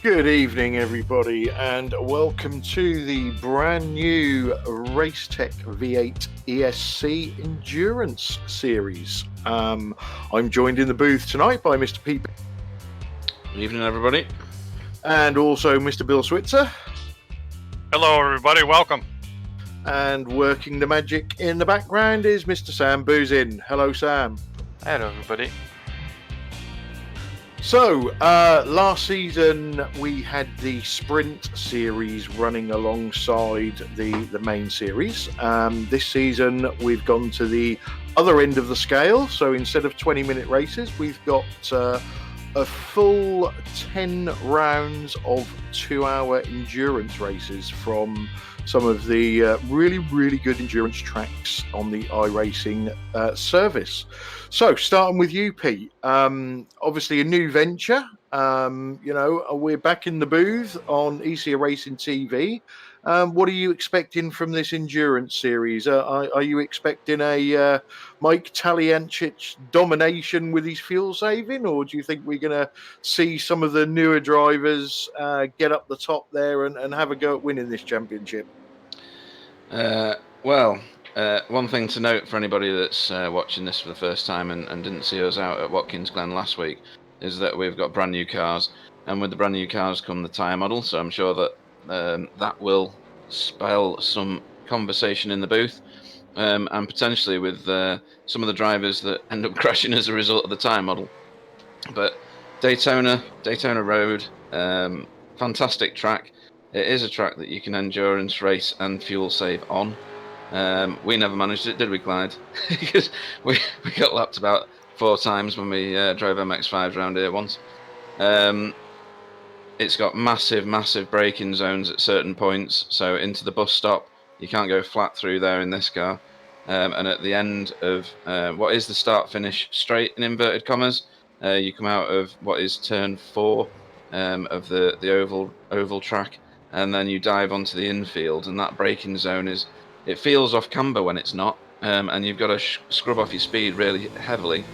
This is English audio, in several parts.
Good evening, everybody, and welcome to the brand new Racetech V8 ESC Endurance Series. I'm joined in the booth tonight by Mr. Pete. Good evening, everybody. And also Mr. Bill Switzer. Hello, everybody. Welcome. And working the magic in the background is Mr. Sam Boozin. Hello, Sam. Hello, everybody. So, last season we had the Sprint series running alongside the main series. This season we've gone to the other end of the scale. So instead of 20-minute races, we've got a full 10 rounds of 2-hour endurance races from some of the really, really good endurance tracks on the iRacing service. So, starting with you, Pete. Obviously, a new venture. We're back in the booth on Esia Racing TV. What are you expecting from this endurance series? Are you expecting a Mike Taliancic domination with his fuel saving, or do you think we're going to see some of the newer drivers get up the top there and have a go at winning this championship? One thing to note for anybody that's watching this for the first time and didn't see us out at Watkins Glen last week is that we've got brand new cars, and with the brand new cars come the tyre model, so I'm sure that that will spell some conversation in the booth, and potentially with some of the drivers that end up crashing as a result of the tyre model. But Daytona Road, fantastic track. It is a track that you can endurance race and fuel save on. We never managed it, did we, Clyde? Because we got lapped about 4 times when we drove MX-5s around here once. It's got massive braking zones at certain points. So into the bus stop, you can't go flat through there in this car. And at the end of what is the start-finish straight in inverted commas, you come out of what is turn 4 of the oval track, and then you dive onto the infield, and that braking zone it feels off camber when it's not, and you've got to scrub off your speed really heavily.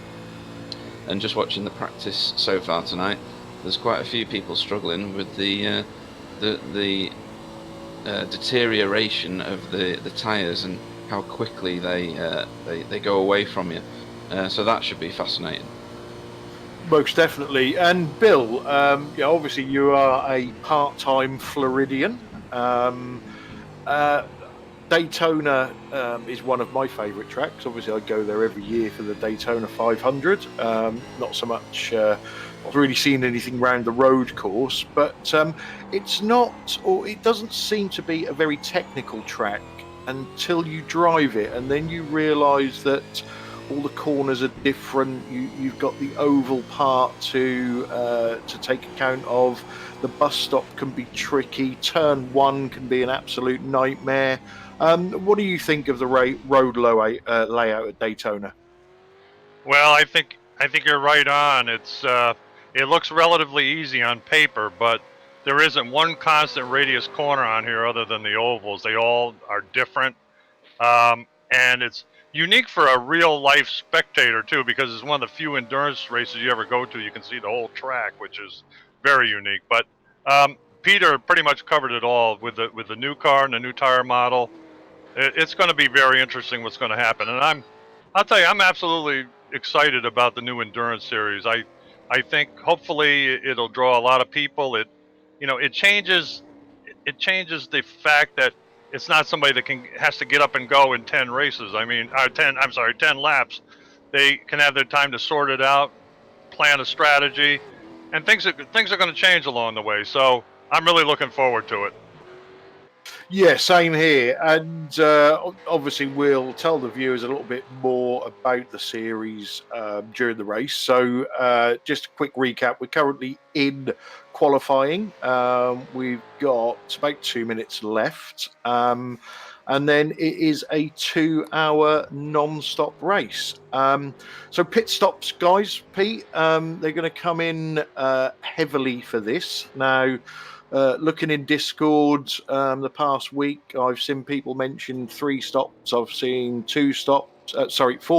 And just watching the practice so far tonight, there's quite a few people struggling with the deterioration of the tyres and how quickly they go away from you. So that should be fascinating. Most definitely. And Bill, obviously you are a part-time Floridian. Daytona is one of my favourite tracks. Obviously, I go there every year for the Daytona 500. Not so much, not really seen anything around the road course, but it's not, or it doesn't seem to be a very technical track until you drive it, and then you realise that all the corners are different. You've got the oval part to take account of. The bus stop can be tricky. Turn 1 can be an absolute nightmare. What do you think of the road layout at Daytona? Well, I think you're right on. It looks relatively easy on paper, but there isn't one constant radius corner on here other than the ovals. They all are different, and it's unique for a real-life spectator too, because it's one of the few endurance races you ever go to. You can see the whole track, which is very unique. But Peter pretty much covered it all with the new car and the new tire model. It's going to be very interesting what's going to happen, and I'll tell you, I'm absolutely excited about the new endurance series. I think hopefully it'll draw a lot of people. It changes the fact that it's not somebody that has to get up and go in 10 races. I mean, 10 laps. They can have their time to sort it out, plan a strategy, and things are going to change along the way. So I'm really looking forward to it. Yeah, same here. And obviously, we'll tell the viewers a little bit more about the series during the race. So just a quick recap. We're currently in qualifying. We've got about 2 minutes left. And then it is a 2-hour non-stop race. So pit stops, guys, Pete, they're going to come in heavily for this. Now, looking in Discord the past week, I've seen people mention 3 stops. I've seen 4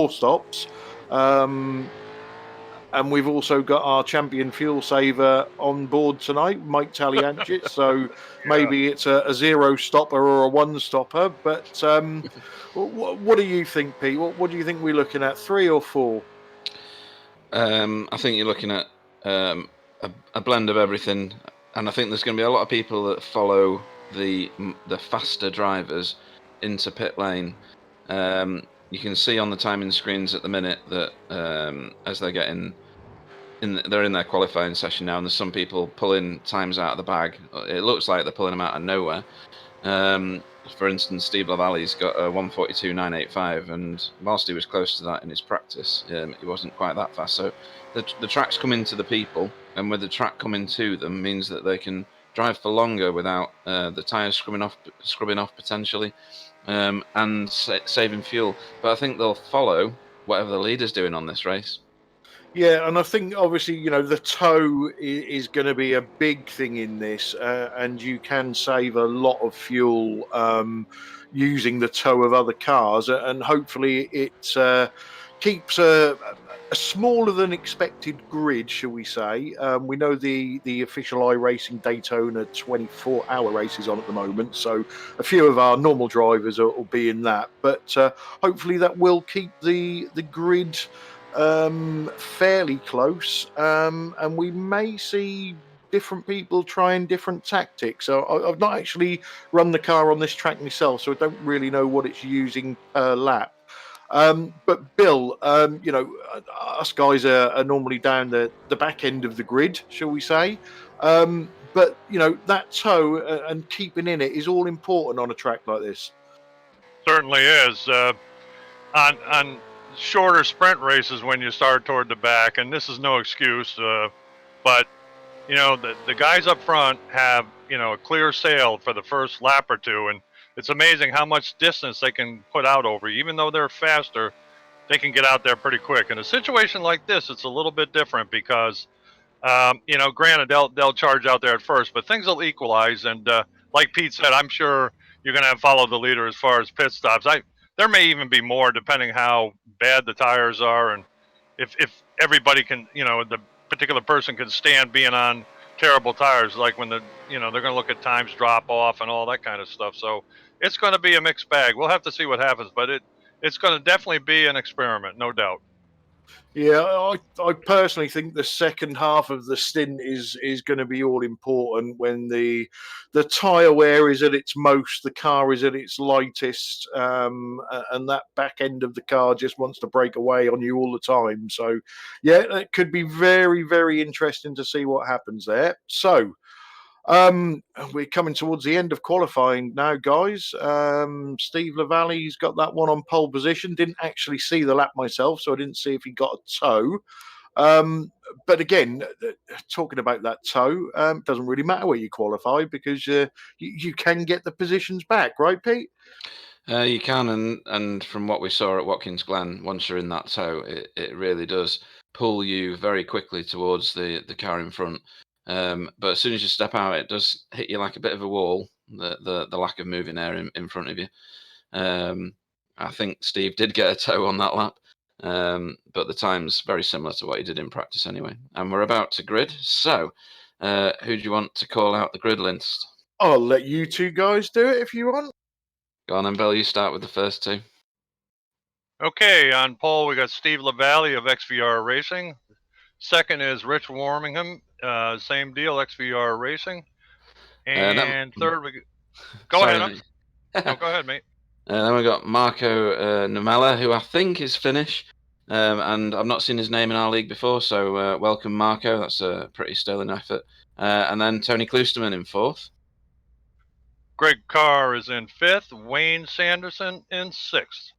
stops. And we've also got our champion fuel saver on board tonight, Mike Talianchit. So maybe it's a zero stopper or a one stopper. But what do you think, Pete? What do you think we're looking at, 3 or 4? I think you're looking at a blend of everything, and I think there's going to be a lot of people that follow the faster drivers into pit lane. You can see on the timing screens at the minute that as they're getting they're in their qualifying session now, and there's some people pulling times out of the bag. It looks like they're pulling them out of nowhere. For instance, Steve Lavalle's got a 1:42.985, and whilst he was close to that in his practice, he wasn't quite that fast. So the track's coming to the people, and with the track coming to them means that they can drive for longer without the tyres scrubbing off potentially, and saving fuel. But I think they'll follow whatever the leader's doing on this race. Yeah, and I think obviously, the tow is going to be a big thing in this, and you can save a lot of fuel using the tow of other cars, and hopefully it keeps a smaller than expected grid, shall we say. We know the official iRacing Daytona 24-hour race is on at the moment, so a few of our normal drivers will be in that, but hopefully that will keep the grid fairly close, and we may see different people trying different tactics. So I've not actually run the car on this track myself, so I don't really know what it's using per lap. But Bill, us guys are normally down the back end of the grid, shall we say? But that tow and keeping in it is all important on a track like this. Certainly is. On shorter sprint races when you start toward the back, and this is no excuse, but the guys up front have a clear sail for the first lap or two, and it's amazing how much distance they can put out over. Even though they're faster, they can get out there pretty quick. In a situation like this, it's a little bit different because granted they'll charge out there at first, but things will equalize. And like Pete said, I'm sure you're going to have follow the leader as far as pit stops. There may even be more depending how bad the tires are, and if everybody can, the particular person can stand being on terrible tires, like when they're going to look at times drop off and all that kind of stuff. So it's going to be a mixed bag. We'll have to see what happens, but it's going to definitely be an experiment, no doubt. Yeah, I personally think the second half of the stint is going to be all important when the tyre wear is at its most, the car is at its lightest, and that back end of the car just wants to break away on you all the time. So, yeah, it could be very, very interesting to see what happens there. So, we're coming towards the end of qualifying now, guys. Steve Lavalle's got that one on pole position. Didn't actually see the lap myself, so I didn't see if he got a tow. But again, talking about that tow, doesn't really matter where you qualify because you can get the positions back, right, Pete? You can, and from what we saw at Watkins Glen, once you're in that tow, it really does pull you very quickly towards the car in front. But as soon as you step out, it does hit you like a bit of a wall, the lack of moving air in front of you. I think Steve did get a tow on that lap, but the time's very similar to what he did in practice anyway. And we're about to grid, so who do you want to call out the grid list? I'll let you two guys do it if you want. Go on, and Bill, you start with the first two. Okay, on pole we got Steve Lavalle of XVR Racing. Second is Rich Warmingham, same deal, XVR Racing. And third, go Sorry, ahead. No, go ahead, mate. Then we got Marco Nomella, who I think is Finnish, and I've not seen his name in our league before, so welcome, Marco. That's a pretty sterling effort. And then Tony Kloosterman in fourth. Greg Carr is in fifth. Wayne Sanderson in sixth.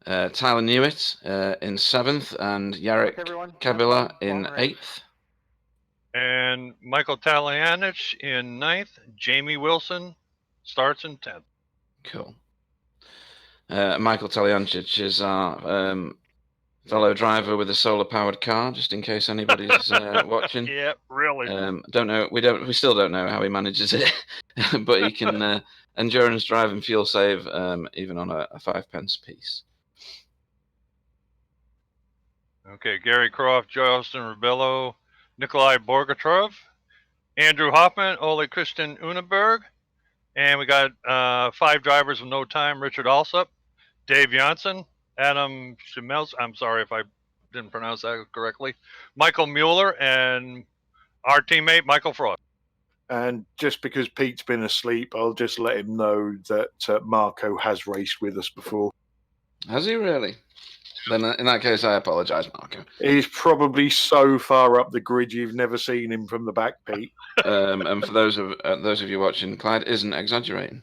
Tyler Newitt in seventh, and Jarek Kabila in eighth. And Michael Talianich in ninth. Jamie Wilson starts in 10th. Cool. Michael Talianich is our fellow driver with a solar-powered car, just in case anybody's watching. Yeah, really. Don't know. We still don't know how he manages it, but he can endurance drive and fuel save even on a 5 pence piece. Okay, Gary Croft, Justin Ribello, Nikolai Borgatrov, Andrew Hoffman, Ole Christian Unenberg, and we got 5 drivers with no time: Richard Alsop, Dave Janssen, Adam Schimels. I'm sorry if I didn't pronounce that correctly. Michael Mueller and our teammate Michael Frost. And just because Pete's been asleep, I'll just let him know that Marco has raced with us before. Has he really? Then in that case, I apologise, Marco. He's probably so far up the grid you've never seen him from the back, Pete. And for those of you watching, Clyde isn't exaggerating.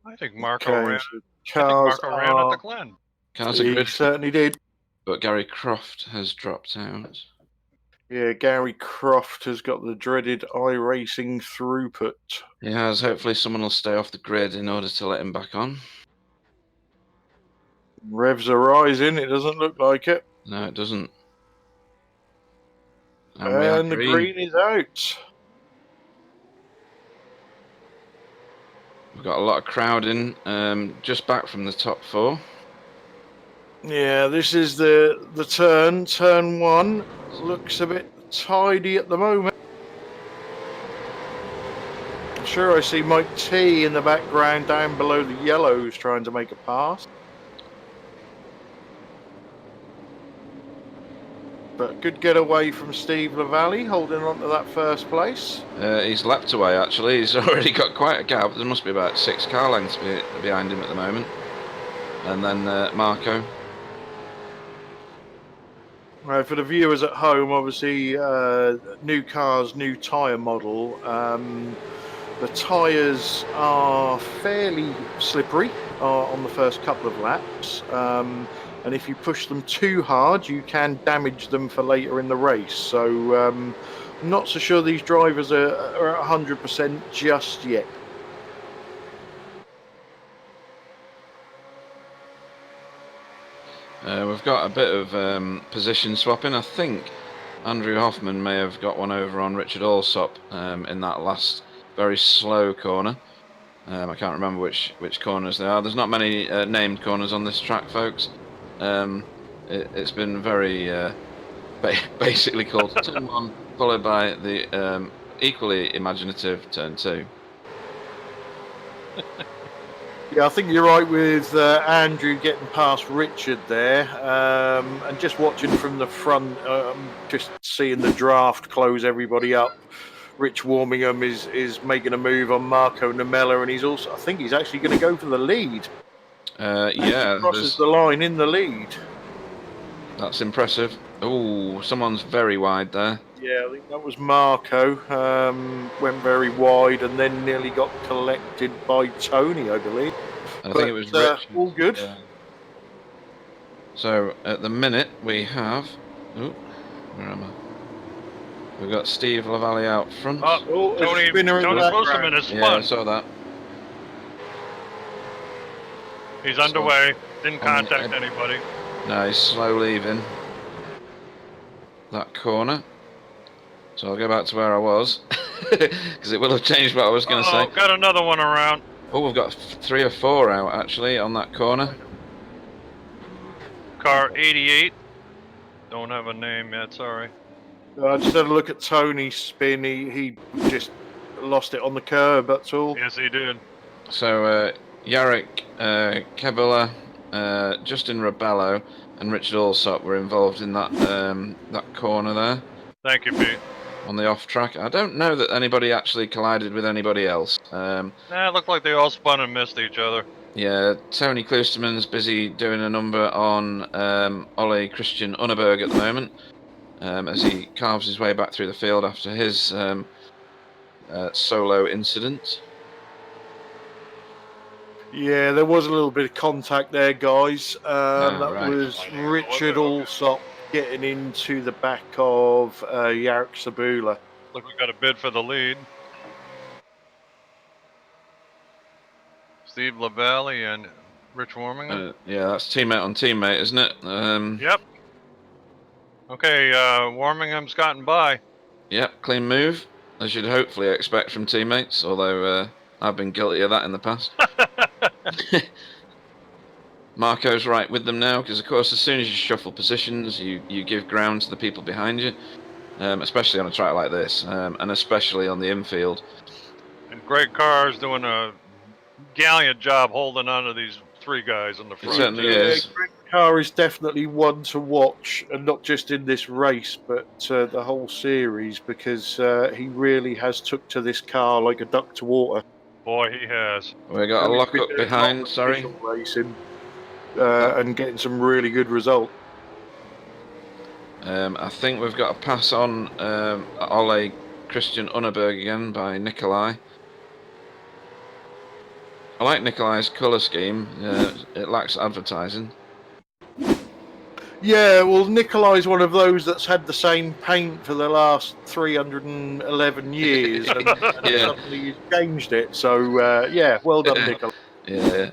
I think Marco Okay, ran. so I think cars Marco ran at the are. Glen. Cars are He grid, certainly did. but Gary Croft has dropped out. Yeah, Gary Croft has got the dreaded iRacing throughput. He has. Hopefully, someone will stay off the grid in order to let him back on. Revs are rising. It doesn't look like it. No, it doesn't. And we are And the green. green is out. We've got a lot of crowd in, just back from the top 4. Yeah, this is the turn. Turn 1 looks a bit tidy at the moment. I'm sure I see Mike T in the background down below the yellows trying to make a pass. But good getaway from Steve Lavallee, holding on to that first place. He's leapt away, actually. He's already got quite a gap. There must be about 6 car lengths behind him at the moment. And then Marco. Right, for the viewers at home, obviously, new cars, new tyre model. The tyres are fairly slippery on the first couple of laps. And if you push them too hard, you can damage them for later in the race. So I'm not so sure these drivers are at 100% just yet. We've got a bit of position swapping. I think Andrew Hoffman may have got one over on Richard Alsop in that last very slow corner. I can't remember which corners they are. There's not many named corners on this track, folks. It's been very basically called turn 1, followed by the equally imaginative turn 2. Yeah, I think you're right with Andrew getting past Richard there, and just watching from the front, just seeing the draft close everybody up. Rich Warmingham is making a move on Marco Namella, and I think he's actually going to go for the lead. Yeah, crosses the line in the lead. That's impressive. Oh, someone's very wide there. Yeah, I think that was Marco. Went very wide and then nearly got collected by Tony, I believe. I think it was Rich. All good. Yeah. So at the minute we have. Oh, where am I? We've got Steve Lavallee out front. Oh, Tony Wilson has spun. Yeah, I saw that. He's underway. Didn't contact anybody. No, he's slow leaving that corner. So I'll go back to where I was, because it will have changed what I was going to say. Got another one around. Oh, we've got 3 or 4 out, actually, on that corner. Car 88. Don't have a name yet, sorry. I just had a look at Tony's spin. He just lost it on the curb, that's all. Yes, he did. So Jarek Kebela, Justin Ribello, and Richard Alsop were involved in that that corner there. Thank you, Pete. On the off track. I don't know that anybody actually collided with anybody else. It looked like they all spun and missed each other. Yeah, Tony Klusterman's busy doing a number on Ole Christian Unneberg at the moment, as he carves his way back through the field after his solo incident. Yeah, there was a little bit of contact there, guys. That right. was Richard Alsop getting into the back of Jarek Sabula. Look, we got a bid for the lead. Steve Lavallee and Rich Warmingham. Yeah, that's teammate on teammate, isn't it? Yep. Okay, Warmingham's gotten by. Yep, clean move, as you'd hopefully expect from teammates, although I've been guilty of that in the past. Marco's right with them now, because of course as soon as you shuffle positions, you give ground to the people behind you, especially on a track like this, and especially on the infield. And Greg Carr's doing a gallant job holding on to these 3 guys in the It front. certainly too. is. Greg Carr is definitely one to watch, and not just in this race, but the whole series, because he really has took to this car like a duck to water. Boy, he has. We got a He's lock been up doing a lot behind. of Sorry. official racing and getting some really good results. I think we've got a pass on Ole Christian Unneberg again by Nikolai. I like Nikolai's colour scheme. It lacks advertising. Yeah, well, Nikolai's one of those that's had the same paint for the last 311 years, and Yeah. suddenly he's changed it. So, yeah, well done, Nikolai. Yeah.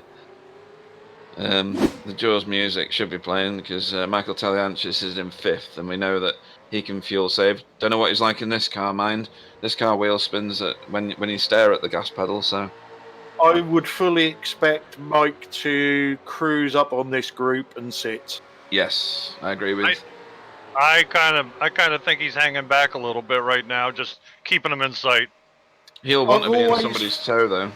The Jaws music should be playing because Michael Talianchis is in 5th, and we know that he can fuel save. Don't know what he's like in this car, mind. This car wheel spins when you stare at the gas pedal. So I would fully expect Mike to cruise up on this group and sit. yes, I agree with. I kind of think he's hanging back a little bit right now, just keeping him in sight. He'll want I've to be in always- somebody's toe, though.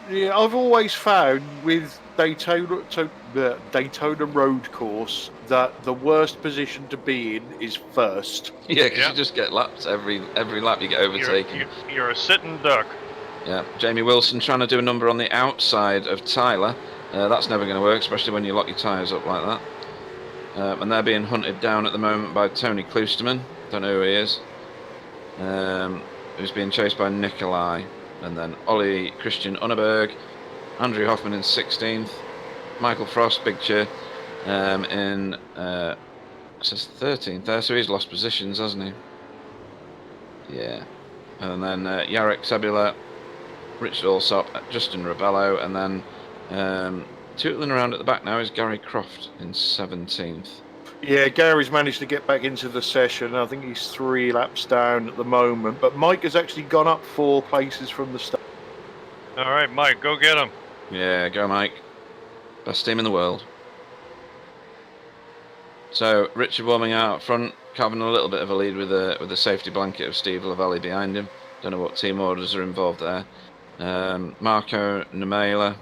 Yeah, I've always found with the Daytona road course that the worst position to be in is first. Yeah, because Yeah. you just get lapped every lap. You get overtaken. You're a sitting duck. Yeah, Jamie Wilson trying to do a number on the outside of Tyler. That's never going to work, especially when you lock your tyres up like that. And they're being hunted down at the moment by Tony Kloosterman. Don't know who he is. Who's being chased by Nikolai. And then Ollie Christian Unneberg. Andrew Hoffman in 16th. Michael Frost, big cheer, in it says 13th there, so he's lost positions, hasn't he? Yeah. And then Jarek Sebula, Richard Allsop, Justin Rebello, and then tootling around at the back now is Gary Croft in 17th. Yeah, Gary's managed to get back into the session. I think he's 3 laps down at the moment, but Mike has actually gone up 4 places from the start. All right, Mike, go get him. Yeah, go Mike. Best team in the world. So Richard warming out up front, carving a little bit of a lead with a safety blanket of Steve Lavelli behind him. Don't know what team orders are involved there. Marco Nemela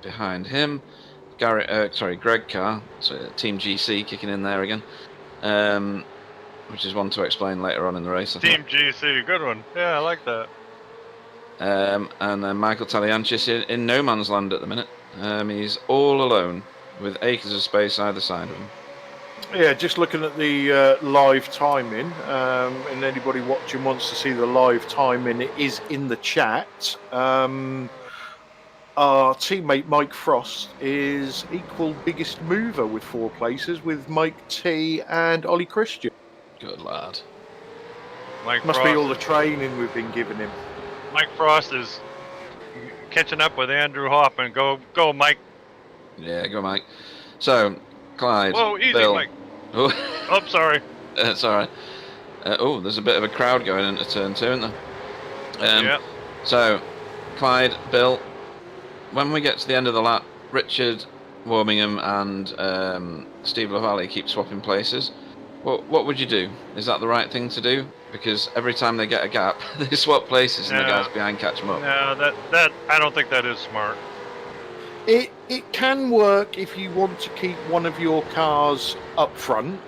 behind him. Greg Carr, so Team GC kicking in there again, which is one to explain later on in the race. Team GC, good one. Yeah, I like that. And then Michael Talianchis in no man's land at the minute. He's all alone with acres of space either side of him. Yeah, just looking at the live timing, and anybody watching wants to see the live timing, it is in the chat. Our teammate Mike Frost is equal biggest mover with 4 places with Mike T and Ollie Christian. Good lad. Mike Must Frost, be all the training we've been giving him. Mike Frost is catching up with Andrew Hoffman. Go, Mike. Yeah, go Mike. So, Clyde, Whoa, easy, Bill. Mike. Oh, Oh, sorry. it's all right. There's a bit of a crowd going into turn 2, isn't there? Yeah. So, Clyde, Bill, when we get to the end of the lap, Richard, Warmingham, and Steve Lavallee keep swapping places. What would you do? Is that the right thing to do? Because every time they get a gap, they swap places and the guys behind catch them up. No, that I don't think that is smart. It can work if you want to keep one of your cars up front.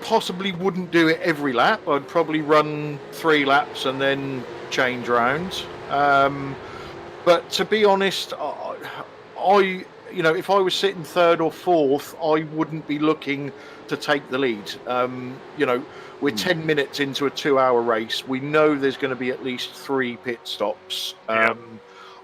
Possibly wouldn't do it every lap. I'd probably run 3 laps and then change rounds. But to be honest, if I was sitting 3rd or 4th, I wouldn't be looking to take the lead. We're 10 minutes into a 2-hour race. We know there's going to be at least 3 pit stops. Yep.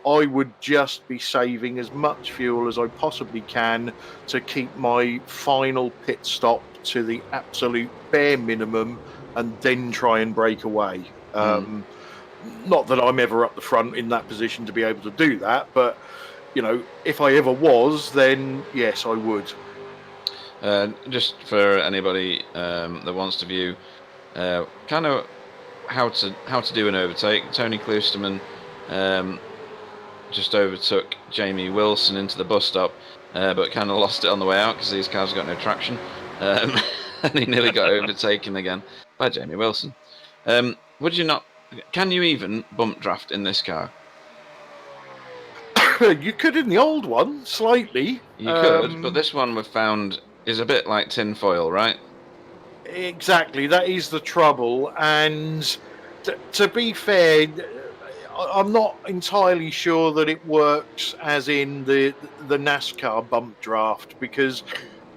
I would just be saving as much fuel as I possibly can to keep my final pit stop to the absolute bare minimum and then try and break away. Not that I'm ever up the front in that position to be able to do that, but if I ever was, then yes, I would. Just for anybody that wants to view kind of how to do an overtake, Tony Kloosterman just overtook Jamie Wilson into the bus stop, but kind of lost it on the way out because these cars got no traction, and he nearly got overtaken again by Jamie Wilson. Would you not? Can you even bump draft in this car? You could in the old one, slightly. You could, but this one we've found is a bit like tin foil, right? Exactly, that is the trouble. And to be fair, I'm not entirely sure that it works as in the NASCAR bump draft, because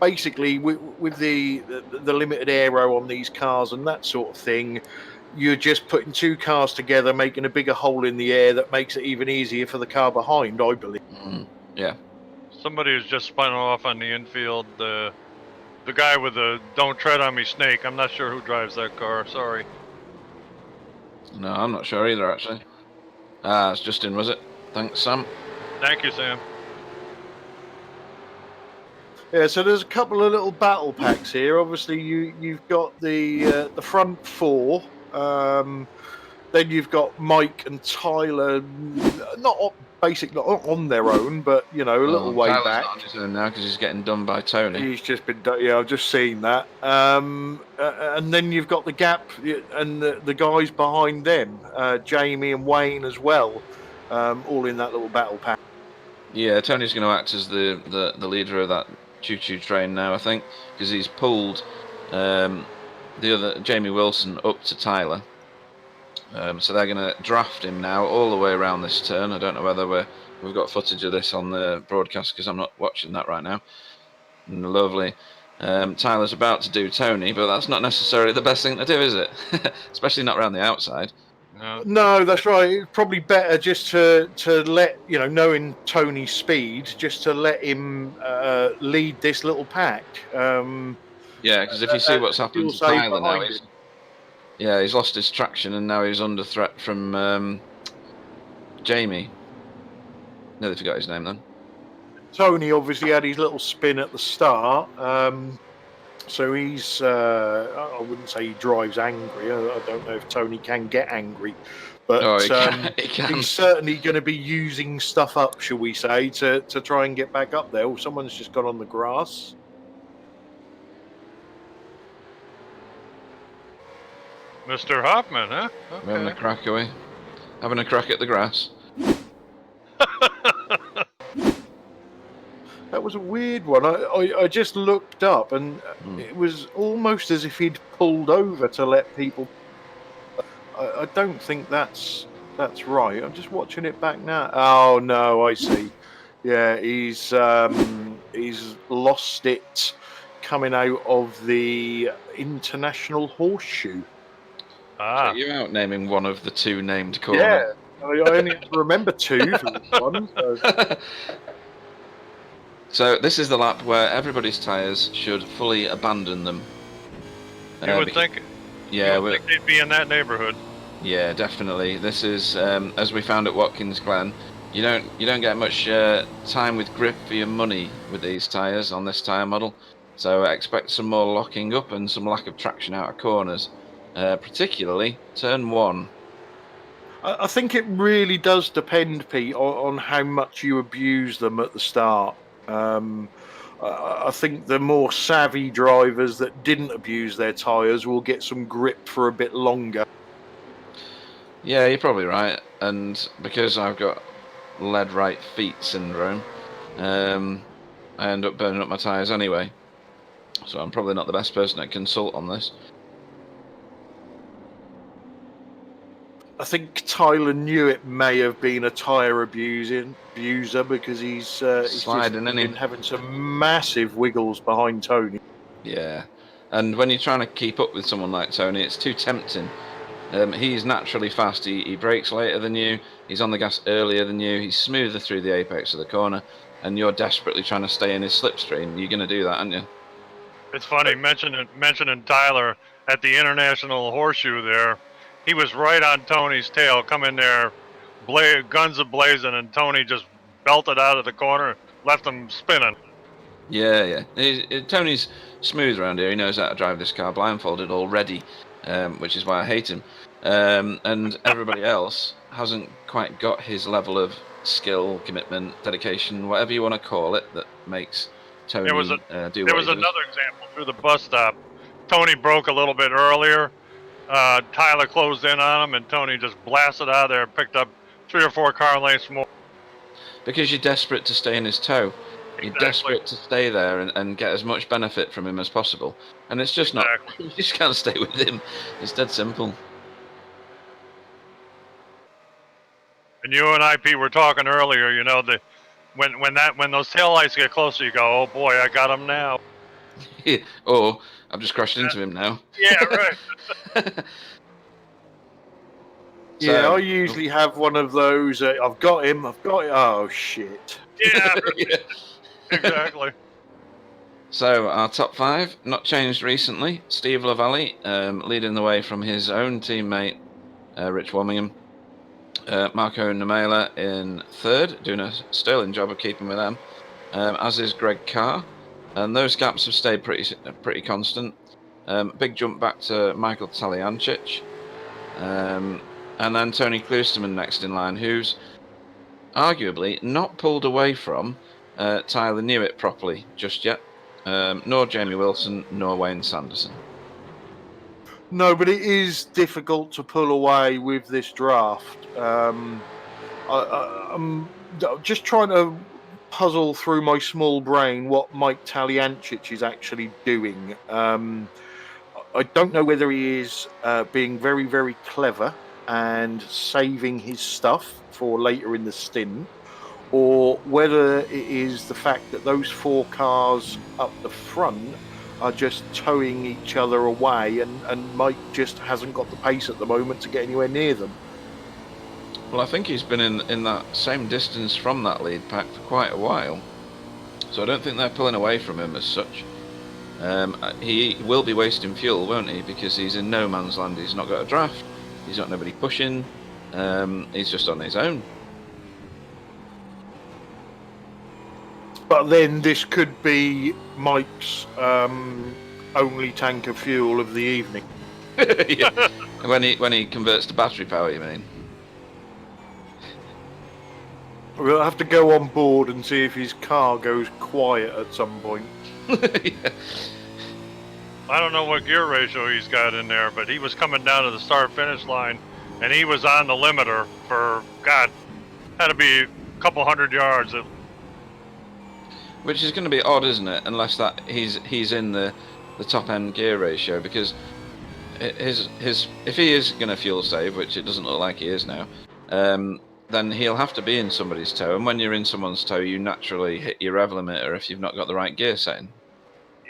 basically with the limited aero on these cars and that sort of thing, you're just putting two cars together, making a bigger hole in the air that makes it even easier for the car behind, I believe. Yeah. Somebody has just spun off on the infield. The guy with the "Don't tread on me, snake." I'm not sure who drives that car. Sorry. No, I'm not sure either, actually. It's Justin, was it? Thanks, Sam. Thank you, Sam. Yeah, so there's a couple of little battle packs here. Obviously, you've got the front four. Then you've got Mike and Tyler, not on their own, but a little way Tyler's back. not on his own now because he's getting done by Tony. He's just been done. Yeah, I've just seen that. And then you've got the gap and the guys behind them, Jamie and Wayne as well, all in that little battle pack. Yeah, Tony's going to act as the leader of that choo-choo train now, I think, because he's pulled the other Jamie Wilson up to Tyler. So they're going to draft him now all the way around this turn. I don't know whether we've got footage of this on the broadcast because I'm not watching that right now. Lovely. Tyler's about to do Tony, but that's not necessarily the best thing to do, is it? Especially not around the outside. No, that's right. It's probably better just to let knowing Tony's speed, just to let him lead this little pack. Yeah, because if you see what's happened to Tyler now, he's lost his traction and now he's under threat from Jamie. Nearly forgot his name then. Tony obviously had his little spin at the start, so he's. I wouldn't say he drives angry. I don't know if Tony can get angry, but he can. He's certainly going to be using stuff up, shall we say, to try and get back up there. Oh, someone's just gone on the grass. Mr. Hoffman, huh? Okay. Having a crack away. Having a crack at the grass. That was a weird one. I just looked up and it was almost as if he'd pulled over to let people. I don't think that's right. I'm just watching it back now. Oh no, I see. Yeah, he's lost it coming out of the International Horseshoe. So you're out naming one of the two named corners. Yeah, I only have to remember two for this one. So. So this is the lap where everybody's tyres should fully abandon them. You would think. Yeah, think they'd be in that neighborhood. Yeah, definitely. This is as we found at Watkins Glen. You don't get much time with grip for your money with these tyres on this tyre model. So expect some more locking up and some lack of traction out of corners, particularly turn one. I think it really does depend, Pete, on how much you abuse them at the start. I think the more savvy drivers that didn't abuse their tyres will get some grip for a bit longer. Yeah, you're probably right. And because I've got lead right feet syndrome, I end up burning up my tyres anyway. So I'm probably not the best person to consult on this. I think Tyler Newitt may have been a tyre abuser because he's sliding been having some massive wiggles behind Tony. Yeah, and when you're trying to keep up with someone like Tony, it's too tempting. He's naturally fast. He brakes later than you. He's on the gas earlier than you. He's smoother through the apex of the corner, and you're desperately trying to stay in his slipstream. You're going to do that, aren't you? It's funny mentioning Tyler at the International Horseshoe there. He was right on Tony's tail, coming there, guns a-blazing, and Tony just belted out of the corner, left him spinning. Yeah. Tony's smooth around here. He knows how to drive this car blindfolded already, which is why I hate him. And everybody else hasn't quite got his level of skill, commitment, dedication, whatever you want to call it, that makes Tony There was do there what he was does. another example through the bus stop. Tony broke a little bit earlier. Tyler closed in on him, and Tony just blasted out of there and picked up 3 or 4 car lengths more. Because you're desperate to stay in his tow. You're Exactly. desperate to stay there and get as much benefit from him as possible. And it's just not. You just can't stay with him. It's dead simple. And you and I, Pete, were talking earlier. You know, when those taillights get closer, you go, "Oh boy, I got him now." Or I've just crashed into him now. Yeah, right. Yeah, I usually have one of those. I've got him. Oh shit. Yeah, Yeah. exactly. So our top 5, not changed recently. Steve Lavallee leading the way from his own teammate, Rich Warmingham. Marco Namela in 3rd, doing a sterling job of keeping with them, as is Greg Carr. And those gaps have stayed pretty constant. Big jump back to Michael Taliancic. And then Tony Klusterman next in line, who's arguably not pulled away from Tyler Newitt properly just yet. Nor Jamie Wilson, nor Wayne Sanderson. No, but it is difficult to pull away with this draft. I'm just trying to puzzle through my small brain what Mike Taliancic is actually doing. I don't know whether he is being very, very clever and saving his stuff for later in the stint, or whether it is the fact that those 4 cars up the front are just towing each other away, and Mike just hasn't got the pace at the moment to get anywhere near them. Well, I think he's been in that same distance from that lead pack for quite a while, so I don't think they're pulling away from him as such. He will be wasting fuel, won't he? Because he's in no man's land. He's not got a draft. He's got nobody pushing. He's just on his own. But then this could be Mike's only tank of fuel of the evening. Yeah. When he converts to battery power, you mean? We'll have to go on board and see if his car goes quiet at some point. Yeah. I don't know what gear ratio he's got in there, but he was coming down to the start-finish line, and he was on the limiter for, God, had to be a couple hundred yards. Which is going to be odd, isn't it? Unless that he's in the top end gear ratio, because his if he is going to fuel save, which it doesn't look like he is now, then he'll have to be in somebody's tow. And when you're in someone's tow, you naturally hit your rev limiter if you've not got the right gear setting.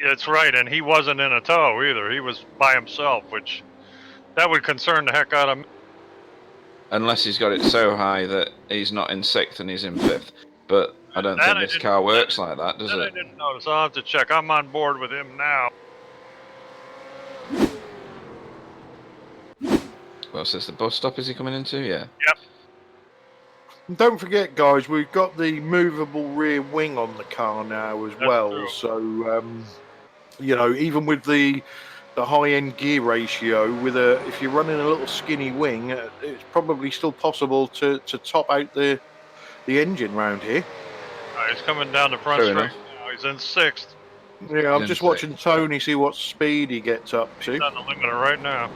That's right, and he wasn't in a tow either. He was by himself, which that would concern the heck out of me. Unless he's got it so high that he's not in 6th and he's in 5th. But I don't think this car works like that, does it? I didn't notice. I'll have to check. I'm on board with him now. Well, so it's the bus stop is he coming into? Yeah. Yep. And don't forget, guys, we've got the movable rear wing on the car now as well. True. So, you know, even with the high-end gear ratio, if you're running a little skinny wing, it's probably still possible to top out the engine round here. He's coming down the front Fair straight enough. now. He's in 6th. Yeah, I'm just watching Tony see what speed he gets up to. He's on the limiter right now.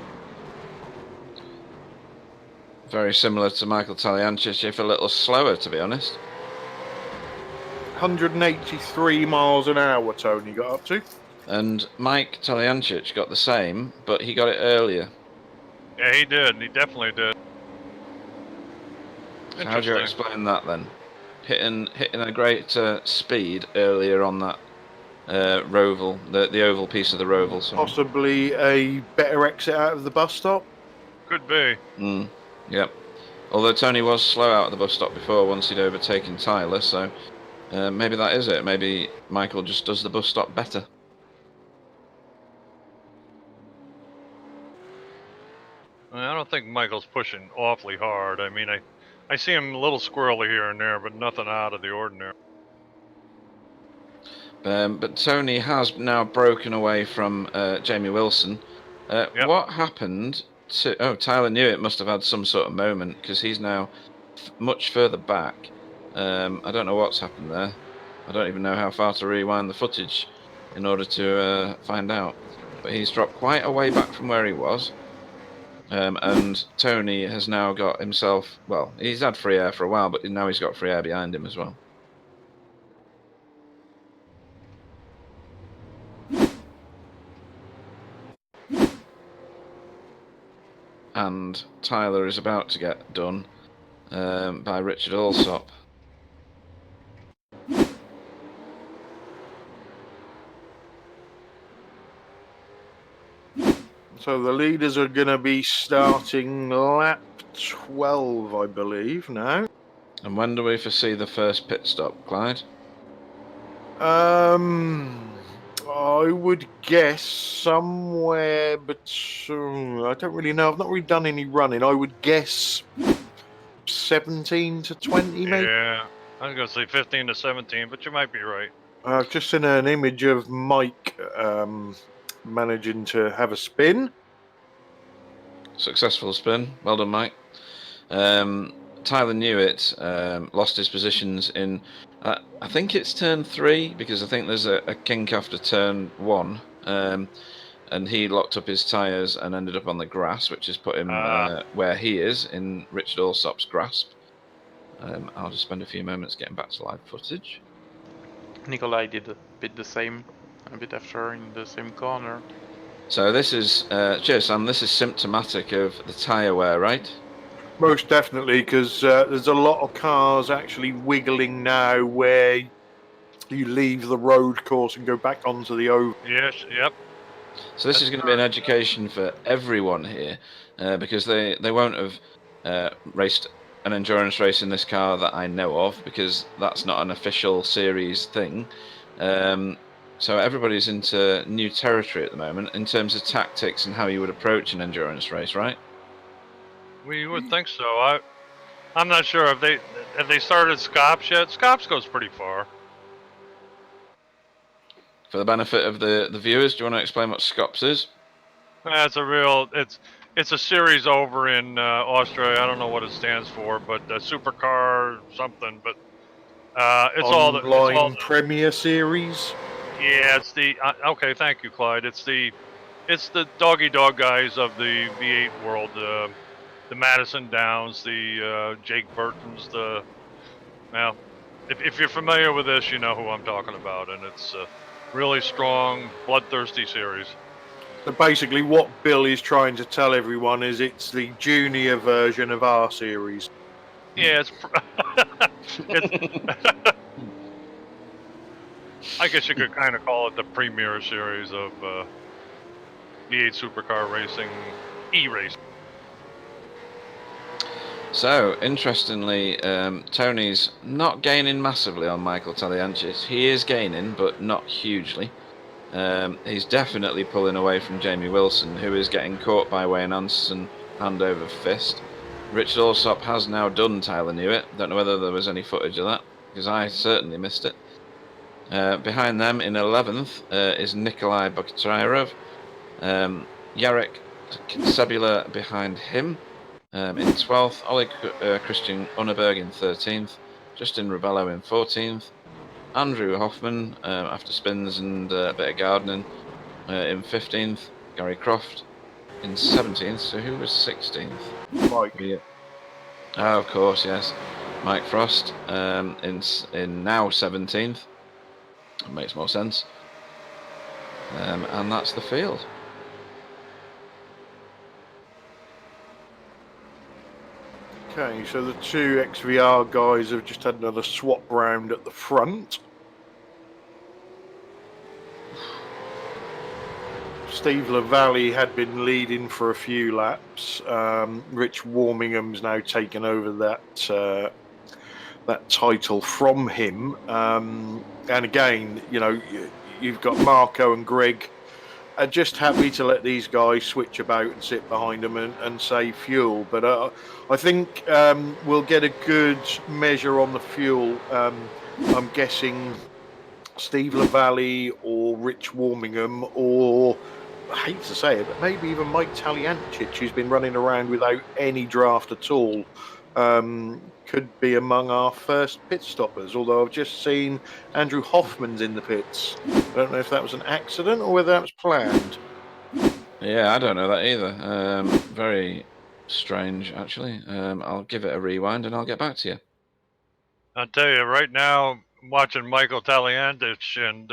Very similar to Michael Taliancic, if a little slower, to be honest. 183 miles an hour Tony got up to. And Mike Taliancic got the same, but he got it earlier. Yeah, he did. He definitely did. So how do you explain that then? Hitting a great speed earlier on that roval, the oval piece of the roval. Sorry. Possibly a better exit out of the bus stop. Could be. Yep. Although Tony was slow out of the bus stop before once he'd overtaken Tyler, so maybe that is it. Maybe Michael just does the bus stop better. I don't think Michael's pushing awfully hard. I mean, I see him a little squirrely here and there, but nothing out of the ordinary. But Tony has now broken away from Jamie Wilson. Yep. What happened to... Oh, Tyler Newitt must have had some sort of moment, because he's now much further back. I don't know what's happened there. I don't even know how far to rewind the footage in order to find out. But he's dropped quite a way back from where he was. And Tony has now got himself, well, he's had free air for a while, but now he's got free air behind him as well. And Tyler is about to get done by Richard Alsop. So the leaders are going to be starting lap 12, I believe, now. And when do we foresee the first pit stop, Clyde? I would guess somewhere, but I don't really know. I've not really done any running. I would guess 17 to 20, maybe. Yeah, I was gonna say 15 to 17, but you might be right. I've just seen an image of Mike managing to have a spin. Successful spin. Well done, Mike. Tyler Newitt lost his positions in, I think it's turn 3, because I think there's a kink after turn 1. And he locked up his tyres and ended up on the grass, which has put him where he is in Richard Alsop's grasp. I'll just spend a few moments getting back to live footage. Nikolai did a bit the same, a bit after in the same corner. So this is, cheers Sam, this is symptomatic of the tyre wear, right? Most definitely, because there's a lot of cars actually wiggling now where you leave the road course and go back onto the oval. Yes, yep. So this is going to be an education for everyone here, because they won't have raced an endurance race in this car that I know of, because that's not an official series thing. So everybody's into new territory at the moment in terms of tactics and how you would approach an endurance race, right? We would think so. I'm not sure if they started Scops yet. Scops goes pretty far. For the benefit of the viewers, do you want to explain what SCOPS is? It's a series over in Australia. I don't know what it stands for, but Supercar something. But it's all the Premier Series. Yeah, it's the okay. Thank you, Clyde. It's the doggy dog guys of the V8 world. The Madison Downs, the Jake Burtons, well, if you're familiar with this, you know who I'm talking about, and it's a really strong, bloodthirsty series. So basically, what Bill is trying to tell everyone is it's the junior version of our series. Yeah, I guess you could kind of call it the premier series of V8 Supercar Racing, E-Racing. So, interestingly, Tony's not gaining massively on Michael Talianchis. He is gaining, but not hugely. He's definitely pulling away from Jamie Wilson, who is getting caught by Wayne Anderson hand over fist. Richard Alsop has now done Tyler Newitt. Don't know whether there was any footage of that, because I certainly missed it. Behind them, in 11th, is Nikolai Bogatayrov. Jarek Sabula behind him. In 12th, Oleg Christian Unneberg in 13th, Justin Ribello in 14th, Andrew Hoffman after spins and a bit of gardening in 15th, Gary Croft in 17th, so who was 16th? Mike. Yeah. Oh, of course, yes. Mike Frost in now 17th. It makes more sense. And that's the field. Okay, so the two XVR guys have just had another swap round at the front. Steve LaValle had been leading for a few laps. Rich Warmingham's now taken over that title from him. And again, you know, you've got Marco and Greg are just happy to let these guys switch about and sit behind them and save fuel. But I think we'll get a good measure on the fuel. I'm guessing Steve LaValle or Rich Warmingham, or I hate to say it, but maybe even Mike Talianchich, who's been running around without any draft at all, could be among our first pit stoppers, although I've just seen Andrew Hoffman's in the pits. I don't know if that was an accident or whether that was planned. Yeah, I don't know that either. Very strange, actually. I'll give it a rewind and I'll get back to you. I'll tell you, right now, I'm watching Michael Taliandich, and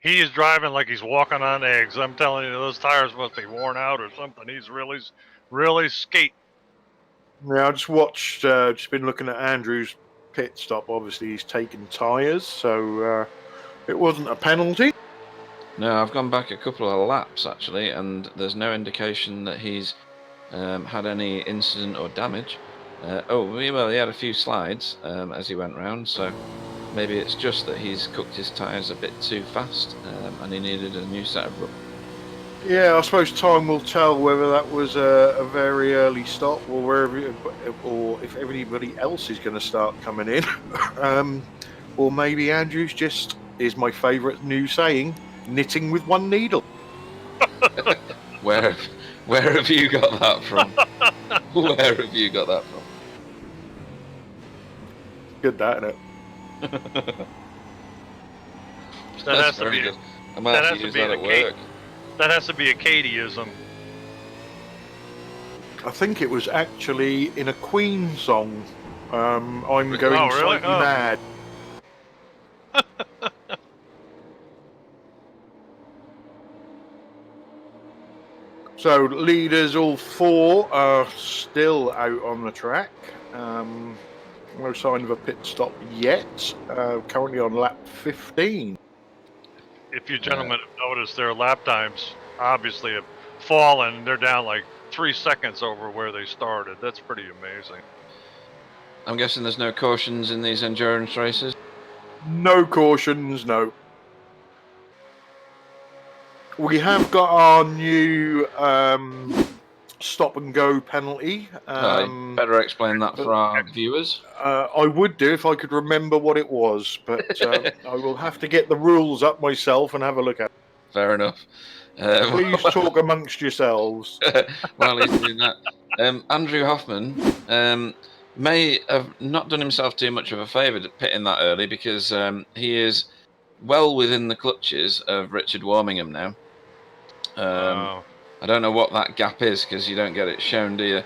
he is driving like he's walking on eggs. I'm telling you, those tires must be worn out or something. He's really skate. Yeah, I just watched, just been looking at Andrew's pit stop. Obviously, he's taken tyres, so it wasn't a penalty. No, I've gone back a couple of laps, actually, and there's no indication that he's had any incident or damage. Well, he had a few slides as he went round, so maybe it's just that he's cooked his tyres a bit too fast and he needed a new set of rubber. Yeah, I suppose time will tell whether that was a very early stop or if everybody else is going to start coming in. Or maybe Andrews just is my favourite new saying, knitting with one needle. Where have you got that from? Where have you got that from? Good, that, isn't it? That's very good. I might have to use that at work. That has to be a Katieism. I think it was actually in a Queen song. I'm going slightly mad. So leaders, all four, are still out on the track. No sign of a pit stop yet. Currently on lap 15. If you gentlemen have noticed, their lap times obviously have fallen. They're down like 3 seconds over where they started. That's pretty amazing. I'm guessing there's no cautions in these endurance races? No cautions, no. We have got our new stop and go penalty. Better explain that for our viewers. I would do if I could remember what it was, but I will have to get the rules up myself and have a look at it. Fair enough. Please talk amongst yourselves. While he's doing that, Andrew Hoffman may have not done himself too much of a favour pitting that early, because he is well within the clutches of Richard Warmingham now. I don't know what that gap is, because you don't get it shown, do you?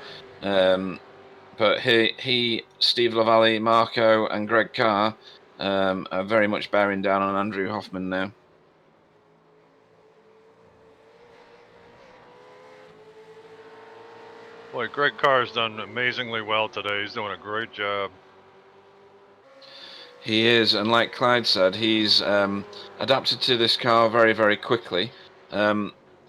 But he, Steve Lavallee, Marco, and Greg Carr are very much bearing down on Andrew Hoffman now. Boy, Greg Carr's done amazingly well today. He's doing a great job. He is, and like Clyde said, he's adapted to this car very, very quickly.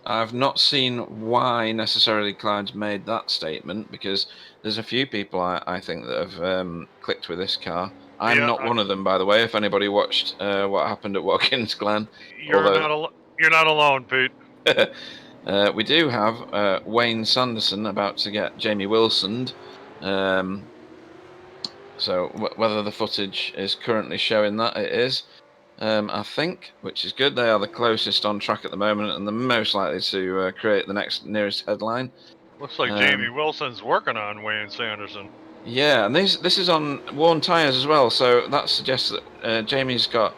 I've not seen why necessarily Clyde's made that statement, because there's a few people I think that have clicked with this car. I'm not one of them, by the way. If anybody watched what happened at Watkins Glen, you're not alone, Pete. We do have Wayne Sanderson about to get Jamie Wilsoned. So whether the footage is currently showing that, it is. I think, which is good. They are the closest on track at the moment and the most likely to create the next nearest headline. Looks like Jamie Wilson's working on Wayne Sanderson. Yeah, and this is on worn tyres as well, so that suggests that Jamie's got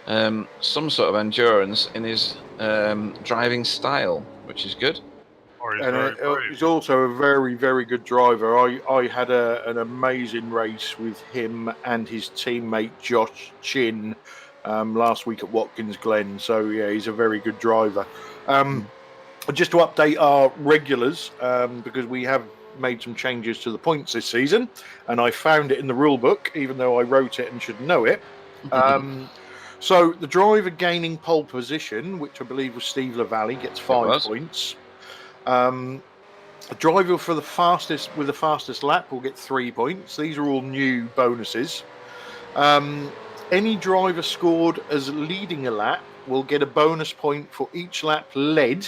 some sort of endurance in his driving style, which is good. He's also a very, very good driver. I had an amazing race with him and his teammate Josh Chin last week at Watkins Glen. So yeah, he's a very good driver. Just to update our regulars, because we have made some changes to the points this season, and I found it in the rule book, even though I wrote it and should know it. So the driver gaining pole position, which I believe was Steve Lavallee, gets 5 points. The driver for the fastest lap will get 3 points. These are all new bonuses. Any driver scored as leading a lap will get a bonus point for each lap led,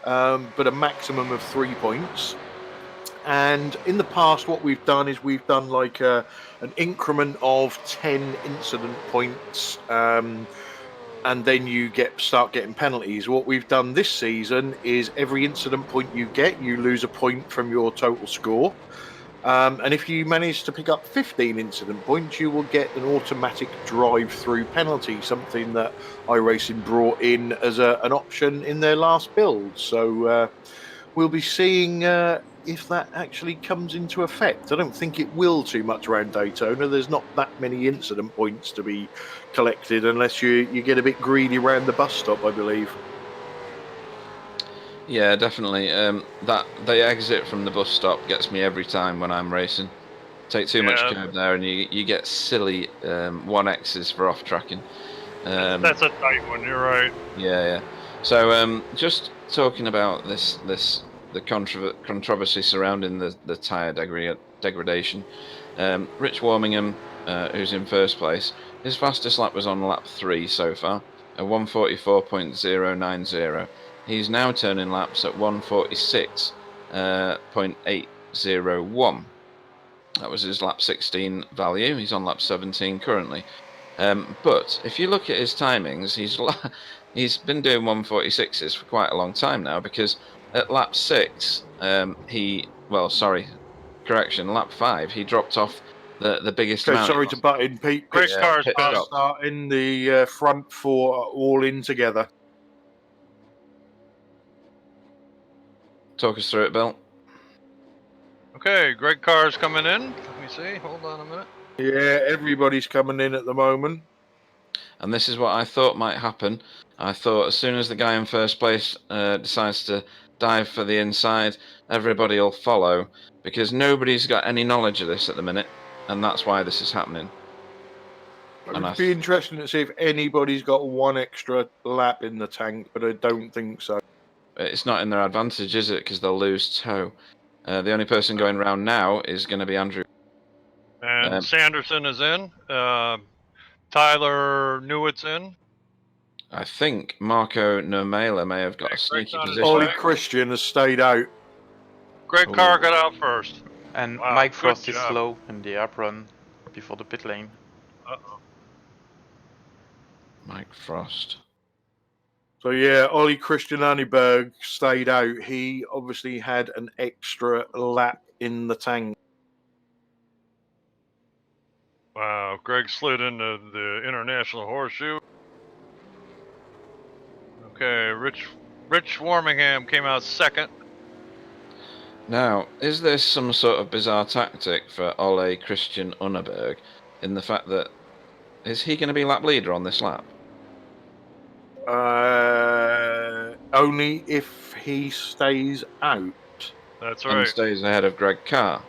but a maximum of 3 points. And in the past, what we've done is we've done like an increment of 10 incident points, and then you start getting penalties. What we've done this season is every incident point you get, you lose a point from your total score. And if you manage to pick up 15 incident points, you will get an automatic drive-through penalty, something that iRacing brought in as an option in their last build. So we'll be seeing if that actually comes into effect. I don't think it will too much around Daytona. There's not that many incident points to be collected unless you get a bit greedy around the bus stop, I believe. Yeah, definitely. That the exit from the bus stop gets me every time when I'm racing. Take too much curb there, and you get silly 1Xs for off tracking. That's a tight one. You're right. Yeah. So just talking about the controversy surrounding the tyre degradation. Rich Warmingham, who's in first place, his fastest lap was on lap 3 so far, at 144.090. He's now turning laps at 146.801. That was his lap 16 value. He's on lap 17 currently. But if you look at his timings, he's been doing 146s for quite a long time now, because at lap 6, lap 5, he dropped off the biggest Okay, amount. sorry to butt in, Pete. Great cars pit passed. Start in the front four all in together. Talk us through it, Bill. Okay, Greg Carr's coming in. Let me see. Hold on a minute. Yeah, everybody's coming in at the moment. And this is what I thought might happen. I thought as soon as the guy in first place decides to dive for the inside, everybody will follow, because nobody's got any knowledge of this at the minute, and that's why this is happening. It'd be interesting to see if anybody's got one extra lap in the tank, but I don't think so. It's not in their advantage, is it? Because they'll lose toe. The only person going round now is going to be Andrew. And Sanderson is in. Tyler Newitt's in. I think Marco Nomela may have got a sneaky position. Ollie Christian has stayed out. Greg Carr got out first. And Wow, Mike Frost good is job. slow in the apron before the pit lane. Uh-oh. Mike Frost. So yeah, Ollie Christian Anneberg stayed out. He obviously had an extra lap in the tank. Wow, Greg slid into the International Horseshoe. Okay, Rich Warmingham came out second. Now, is this some sort of bizarre tactic for Ole Christian Unneberg, in the fact that is he going to be lap leader on this lap? Only if he stays out. That's And right. stays ahead of Greg Carr.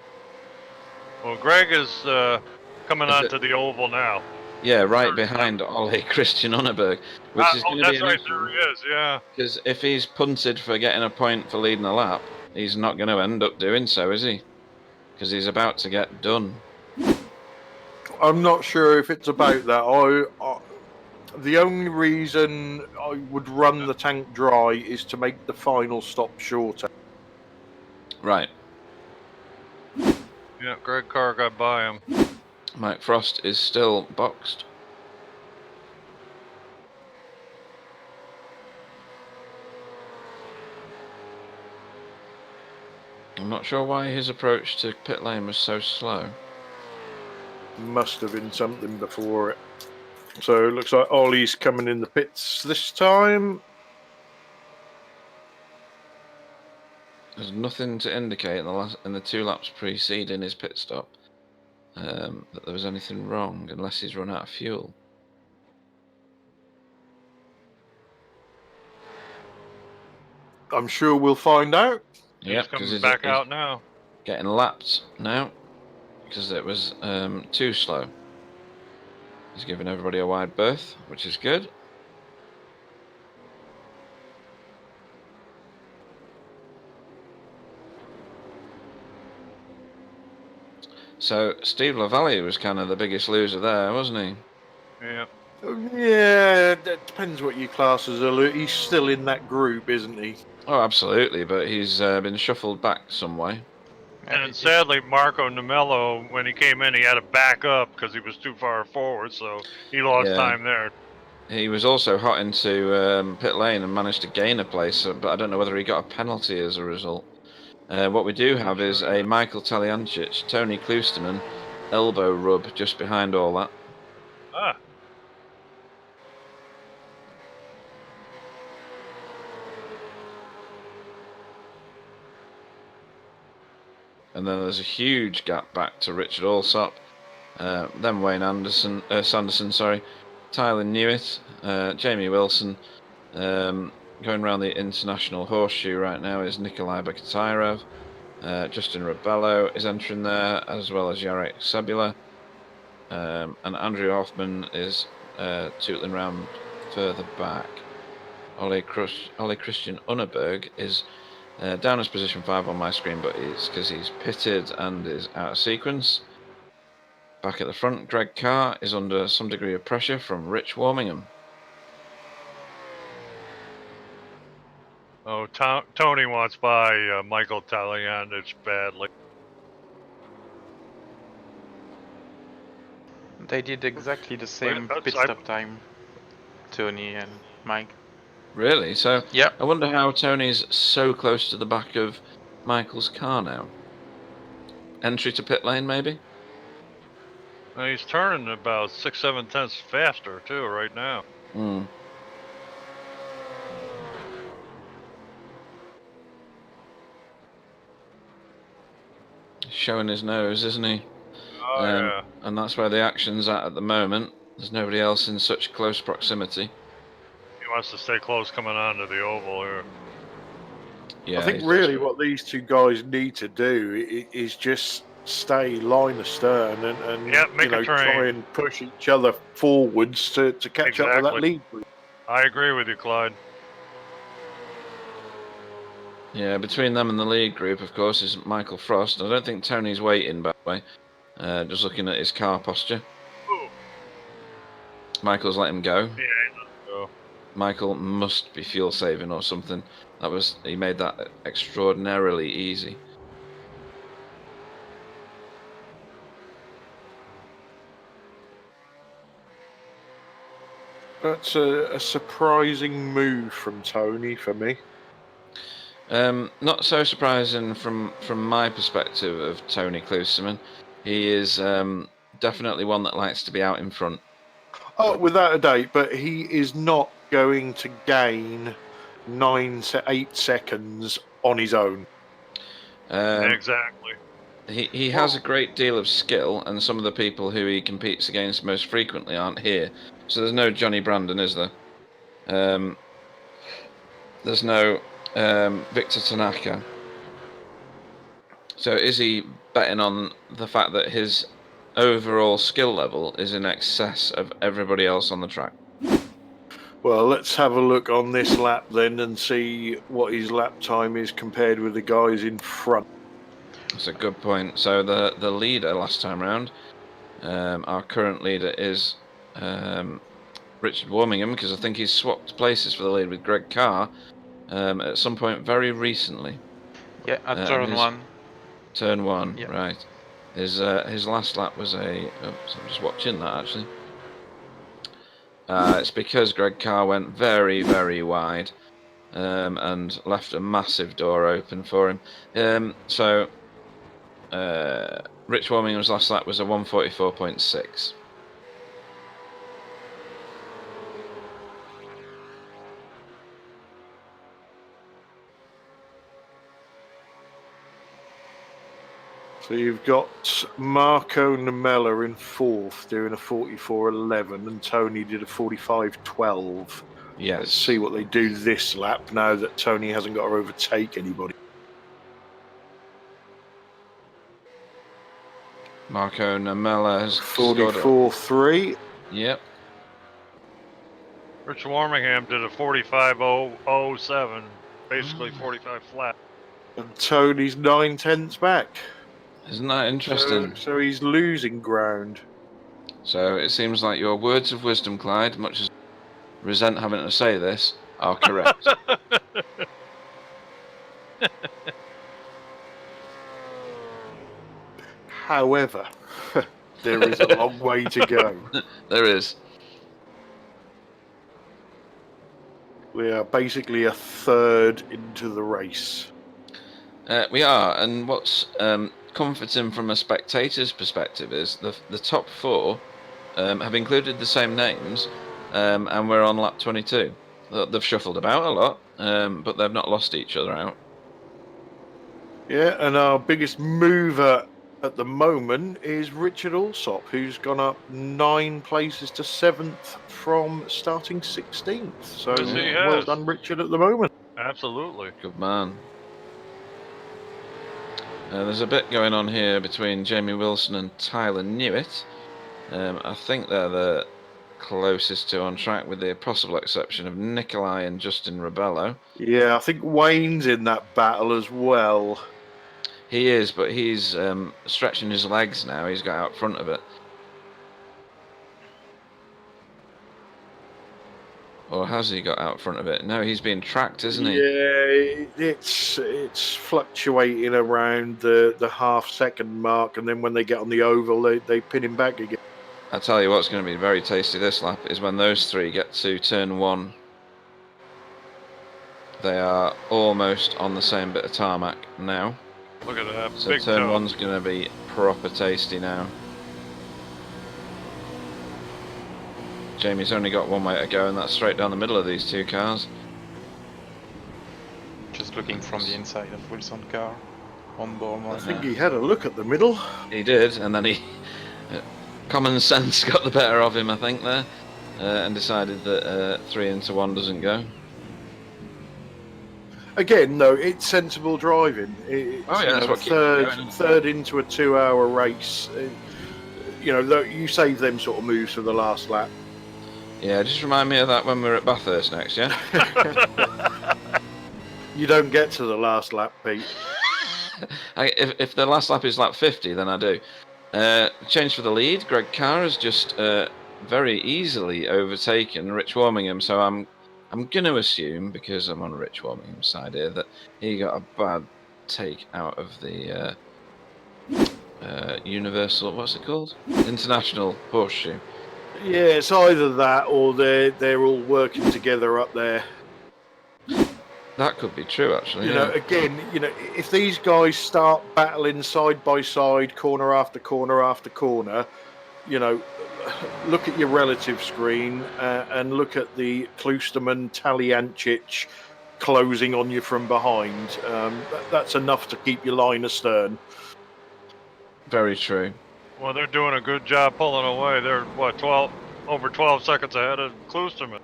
Well, Greg is coming onto the oval now. Yeah, right behind Ole Christian Unneberg, which is going to be an right, issue. there he is, yeah. Because if he's punted for getting a point for leading a lap, he's not going to end up doing so, is he? Because he's about to get done. I'm not sure if it's about that. The only reason I would run the tank dry is to make the final stop shorter. Right. Yeah, Greg Carr got by him. Mike Frost is still boxed. I'm not sure why his approach to pit lane was so slow. Must have been something before it. So it looks like Ollie's coming in the pits this time. There's nothing to indicate in the 2 laps preceding his pit stop that there was anything wrong, unless he's run out of fuel. I'm sure we'll find out. He's coming back out now. Getting lapped now because it was too slow. He's giving everybody a wide berth, which is good. So Steve LaValle was kind of the biggest loser there, wasn't he? Yeah. Yeah, that depends what you class as a loser. He's still in that group, isn't he? Oh, absolutely, but he's been shuffled back some way. And sadly, Marco Nomello, when he came in, he had to back up because he was too far forward, so he lost time there. He was also hot into pit lane and managed to gain a place, but I don't know whether he got a penalty as a result. What we do have is a Michael Taliancic, Tony Klusterman elbow rub just behind all that. Ah. And then there's a huge gap back to Richard Allsop, then Wayne Sanderson, Tyler Newitt, Jamie Wilson. Going around the international horseshoe right now is Nikolai Bekatyrov. Justin Rebello is entering there, as well as Jarek Sabula. And Andrew Hoffman is tootling round further back. Ole Christian Unneberg is down as position 5 on my screen, but it's because he's pitted and is out of sequence. Back at the front, Greg Carr is under some degree of pressure from Rich Warmingham. Oh, Tony wants by Michael Taliancic badly. They did exactly the same pit stop time, Tony and Mike. Really? So yeah. I wonder how Tony's so close to the back of Michael's car now. Entry to pit lane, maybe? Well, he's turning about 6-7 tenths faster too right now. Hmm. Showing his nose, isn't he? Oh, yeah. And that's where the action's at the moment. There's nobody else in such close proximity. He wants to stay close coming onto the oval here. Yeah, I think really what these two guys need to do is just stay line astern and make a train. try and push each other forwards to catch up with that lead group. I agree with you, Clyde. Yeah, between them and the lead group, of course, is Michael Frost. I don't think Tony's waiting, by the way. Just looking at his car posture. Ooh. Michael's let him go. Yeah, he let him go. Michael must be fuel saving or something. He made that extraordinarily easy. That's a surprising move from Tony for me. Not so surprising from my perspective of Tony Klusterman. He is definitely one that likes to be out in front. Oh, without a doubt, but he is not going to gain 8 seconds on his own. Exactly. He has a great deal of skill, and some of the people who he competes against most frequently aren't here. So there's no Johnny Brandon, is there? There's no Victor Tanaka. So is he betting on the fact that his overall skill level is in excess of everybody else on the track? Well, let's have a look on this lap then and see what his lap time is compared with the guys in front. That's a good point. So the leader last time round, our current leader is Richard Warmingham, because I think he's swapped places for the lead with Greg Carr at some point very recently. Yeah, at turn 1. Turn 1, yeah. Right. His last lap was I'm just watching that actually. It's because Greg Carr went very, very wide and left a massive door open for him. So Rich Warmingham's last lap was a 1:44.6. So you've got Marco Namella in 4th doing a 44.11 and Tony did a 45.12. Yes. Let's see what they do this lap now that Tony hasn't got to overtake anybody. Marco Namella has 44.3. Yep. Rich Warmingham did a 45.007, basically 45 flat. And Tony's 9 tenths back. Isn't that interesting? So he's losing ground. So it seems like your words of wisdom, Clyde, much as I resent having to say this, are correct. However, there is a long way to go. There is. We are basically a third into the race. We are, and what's comforting from a spectator's perspective is the top 4 have included the same names, and we're on lap 22. They've shuffled about a lot, but they've not lost each other out. Yeah, and our biggest mover at the moment is Richard Alsop, who's gone up 9 places to 7th from starting 16th. So Yes, he well has. done, Richard, at the moment. Absolutely. Good man. There's a bit going on here between Jamie Wilson and Tyler Newitt. I think they're the closest to on track, with the possible exception of Nikolai and Justin Rebello. Yeah, I think Wayne's in that battle as well. He is, but he's stretching his legs now. He's got out front of it. Or has he got out front of it? No, he's being tracked, isn't he? Yeah, it's fluctuating around the half-second mark, and then when they get on the oval, they pin him back again. I tell you what's going to be very tasty this lap is when those 3 get to turn 1. They are almost on the same bit of tarmac now. Look at that. So Big turn toe. 1's going to be proper tasty now. Jamie's only got one way to go, and that's straight down the middle of these 2 cars. Just looking from the inside of Wilson's car. On board. I think he had a look at the middle. He did, and then he common sense got the better of him, I think, there, and decided that 3 into 1 doesn't go. Again, though, it's sensible driving. It's, that's what keeps you going. third into a 2-hour race. You save them sort of moves for the last lap. Yeah, just remind me of that when we're at Bathurst next, yeah? You don't get to the last lap, Pete. If the last lap is lap 50, then I do. Change for the lead. Greg Carr has just very easily overtaken Rich Warmingham, so I'm going to assume, because I'm on Rich Warmingham's side here, that he got a bad take out of the Universal, what's it called? International Horseshoe. Yeah, it's either that or they're all working together up there. That could be true, actually. You know, again, if these guys start battling side by side, corner after corner after corner, look at your relative screen and look at the Klusterman Taliancic closing on you from behind. That's enough to keep your line astern. Very true. Well, they're doing a good job pulling away. They're, over 12 seconds ahead of Klusterman.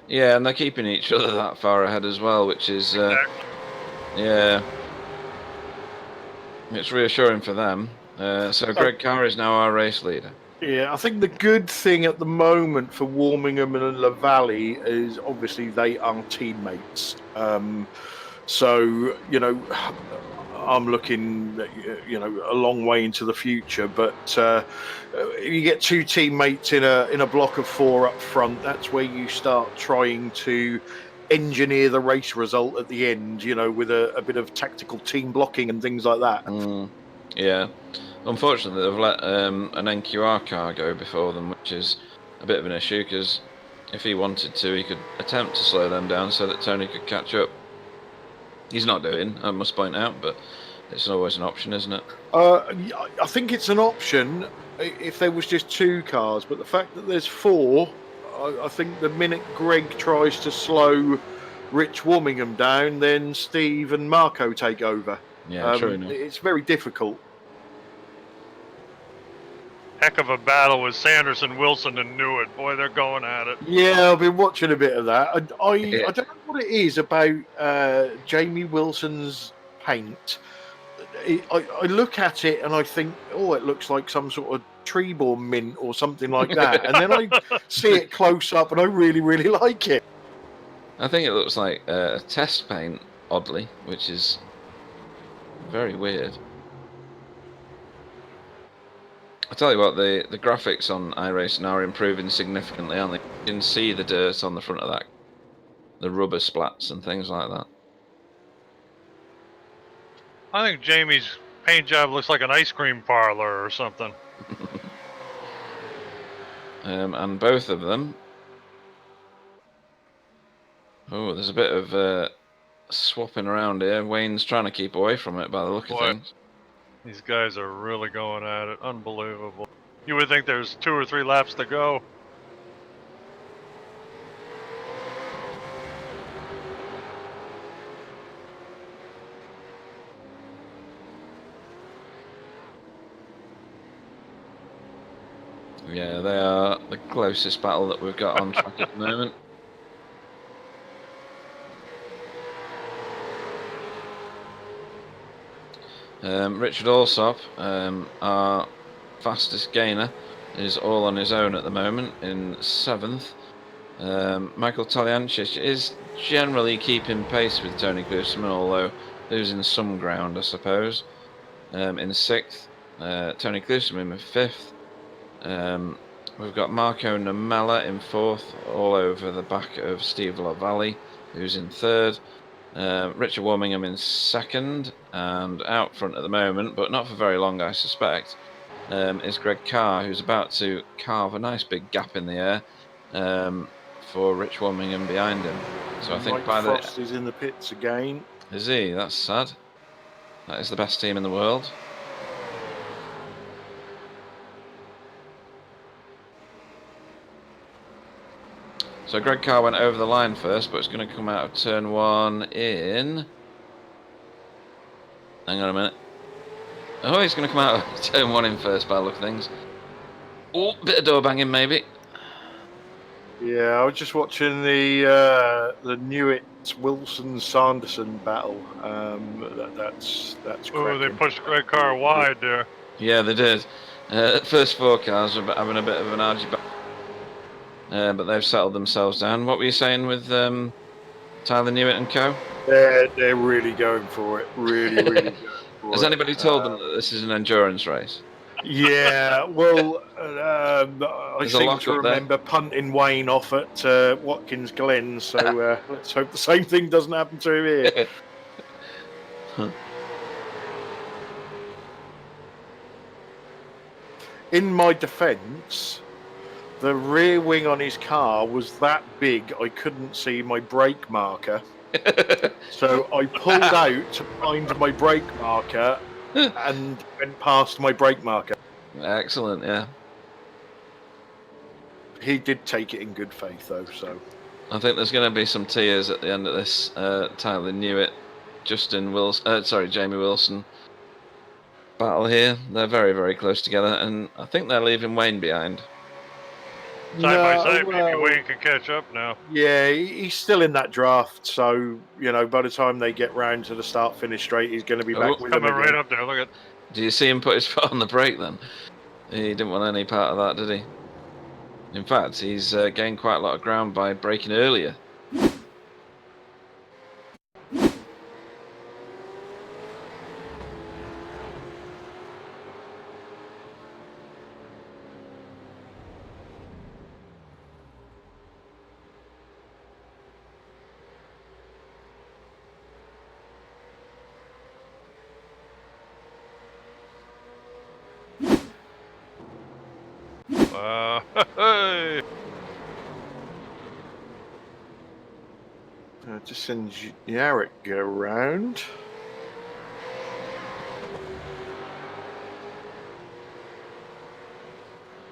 Yeah, and they're keeping each other that far ahead as well, which is, Exactly. yeah, it's reassuring for them. So Greg Carr is now our race leader. Yeah, I think the good thing at the moment for Warmingham and LaValle is obviously they are teammates. So, I'm looking, a long way into the future. But you get 2 teammates in a block of 4 up front. That's where you start trying to engineer the race result at the end. With a bit of tactical team blocking and things like that. Yeah, unfortunately they've let an NQR car go before them, which is a bit of an issue, because if he wanted to, he could attempt to slow them down so that Tony could catch up. He's not doing, I must point out, but it's always an option, isn't it? I think it's an option if there was just 2 cars, but the fact that there's 4, I think the minute Greg tries to slow Rich Warmingham down, then Steve and Marco take over. Yeah, true enough. It's very difficult. Heck of a battle with Sanderson, Wilson, and Newitt. Boy, they're going at it. Yeah, I've been watching a bit of that. I don't know what it is about Jamie Wilson's paint. I look at it and I think, it looks like some sort of Treeborn mint or something like that. And then I see it close up and I really, really like it. I think it looks like test paint, oddly, which is very weird. I tell you what, the graphics on iRacing are improving significantly, aren't they? You can see the dirt on the front of that, the rubber splats and things like that. I think Jamie's paint job looks like an ice cream parlor or something. And both of them. Oh, there's a bit of swapping around here. Wayne's trying to keep away from it by the look of Boy. things. These guys are really going at it. Unbelievable. You would think there's 2 or 3 laps to go. Yeah, they are the closest battle that we've got on track at the moment. Richard Alsop, our fastest gainer, is all on his own at the moment in 7th. Michael Taliancic is generally keeping pace with Tony Glusman, although losing some ground, I suppose. In 6th, Tony Glusman in 5th. We've got Marco Namella in 4th, all over the back of Steve LaValle, who's in 3rd. Richard Warmingham in 2nd, and out front at the moment, but not for very long, I suspect, is Greg Carr, who's about to carve a nice big gap in the air for Rich Warmingham behind him. So I think Mike by Frost is in the pits again. Is he? That's sad. That is the best team in the world. So Greg Carr went over the line first, but it's going to come out of turn 1 in... Hang on a minute. Oh, he's going to come out of turn 1 in first by the look of things. Oh, bit of door banging maybe. Yeah, I was just watching the Newitt Wilson Sanderson battle. That's Oh, they cracking. pushed Greg Carr wide there. Yeah, they did. First 4 cars are having a bit of an argy battle. But they've settled themselves down. What were you saying with Tyler Newitt and co? They're really going for it. Really going for Has it. anybody told them that this is an endurance race? Yeah, well, I There's a seem lock to up there. remember punting Wayne off at Watkins Glen, so let's hope the same thing doesn't happen to him here. In my defence, the rear wing on his car was that big I couldn't see my brake marker. So I pulled out to find my brake marker and went past my brake marker. Excellent, yeah. He did take it in good faith, though, so... I think there's going to be some tears at the end of this. Tyler Newitt, Jamie Wilson battle here. They're very, very close together, and I think they're leaving Wayne behind. Side by side, maybe Wayne can catch up now. Yeah, he's still in that draft, so, by the time they get round to the start-finish straight, he's going to be back with them coming again. right up there, look at... Do you see him put his foot on the brake then? He didn't want any part of that, did he? In fact, he's gained quite a lot of ground by braking earlier. Hey! Just send Yarrick around.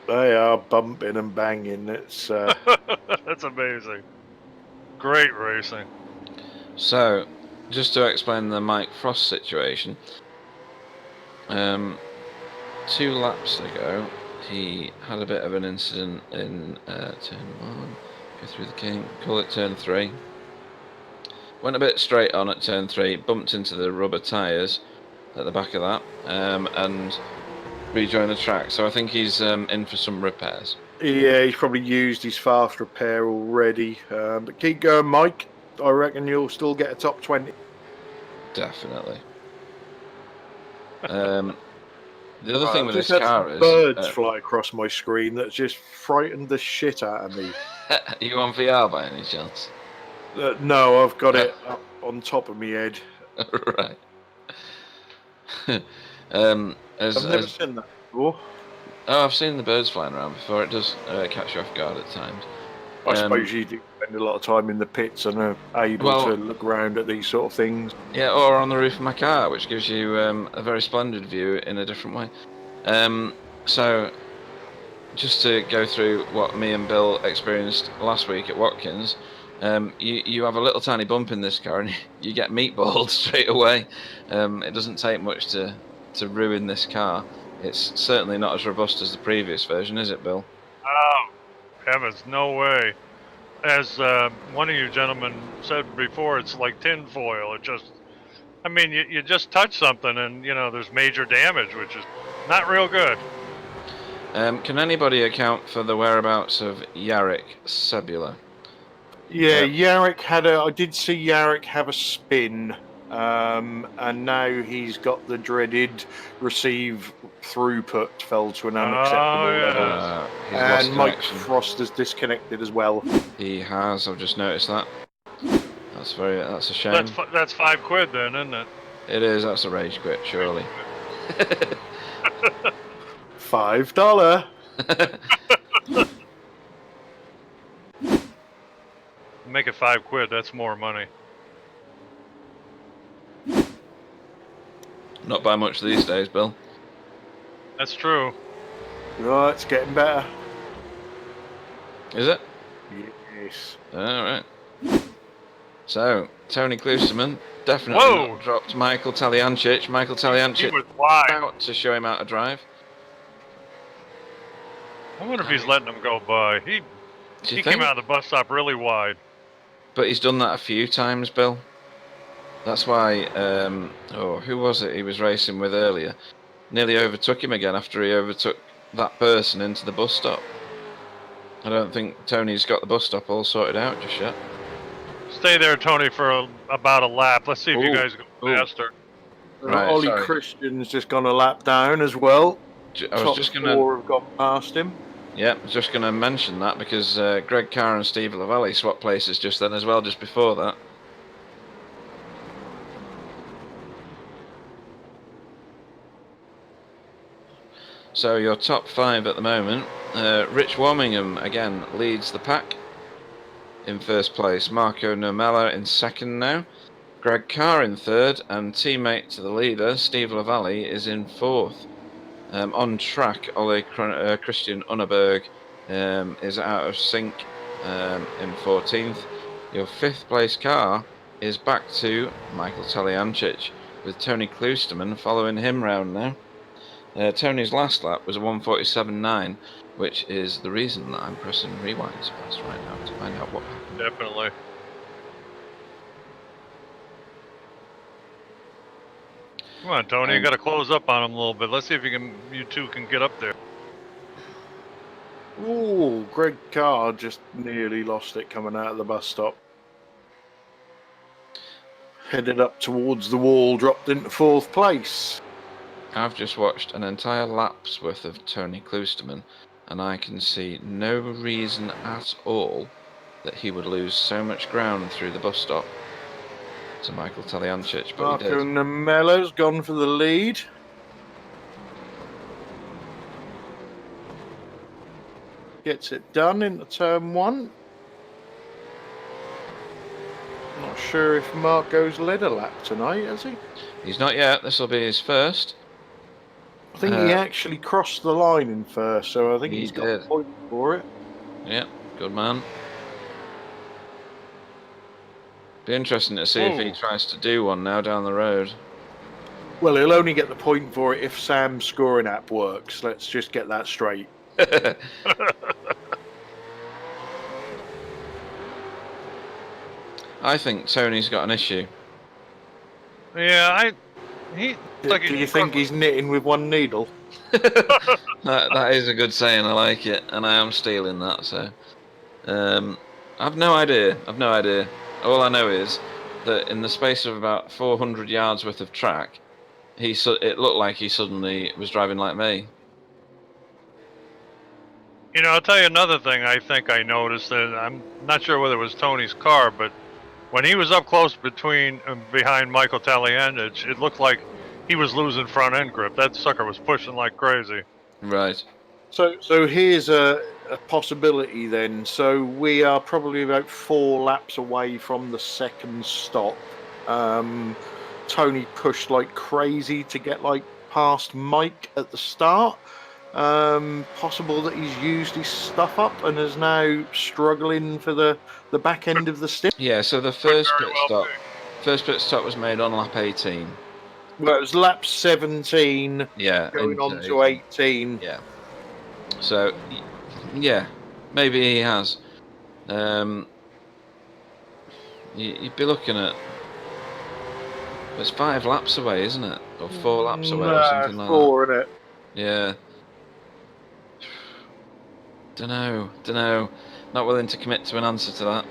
They are bumping and banging. It's That's amazing. Great racing. So, just to explain the Mike Frost situation, 2 laps ago, he had a bit of an incident in turn 1, go through the kink, call it turn 3. Went a bit straight on at turn 3, bumped into the rubber tyres at the back of that, and rejoined the track. So I think he's in for some repairs. Yeah, he's probably used his fast repair already. But keep going, Mike. I reckon you'll still get a top 20. Definitely. The other thing with this had car is... birds fly across my screen that just frightened the shit out of me. Are you on VR by any chance? No, I've got it up on top of my head. Right. I've never seen that before. Oh, I've seen the birds flying around before. It does catch you off guard at times. I suppose you do spend a lot of time in the pits and are able to look around at these sort of things. Yeah, or on the roof of my car, which gives you a very splendid view in a different way. So, just to go through what me and Bill experienced last week at Watkins, you have a little tiny bump in this car and you get meatballed straight away. It doesn't take much to ruin this car. It's certainly not as robust as the previous version, is it, Bill? Oh, heavens, no way. As one of you gentlemen said before, it's like tinfoil. It just, I mean, you just touch something and, there's major damage, which is not real good. Can anybody account for the whereabouts of Yarrick Sebula? Yeah, Yarrick I did see Yarrick have a spin, and now he's got the dreaded receive throughput fell to an unacceptable level. And Mike Frost has disconnected as well. He has. I've just noticed that. That's a shame. That's £5 then, isn't it? It is. That's a rage quit, surely. $5. Make it £5. That's more money. Not by much these days, Bill. That's true. Right, it's getting better. Is it? Yes. All right. So, Tony Klusterman definitely not dropped Michael Taliancic. Michael Taliancic was wide. About to show him how to drive. I wonder if he's letting him go by. He came out of the bus stop really wide. But he's done that a few times, Bill. That's why, who was it he was racing with earlier? Nearly overtook him again after he overtook that person into the bus stop. I don't think Tony's got the bus stop all sorted out just yet. Stay there, Tony, for about a lap. Let's see if you guys go faster. Right, Ollie Christian's just gone a lap down as well. I was just going to... 4 have gone past him. Yeah, I was just going to mention that because Greg Carr and Steve Lavallee swapped places just then as well, just before that. So your top 5 at the moment, Rich Warmingham again leads the pack in first place, Marco Nomella in second now, Greg Carr in third, and teammate to the leader, Steve Lavallee, is in fourth. On track, Christian Unneberg is out of sync in 14th. Your 5th place car is back to Michael Taliancic, with Tony Klusterman following him round now. Tony's last lap was a 1:47.9, which is the reason that I'm pressing rewind so fast right now to find out what happened. Definitely. Come on, Tony, you got to close up on him a little bit. Let's see if you two can get up there. Ooh, Greg Carr just nearly lost it coming out of the bus stop. Headed up towards the wall, dropped into 4th place. I've just watched an entire lap's worth of Tony Klusterman, and I can see no reason at all that he would lose so much ground through the bus stop to Michael Taliancic, but he did. Marco Nomella's gone for the lead. Gets it done into turn 1. Not sure if Marco's led a lap tonight, has he? He's not yet. This will be his first. I think he actually crossed the line in first, so I think he's got a point for it. Yeah, good man. Be interesting to see if he tries to do one now down the road. Well, he'll only get the point for it if Sam's scoring app works. Let's just get that straight. I think Tony's got an issue. Yeah, do you think he's knitting with one needle? That is a good saying. I like it, and I am stealing that. So, I've no idea. All I know is that in the space of about 400 yards worth of track, it looked like he suddenly was driving like me. I'll tell you another thing I think I noticed, and I'm not sure whether it was Tony's car, but when he was up close behind Michael Taliancic, it looked like he was losing front end grip. That sucker was pushing like crazy. Right. So here's a a possibility then. So we are probably about 4 laps away from the second stop. Tony pushed like crazy to get like past Mike at the start. Possible that he's used his stuff up and is now struggling for the back end of the stint. Yeah, so the first pit stop was made on lap 18. Well, it was lap 17 Yeah, going into on to 18. Yeah. So, yeah, maybe he has. You'd be looking at. It's 5 laps away, isn't it? Or 4 laps away, or something like 4, isn't it? that. Yeah. Dunno. Not willing to commit to an answer to that.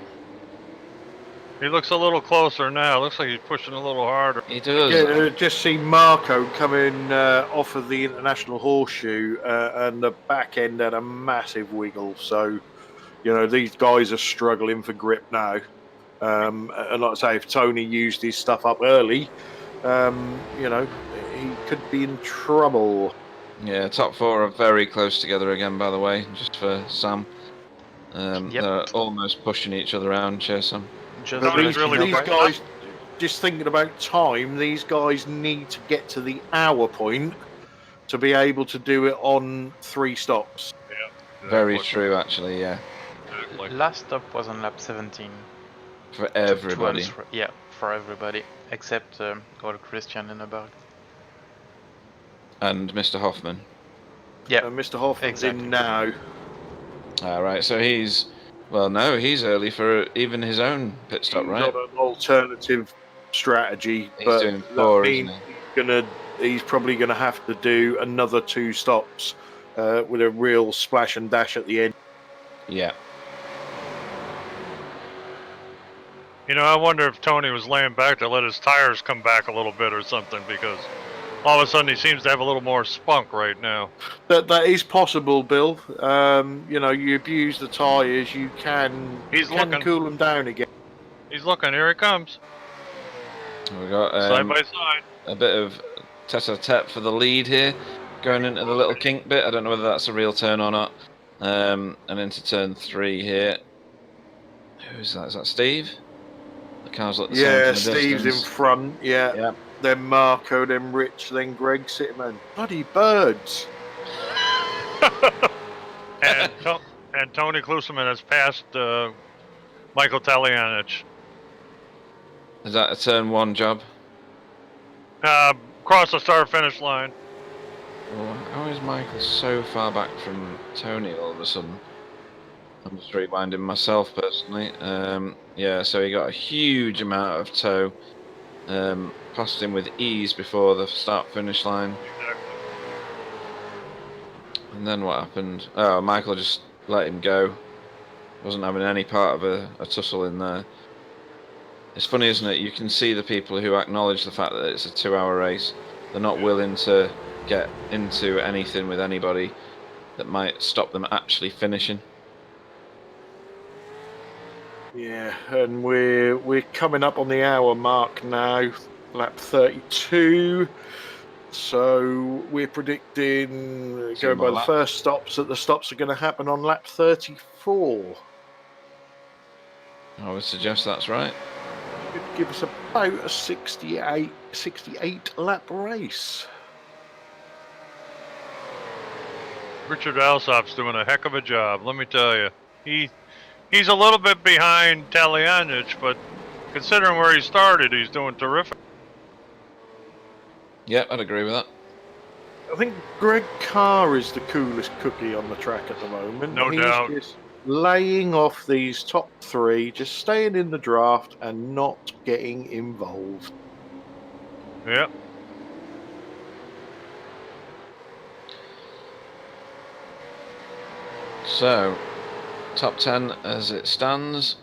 He looks a little closer now. Looks like he's pushing a little harder. He does. Yeah, just see Marco coming off of the International Horseshoe, and the back end had a massive wiggle. So, these guys are struggling for grip now. And like I say, if Tony used his stuff up early, he could be in trouble. Yeah, top 4 are very close together again, by the way, just for Sam. They're almost pushing each other around, cheers Sam. These guys, just thinking about time, these guys need to get to the hour point to be able to do it on 3 stops. Yeah, exactly. Very true, actually, yeah. Exactly. Last stop was on lap 17. For everybody. For everybody, except Old Christian Linneberg. And Mr. Hoffman. Yeah, Mr. Hoffman's exactly. in now. Right, so he's early for even his own pit stop, He's right? got an alternative strategy, He's but doing that 4, means he's probably gonna have to do another 2 stops with a real splash and dash at the end. Yeah. I wonder if Tony was laying back to let his tires come back a little bit or something, because all of a sudden he seems to have a little more spunk right now. That is possible, Bill. You abuse the tyres, you can cool them down again. He's looking. Here he comes. We got Side by side. a bit of tete-a-tete for the lead here, going into the little kink bit. I don't know whether that's a real turn or not. And into turn 3 here. Who's that? Is that Steve? The cars look the same from the Steve's distance. in front. Yeah. Then Marco, then Rich, then Greg Sitterman. Bloody birds. and Tony Kluseman has passed Michael Talianich. Is that a turn 1 job? Cross the start-finish line. Well, how is Michael so far back from Tony all of a sudden? I'm just rewinding myself personally. Yeah, so he got a huge amount of tow. Passed him with ease before the start-finish line. Exactly. And then what happened? Oh, Michael just let him go. Wasn't having any part of a tussle in there. It's funny, isn't it? You can see the people who acknowledge the fact that it's a 2-hour race. They're not willing to get into anything with anybody that might stop them actually finishing. Yeah, and we're coming up on the hour mark now, lap 32. So we're predicting, going by the first stops, that the stops are going to happen on lap 34. I would suggest that's right. Could give us about a 68 lap race. Richard Alsop's doing a heck of a job, let me tell you. He's a little bit behind Talianich, but considering where he started, he's doing terrific. Yeah, I'd agree with that. I think Greg Carr is the coolest cookie on the track at the moment. No doubt. He's just laying off these top 3, just staying in the draft and not getting involved. Yep. So, top 10 as it stands.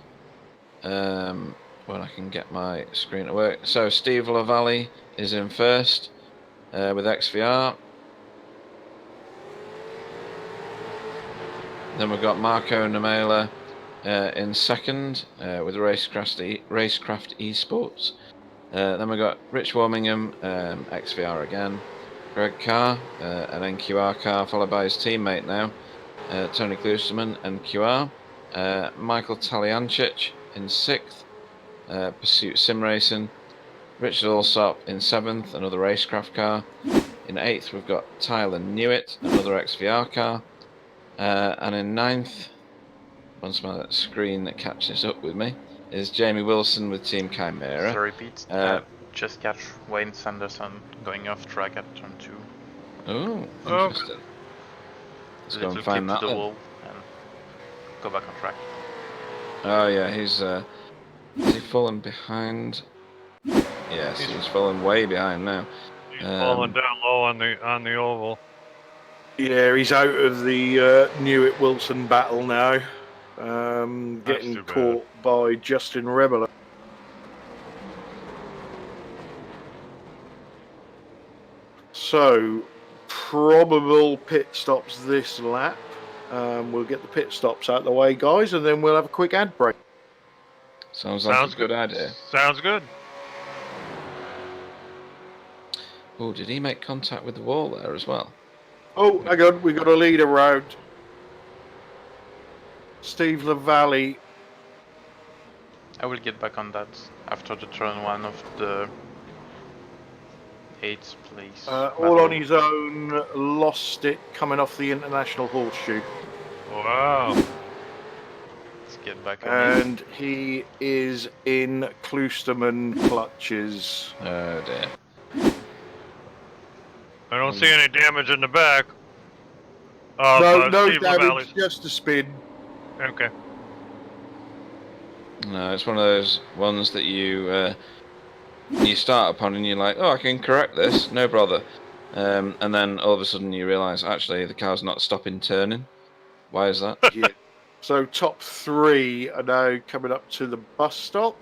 When I can get my screen to work. So, Steve Lavallee is in first with XVR. Then we've got Marco Namela in second with Racecraft Esports. Then we've got Rich Warmingham, XVR again. Greg Carr, an NQR car, followed by his teammate now, Tony Klusterman and QR. Michael Taliancic in 6th. Pursuit Sim Racing. Richard Allsop in 7th, another racecraft car. In 8th, we've got Tyler Newitt, another XVR car. And in 9th, once my screen that catches up with me, is Jamie Wilson with Team Chimera. So repeat, just catch Wayne Sanderson going off track at turn 2. Oh, interesting. Let's go and find that to the then. wall and go back on track. Oh yeah, he's is he fallen behind? Yes, he's fallen way behind now. He's falling down low on the oval. Yeah, he's out of the Newitt Wilson battle now. Getting caught by Justin Rebel. So, probable pit stops this lap. We'll get the pit stops out of the way, guys, and then we'll have a quick ad break. Sounds like a good idea. Sounds good. Oh, did he make contact with the wall there as well? Oh, hang on, we got a lead around. Steve LaValle. I will get back on that after the turn 1 of the 8th place. All on his own, lost it coming off the International Horseshoe. Wow. Let's get back on And he is in Klusterman clutches. Oh dear. I don't see any damage in the back. No Steve damage, LaValle's. just a spin. Okay. No, it's one of those ones that you start upon and you're like, oh, I can correct this, no bother. And then all of a sudden you realise, actually, the car's not stopping turning. Why is that? Yeah. So top 3 are now coming up to the bus stop.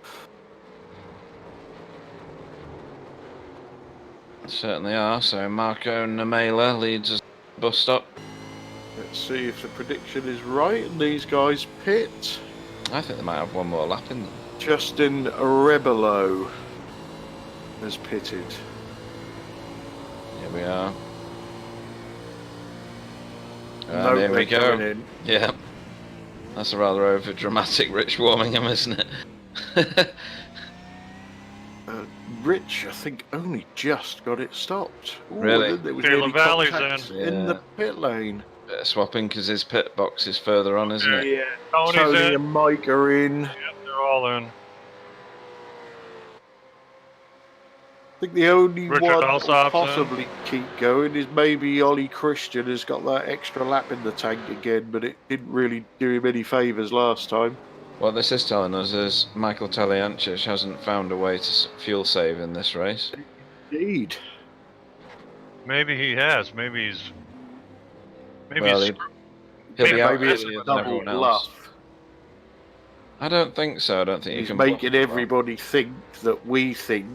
Certainly are. So Marco Namela leads us to the bus stop. Let's see if the prediction is right and these guys pit. I think they might have one more lap in them. Justin Rebelo has pitted. Here we are. No, And here we they're coming go. in. Yeah. That's a rather over dramatic Rich Warmingham, isn't it? Rich, I think, only just got it stopped. Ooh, Really? There was Okay, nearly LaValle's contact in. in Yeah. the pit lane. Bit of swapping because his pit box is further on, isn't it? Yeah, Tony's Tony in. and Mike are in. Yep, they're all in. I think the only Richard one that Alsop's will in. possibly keep going is maybe Ollie Christian has got that extra lap in the tank again, but it didn't really do him any favours last time. What this is telling us is Michael Taliancic hasn't found a way to fuel save in this race. Indeed. Maybe he has. Maybe he's. Well, he's he'll be out Maybe it's earlier a than double everyone else. bluff. I don't think so. I don't think you He's can making bluff. everybody think that we think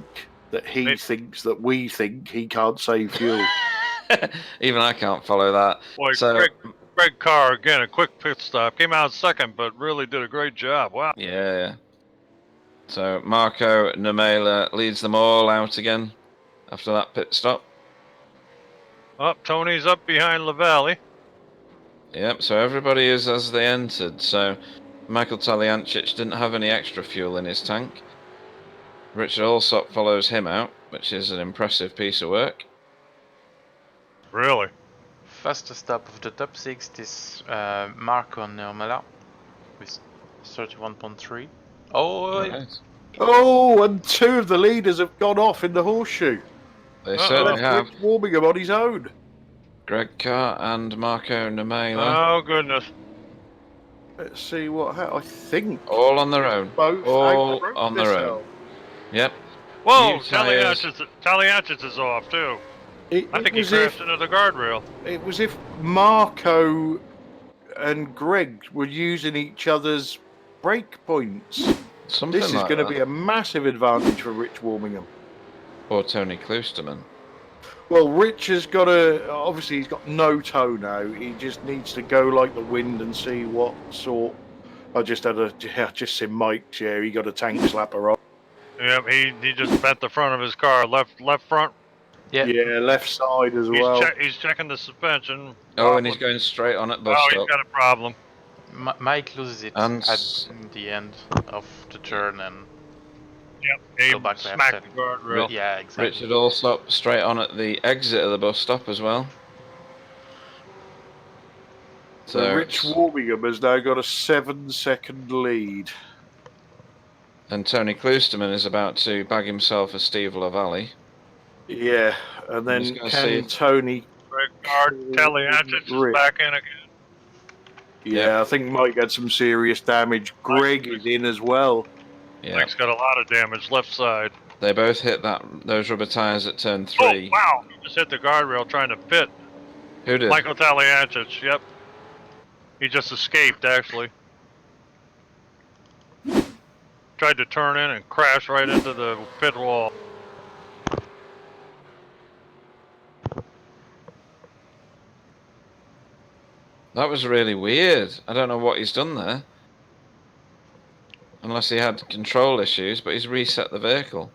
that he Maybe- thinks that we think he can't save fuel. Even I can't follow that. Boy, So Greg Carr again, a quick pit stop. Came out second, but really did a great job. Wow. yeah. So Marco Namela leads them all out again after that pit stop. Up, Tony's up behind LaValle. Yep. So everybody is as they entered. So Michael Taliancic didn't have any extra fuel in his tank. Richard Allsop follows him out, which is an impressive piece of work. Really? Fastest stop of the top 6 is Marco Neomela with 31.3. Oh, Right. Oh, and 2 of the leaders have gone off in the horseshoe. They Uh-oh. certainly have. Rich Warmingham on his own. Greg Carr and Marco Namela, Oh goodness. Let's see what I think all on their own. both all outbroke on their own. themselves. Yep. Whoa, New tyres. Taliancic is off too. I think he was crashed into the guardrail. it was if Marco and Greg were using each other's brake points. Something This is like going to that. be a massive advantage for Rich Warmingham. Or Tony Klusterman. Well, Rich has got obviously he's got no toe now. He just needs to go like the wind and see what sort. I just seen Mike's, yeah, he got a tank slapper on. Yep, he just bent the front of his car, left front. Yeah. Yeah, left side as well. He's checking the suspension. Oh, and he's going straight on at bus Oh, stop. he's got a problem. Mike loses it And in the end of the turn and Yep, go he back left. smacked And, the guardrail. yeah, exactly. Richard Allsop straight on at the exit of the bus stop as well. So Rich Warmingham has now got a 7-second lead. And Tony Kloosterman is about to bag himself a Steve LaValle. Yeah, and then can Tony... Taliantich is back in again. Yeah, I think Mike had some serious damage. Greg is in as well. Yeah. Mike's got a lot of damage left side. They both hit those rubber tyres at turn 3. Oh, wow! He just hit the guardrail trying to pit. Who did? Michael Taliantich, yep. He just escaped, actually. Tried to turn in and crash right into the pit wall. That was really weird. I don't know what he's done there. Unless he had control issues, but he's reset the vehicle.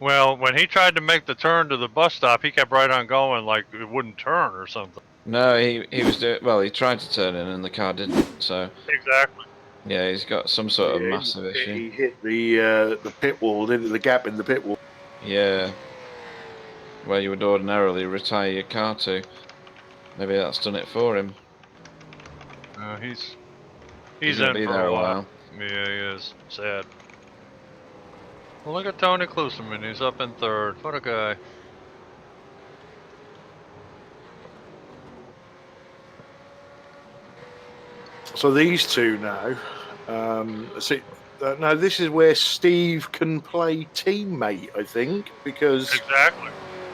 Well, when he tried to make the turn to the bus stop, he kept right on going like it wouldn't turn or something. No, he was doing... Well, he tried to turn in and the car didn't, so... Exactly. Yeah, he's got some sort of massive issue. He hit the pit wall, didn't he? The gap in the pit wall. Yeah. Where you would ordinarily retire your car to. Maybe that's done it for him. He's gonna in be for there a while. while. Yeah, he is. Sad. Well, look at Tony Kluserman. He's up in third. What a guy. So these two now. Now this is where Steve can play teammate, I think, because exactly.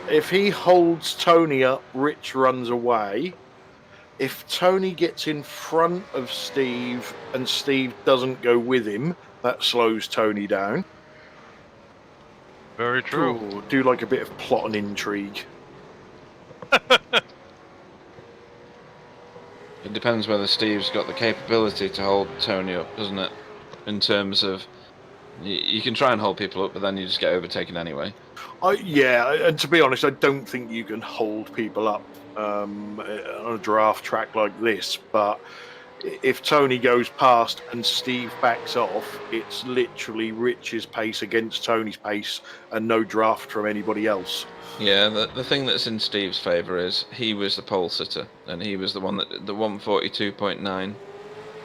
If he holds Tony up, Rich runs away. If Tony gets in front of Steve and Steve doesn't go with him, that slows Tony down. Very true. Ooh, do like a bit of plot and intrigue. It depends whether Steve's got the capability to hold Tony up, doesn't it? In terms of, you can try and hold people up, but then you just get overtaken anyway. Yeah, and to be honest, I don't think you can hold people up on a draft track like this. But if Tony goes past and Steve backs off, it's literally Rich's pace against Tony's pace and no draft from anybody else. Yeah, the thing that's in Steve's favour is he was the pole sitter, and he was the one that the 142.9.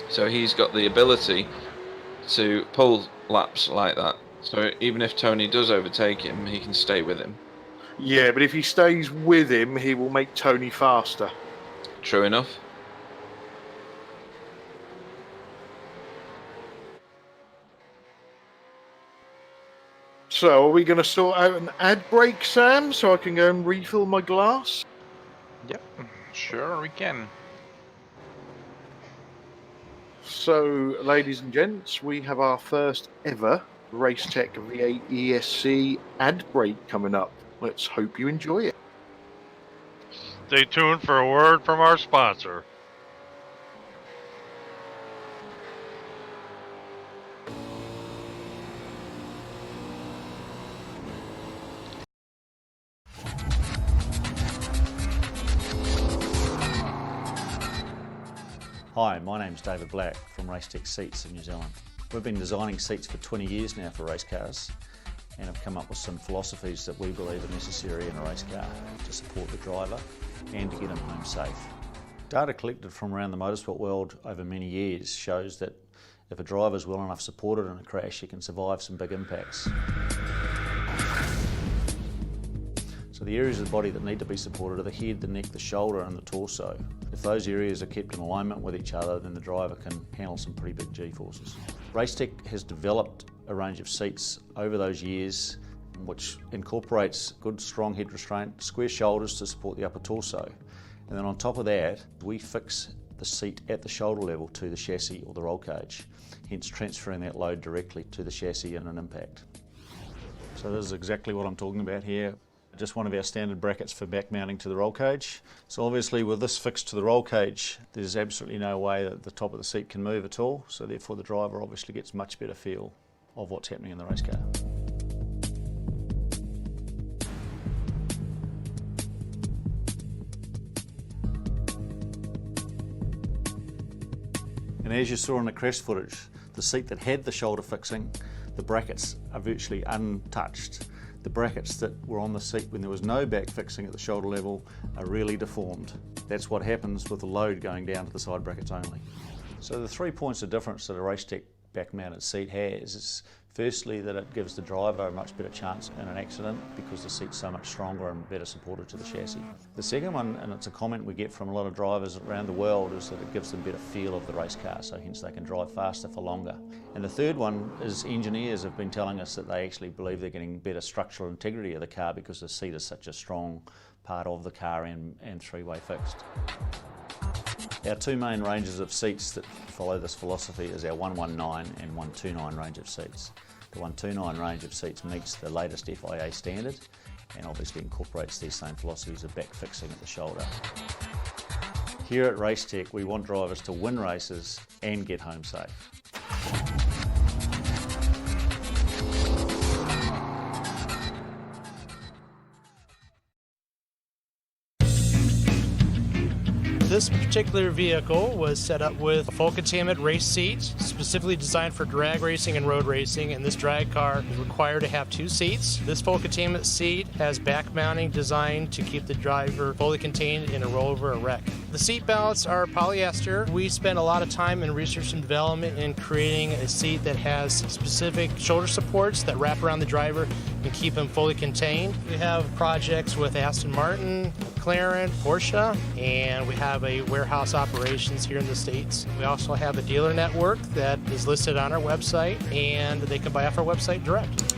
So he's got the ability to pull laps like that. So even if Tony does overtake him, he can stay with him. Yeah, but if he stays with him, he will make Tony faster. True enough. So, are we going to sort out an ad break, Sam, so I can go and refill my glass? Yep, sure we can. So, ladies and gents, we have our first ever Racetech V8 ESC ad break coming up. Let's hope you enjoy it. Stay tuned for a word from our sponsor. Hi, my name's David Black from Racetech Seats in New Zealand. We've been designing seats for 20 years now for race cars and have come up with some philosophies that we believe are necessary in a race car to support the driver and to get him home safe. Data collected from around the motorsport world over many years shows that if a driver is well enough supported in a crash, he can survive some big impacts. So the areas of the body that need to be supported are the head, the neck, the shoulder and the torso. If those areas are kept in alignment with each other, then the driver can handle some pretty big G-forces. Racetech has developed a range of seats over those years which incorporates good strong head restraint, square shoulders to support the upper torso. And then on top of that, we fix the seat at the shoulder level to the chassis or the roll cage, hence transferring that load directly to the chassis in an impact. So this is exactly what I'm talking about here. Just one of our standard brackets for back mounting to the roll cage. So obviously with this fixed to the roll cage, there's absolutely no way that the top of the seat can move at all. So therefore the driver obviously gets much better feel of what's happening in the race car. And as you saw in the crash footage, the seat that had the shoulder fixing, the brackets are virtually untouched. The brackets that were on the seat when there was no back fixing at the shoulder level are really deformed. That's what happens with the load going down to the side brackets only. So the 3 points of difference that a Racetech back-mounted seat has is firstly that it gives the driver a much better chance in an accident because the seat's so much stronger and better supported to the chassis. The second one, and it's a comment we get from a lot of drivers around the world, is that it gives them better feel of the race car, so hence they can drive faster for longer. And the third one is engineers have been telling us that they actually believe they're getting better structural integrity of the car because the seat is such a strong part of the car and three-way fixed. Our two main ranges of seats that follow this philosophy is our 119 and 129 range of seats. The 129 range of seats meets the latest FIA standard and obviously incorporates these same philosophies of back fixing at the shoulder. Here at Racetech, we want drivers to win races and get home safe. This particular vehicle was set up with a full containment race seat, specifically designed for drag racing and road racing, and this drag car is required to have 2 seats. This full containment seat has back mounting designed to keep the driver fully contained in a rollover or wreck. The seat belts are polyester. We spent a lot of time in research and development in creating a seat that has specific shoulder supports that wrap around the driver and keep him fully contained. We have projects with Aston Martin, McLaren, Porsche, and we have a warehouse operations here in the States. We also have a dealer network that is listed on our website, and they can buy off our website direct.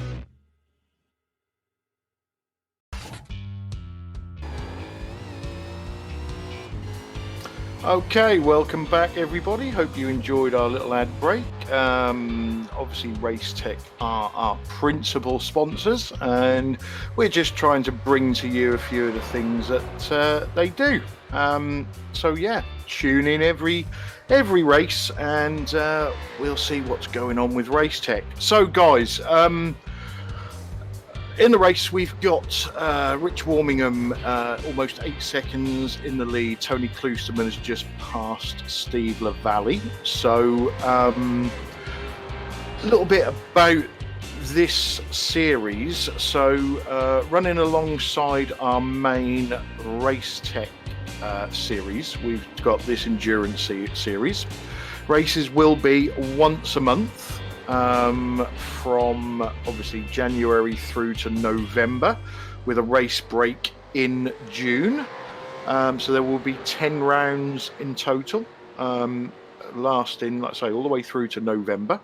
Okay, welcome back everybody. Hope you enjoyed our little ad break. Obviously Racetech are our principal sponsors and we're just trying to bring to you a few of the things that they do. So yeah, tune in every race and we'll see what's going on with Racetech. So guys, in the race, we've got Rich Warmingham almost 8 seconds in the lead. Tony Klusterman has just passed Steve LaValle. So a little bit about this series. So running alongside our main Racetech series, we've got this endurance series. Races will be once a month. From obviously January through to November with a race break in June. So there will be 10 rounds in total, lasting, let's say, all the way through to November.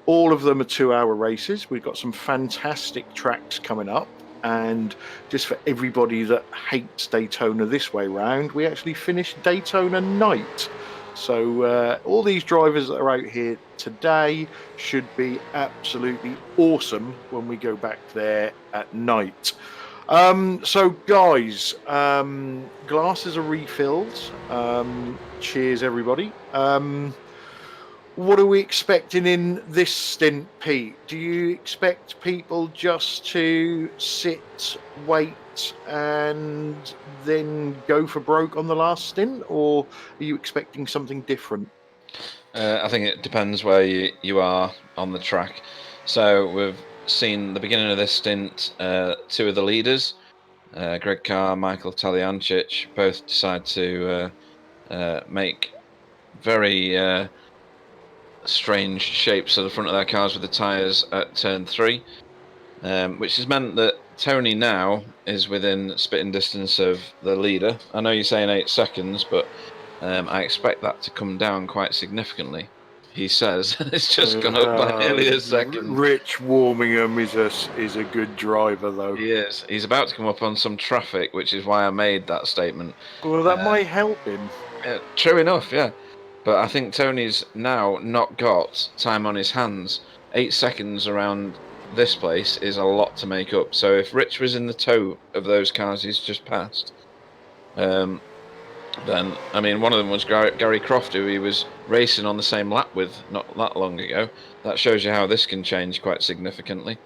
All of them are 2-hour races. We've got some fantastic tracks coming up. And just for everybody that hates Daytona this way round, we actually finished Daytona night. So all these drivers that are out here today should be absolutely awesome when we go back there at night. So guys, glasses are refilled. Cheers everybody. What are we expecting in this stint, Pete? Do you expect people just to sit, wait, and then go for broke on the last stint, or are you expecting something different? I think it depends where you are on the track. So we've seen the beginning of this stint, 2 of the leaders, Greg Carr, Michael Taljancic, both decide to make very strange shapes of the front of their cars with the tyres at turn 3, which has meant that Tony now is within spitting distance of the leader. I know you're saying 8 seconds, but I expect that to come down quite significantly. He says it's just gone up by nearly a second. Rich Warmingham is a good driver, though. He is. He's about to come up on some traffic, which is why I made that statement. Well, that might help him. True enough, yeah. But I think Tony's now not got time on his hands. 8 seconds around this place is a lot to make up. So if Rich was in the toe of those cars he's just passed, then, I mean, one of them was Gary Croft, who he was racing on the same lap with not that long ago. That shows you how this can change quite significantly.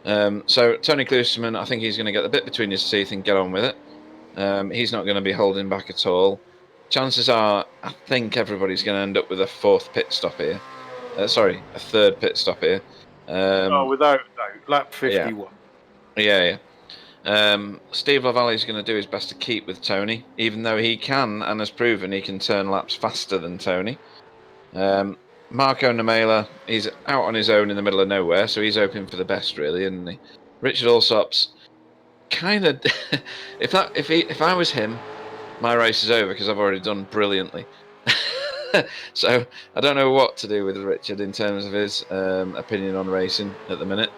So Tony Klusterman, I think he's going to get the bit between his teeth and get on with it. He's not going to be holding back at all. chances are, I think everybody's going to end up with a fourth pit stop here. Sorry, a third pit stop here. Without doubt, lap 51. Yeah. Steve Lavalle's going to do his best to keep with Tony, even though he can and has proven he can turn laps faster than Tony. Marco Namela, he's out on his own in the middle of nowhere, so he's hoping for the best, really, isn't he? Richard Allsop's kind of. if I was him, my race is over because I've already done brilliantly. So I don't know what to do with Richard in terms of his opinion on racing at the minute.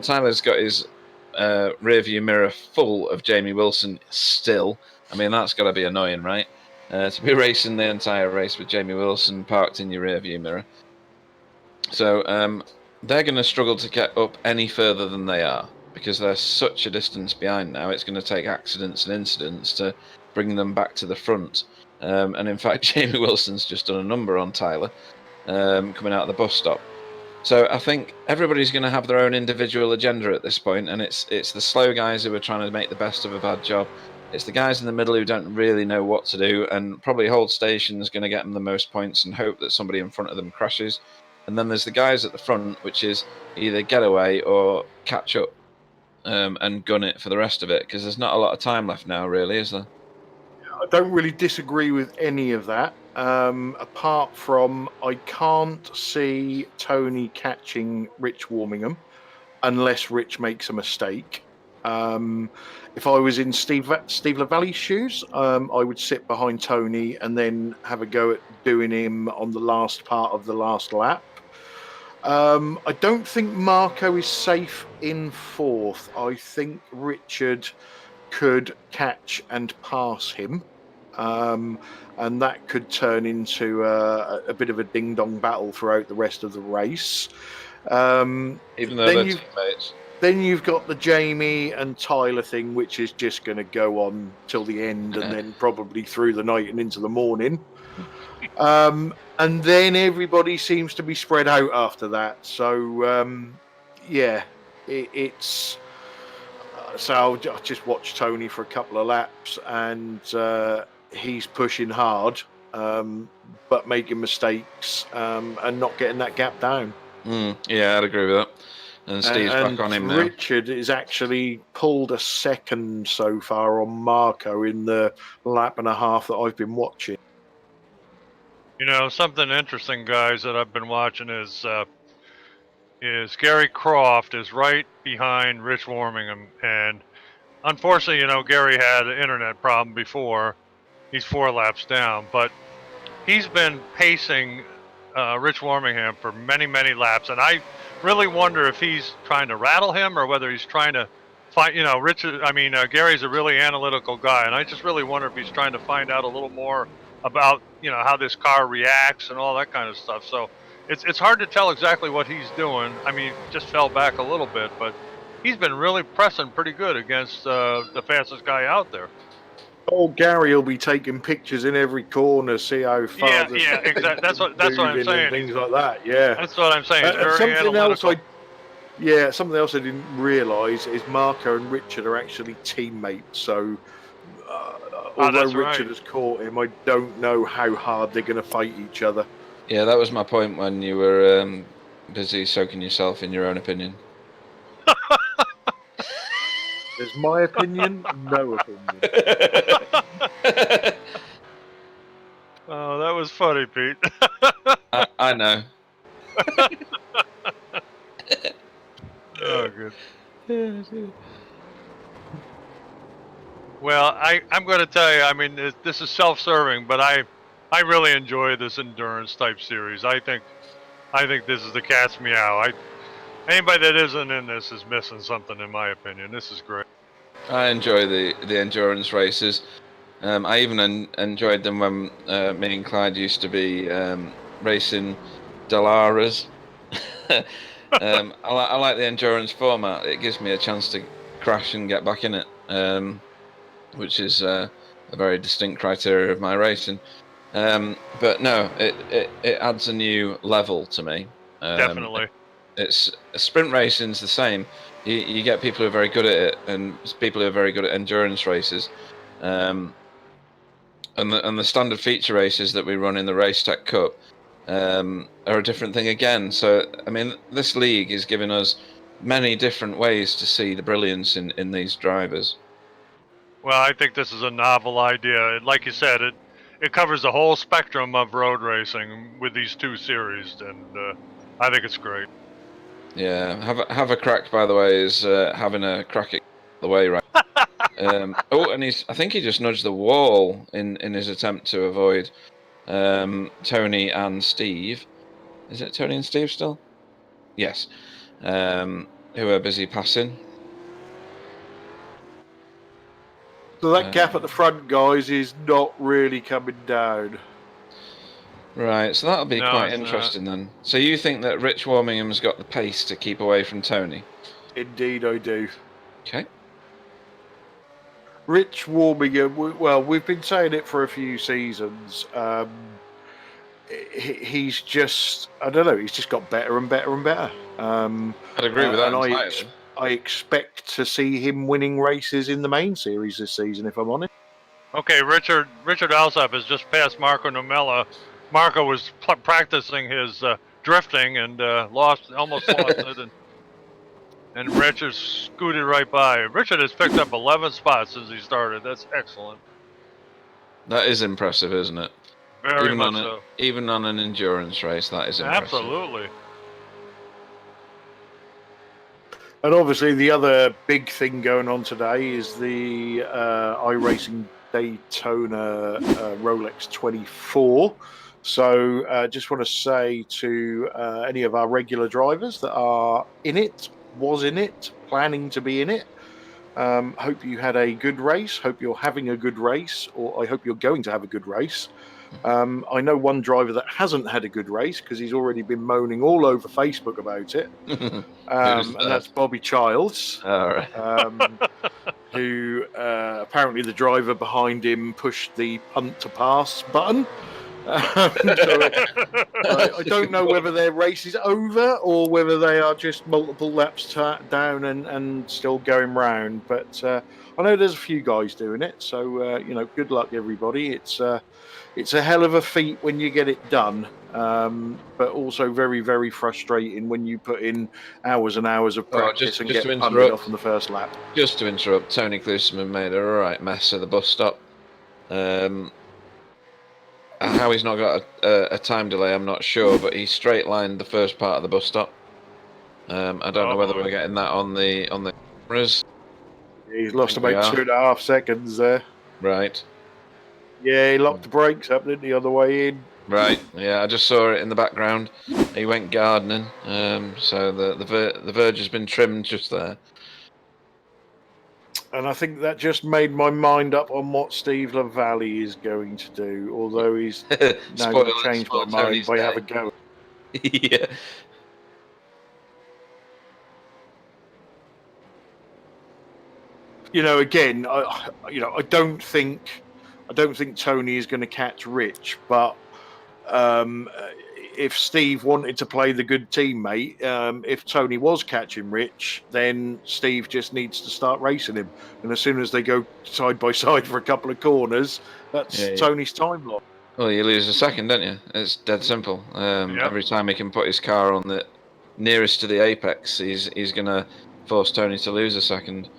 Tyler's got his rearview mirror full of Jamie Wilson still. I mean, that's got to be annoying, right? To be racing the entire race with Jamie Wilson parked in your rearview mirror. So they're going to struggle to get up any further than they are because they're such a distance behind now. It's going to take accidents and incidents to bring them back to the front. And in fact, Jamie Wilson's just done a number on Tyler coming out of the bus stop. So I think everybody's going to have their own individual agenda at this point, and it's the slow guys who are trying to make the best of a bad job. It's the guys in the middle who don't really know what to do, and probably hold station is going to get them the most points and hope that somebody in front of them crashes. And then there's the guys at the front, which is either get away or catch up and gun it for the rest of it, because there's not a lot of time left now, really, is there? I don't really disagree with any of that. Apart from I can't see Tony catching Rich Warmingham unless Rich makes a mistake. If I was in Steve Lavalle's shoes, I would sit behind Tony and then have a go at doing him on the last part of the last lap. I don't think Marco is safe in fourth. I think Richard could catch and pass him. And that could turn into a bit of a ding-dong battle throughout the rest of the race. Even though they're teammates. Then you've got the Jamie and Tyler thing, which is just going to go on till the end and then probably through the night and into the morning. And then everybody seems to be spread out after that. So, it's... So I'll just watch Tony for a couple of laps and he's pushing hard, but making mistakes and not getting that gap down. Yeah, I'd agree with that. And Steve's back on him now. Richard has actually pulled a second so far on Marco in the lap and a half that I've been watching. You know, something interesting, guys, that I've been watching is Gary Croft is right behind Rich Warmingham, and unfortunately, you know, Gary had an internet problem before. He's 4 laps down, but he's been pacing Rich Warmingham for many, many laps, and I really wonder if he's trying to rattle him or whether he's trying to find, you know, Gary's a really analytical guy, and I just really wonder if he's trying to find out a little more about, you know, how this car reacts and all that kind of stuff. So it's hard to tell exactly what he's doing. I mean, just fell back a little bit, but he's been really pressing pretty good against the fastest guy out there. Oh, Gary will be taking pictures in every corner, see how far. Yeah, exactly. That's what I'm saying. Things like that. Yeah, that's what I'm saying. It's very something analytical. Something else I didn't realise is Marco and Richard are actually teammates. So although Richard has caught him, I don't know how hard they're going to fight each other. Yeah, that was my point when you were busy soaking yourself in your own opinion. There's my opinion, no opinion. Oh, that was funny, Pete. I know. Oh, good. Well, I'm going to tell you, I mean, this is self-serving, but I really enjoy this endurance type series. I think this is the cat's meow. Anybody that isn't in this is missing something, in my opinion. This is great. I enjoy the endurance races. I even enjoyed them when me and Clyde used to be racing Dalaras. I like the endurance format. It gives me a chance to crash and get back in it, which is a very distinct criteria of my racing. But no, it adds a new level to me. Definitely. It's sprint racing's the same. You get people who are very good at it, and people who are very good at endurance races. And And the standard feature races that we run in the Racetech Cup are a different thing again. So, I mean, this league is giving us many different ways to see the brilliance in these drivers. Well, I think this is a novel idea. Like you said, it covers the whole spectrum of road racing with these two series, and I think it's great. Yeah, have a crack. By the way, is having a crack at the way right. Oh, and I think he just nudged the wall in his attempt to avoid Tony and Steve. Is it Tony and Steve still? Yes. Who are busy passing. So that gap at the front, guys, is not really coming down. Right, so that'll be No, quite it's interesting then. So you think that Rich Warmingham's got the pace to keep away from Tony? Indeed, I do. Okay. Rich Warmingham, well, we've been saying it for a few seasons. He's just, I don't know, he's just got better and better and better. I'd agree with that entirely. I expect to see him winning races in the main series this season, if I'm honest. Okay, Richard Alsop has just passed Marco Numella. Marco was practicing his drifting and almost lost it, and Richard scooted right by. Richard has picked up 11 spots since he started. That's excellent. That is impressive, isn't it? Very much so. Even on an endurance race, that is impressive. Absolutely. And obviously, the other big thing going on today is the iRacing Daytona Rolex 24. So just want to say to any of our regular drivers that are in it, was in it, planning to be in it, hope you had a good race, hope you're having a good race, or I hope you're going to have a good race. I know one driver that hasn't had a good race because he's already been moaning all over Facebook about it. And that's Bobby Childs, who apparently the driver behind him pushed the punt to pass button. I don't know whether their race is over or whether they are just multiple laps down and still going round. But I know there's a few guys doing it, so good luck everybody. It's a hell of a feat when you get it done, but also very, very frustrating when you put in hours and hours of practice and get punted off on the first lap. Just to interrupt, Tony Klusman made a right mess of the bus stop. How he's not got a time delay, I'm not sure, but he straight lined the first part of the bus stop. I don't know whether we're getting that on the cameras. He's lost about 2.5 seconds there. Right. Yeah, he locked the brakes up, didn't he, on the way in? Right. Yeah, I just saw it in the background. He went gardening, so the verge has been trimmed just there. And I think that just made my mind up on what Steve LaValle is going to do, although he's now going to change my mind by having a go. Yeah. Again, I don't think Tony is going to catch Rich, but if Steve wanted to play the good teammate, if Tony was catching Rich, then Steve just needs to start racing him. And as soon as they go side by side for a couple of corners, that's Tony's time lock. Well, you lose a second, don't you? It's dead simple. Every time he can put his car on the nearest to the apex, he's going to force Tony to lose a second.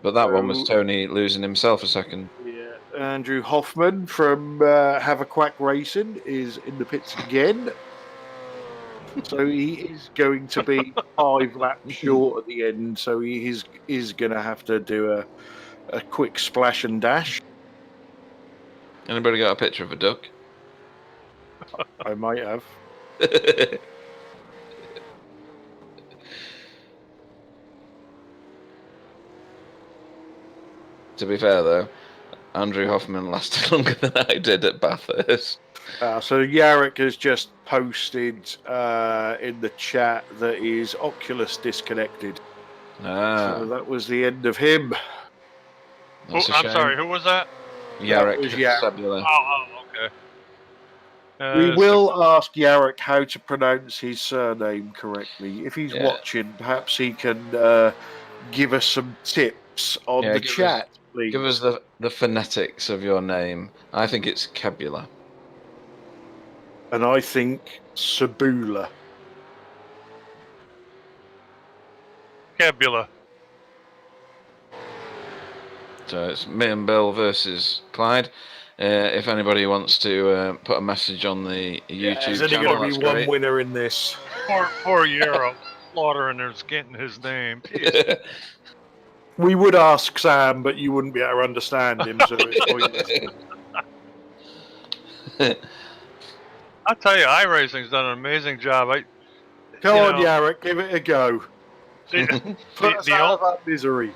But that one was Tony losing himself a second. Yeah, Andrew Hoffman from Have a Quack Racing is in the pits again. So he is going to be 5 laps short at the end. So he is going to have to do a quick splash and dash. Anybody got a picture of a duck? I might have. To be fair, though, Andrew Hoffman lasted longer than I did at Bathurst. So Yarrick has just posted in the chat that his Oculus disconnected. So that was the end of him. I'm sorry, who was that? Yarrick. Okay. We will ask Yarrick how to pronounce his surname correctly. If he's watching, perhaps he can give us some tips on the chat. please. Give us the phonetics of your name. I think it's Cabula. And I think Sabula. Cabula. So it's me and Bill versus Clyde. If anybody wants to put a message on the YouTube There's only channel, going that's to be one great. winner in this. Poor Euro. Slaughtering is getting his name. We would ask Sam, but you wouldn't be able to understand him, so it's pointless. I'll tell you, iRacing's done an amazing job. Come You on, know- Yarrick, give it a go. The, Put us out of that misery.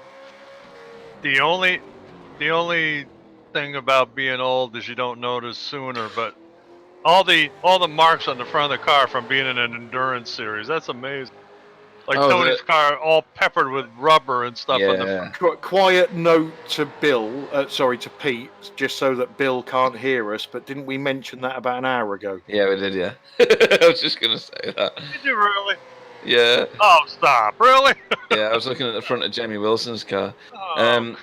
the only thing about being old is you don't notice sooner, but all the marks on the front of the car from being in an endurance series, that's amazing. Like Tony's car all peppered with rubber and stuff on the front. Quiet note to to Pete, just so that Bill can't hear us, but didn't we mention that about an hour ago? Yeah, we did, yeah. I was just going to say that. Did you really? Yeah. Oh, stop. Really? Yeah, I was looking at the front of Jamie Wilson's car. Oh.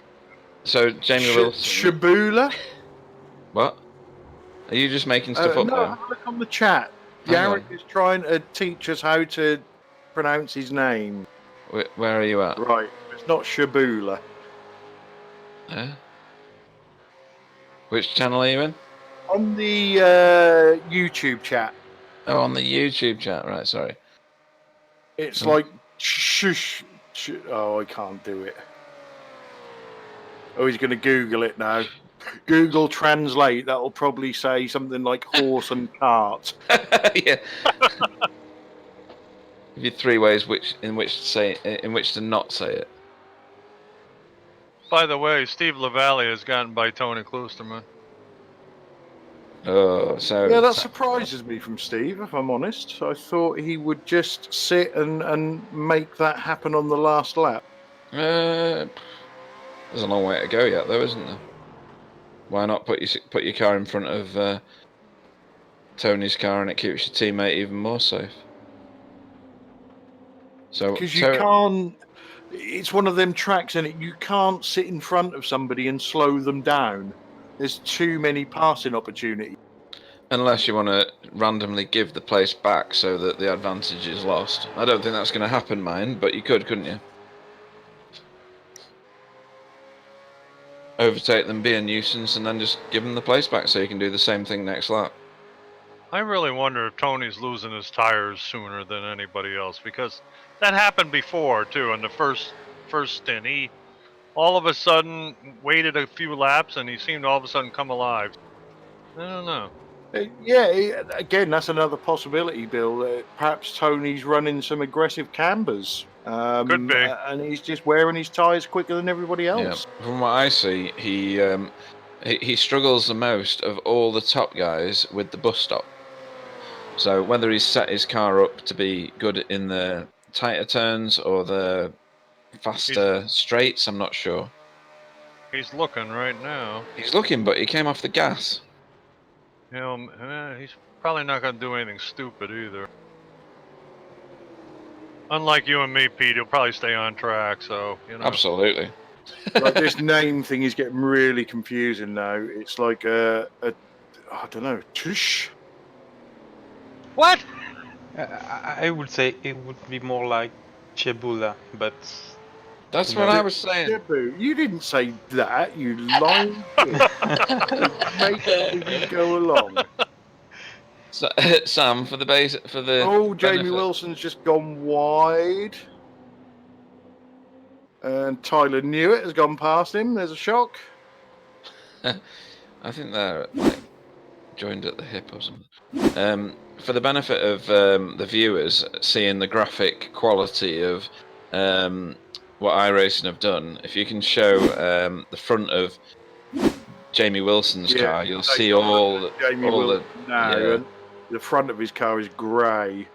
So, Jamie Wilson... Shabula? What? Are you just making stuff up No, now? have a look on the chat. Hang Yarrick on. is trying to teach us how to pronounce his name. Where are you at? Right, it's not Shabula. Which channel are you in? On the YouTube chat, Oh, on the YouTube chat. Right, sorry. it's like shush. Oh, I can't do it. Oh, he's going to Google it now. Google Translate. That'll probably say something like horse and cart. Yeah. Give you 3 ways in which to not say it. By the way, Steve LaValle has gotten by Tony Klosterman. Oh, so Yeah, that surprises me from Steve, if I'm honest. I thought he would just sit and make that happen on the last lap. there's a long way to go yet, though, isn't there? Why not put your car in front of Tony's car, and it keeps your teammate even more safe? So Because you can't. It's one of them tracks, and you can't sit in front of somebody and slow them down. There's too many passing opportunities. Unless you want to randomly give the place back so that the advantage is lost. I don't think that's going to happen, mine, but you could, couldn't you? Overtake them, be a nuisance, and then just give them the place back so you can do the same thing next lap. I really wonder if Tony's losing his tires sooner than anybody else, because that happened before too. In the first stint, he all of a sudden waited a few laps and he seemed to all of a sudden come alive. I don't know. Again, that's another possibility, Bill. Perhaps Tony's running some aggressive cambers. Could be. And he's just wearing his tyres quicker than everybody else. Yeah. From what I see, he struggles the most of all the top guys with the bus stop. So whether he's set his car up to be good in the tighter turns or the faster straights, I'm not sure. He's looking right now. He's looking, but he came off the gas. You know, he's probably not going to do anything stupid either. Unlike you and me, Pete, he'll probably stay on track. So Absolutely. Like this name thing is getting really confusing now. It's like I don't know, tush. What? I would say it would be more like Chebula, but That's what I was saying. Shibu. You didn't say that, you lying bitch. Make it go along. So, Sam, for the base, for the Jamie benefit. Wilson's just gone wide. And Tyler Newitt has gone past him. There's a shock. I think they're like joined at the hip or something. For the benefit of the viewers, seeing the graphic quality of what iRacing have done, if you can show the front of Jamie Wilson's car, you'll see all the front of his car is grey.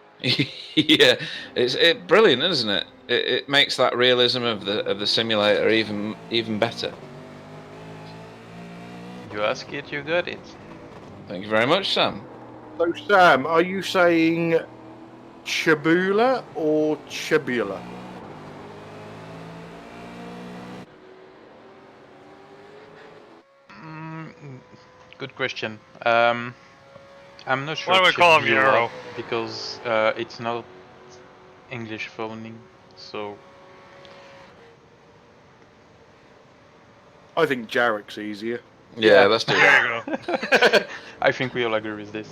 Yeah, it's brilliant, isn't it? It makes that realism of the simulator even better. you ask it, you got it. Thank you very much, Sam. So, Sam, are you saying Chabula or Chabula? Good question. I'm not sure. Why don't we it's call him Chebula Yarrow? Because it's not English phoning, so I think Jarek's easier. Yeah, let's do There that. you go. I think we all agree with this.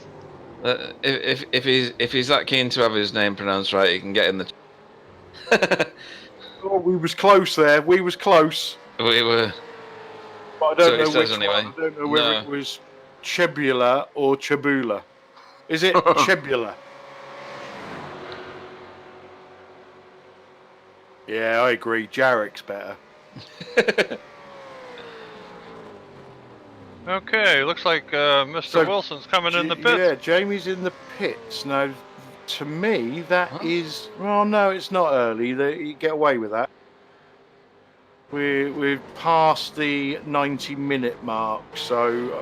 If he's that keen to have his name pronounced right, he can get in the. Oh, we was close there. We was close. We were. But I So don't he know says which anyway. one. I don't know whether No. it was Chebula or Chabula. Is it Chebula? Yeah, I agree. Jarek's better. Okay, looks like Mr. So, Wilson's coming in the pits. Yeah, Jamie's in the pits. Now, to me, that Huh? is... Well, no, it's not early. You get away with that. We're past the 90-minute mark, so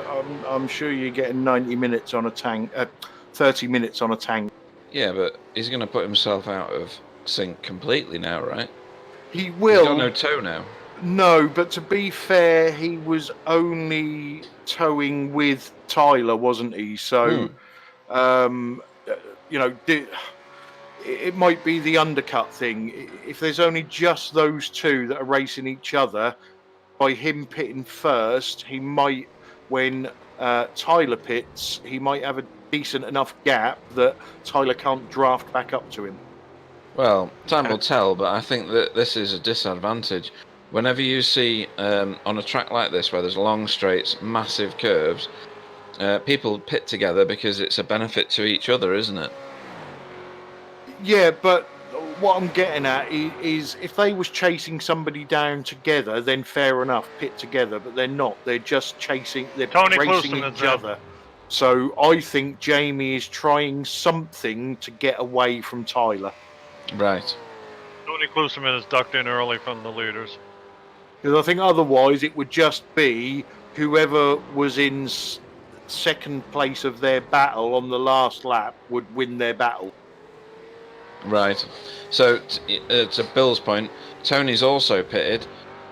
I'm sure you're getting 90 minutes on a tank, 30 minutes on a tank. Yeah, but he's going to put himself out of sync completely now, right? He He's will. got no toe now. No, but to be fair, he was only towing with Tyler, wasn't he? So, you know, it might be the undercut thing. If there's only just those two that are racing each other, by him pitting first, he might, when Tyler pits, he might have a decent enough gap that Tyler can't draft back up to him. Well, time will tell, but I think that this is a disadvantage. Whenever you see on a track like this where there's long straights, massive curves, people pit together because it's a benefit to each other, isn't it? Yeah, but what I'm getting at is if they was chasing somebody down together, then fair enough, pit together, but they're not. They're just chasing, they're Tony racing Clouston is each in. other. So I think Jamie is trying something to get away from Tyler. Right. Tony Kluseman is ducked in early from the leaders. Because I think otherwise it would just be whoever was in second place of their battle on the last lap would win their battle. Right. So, to Bill's point, Tony's also pitted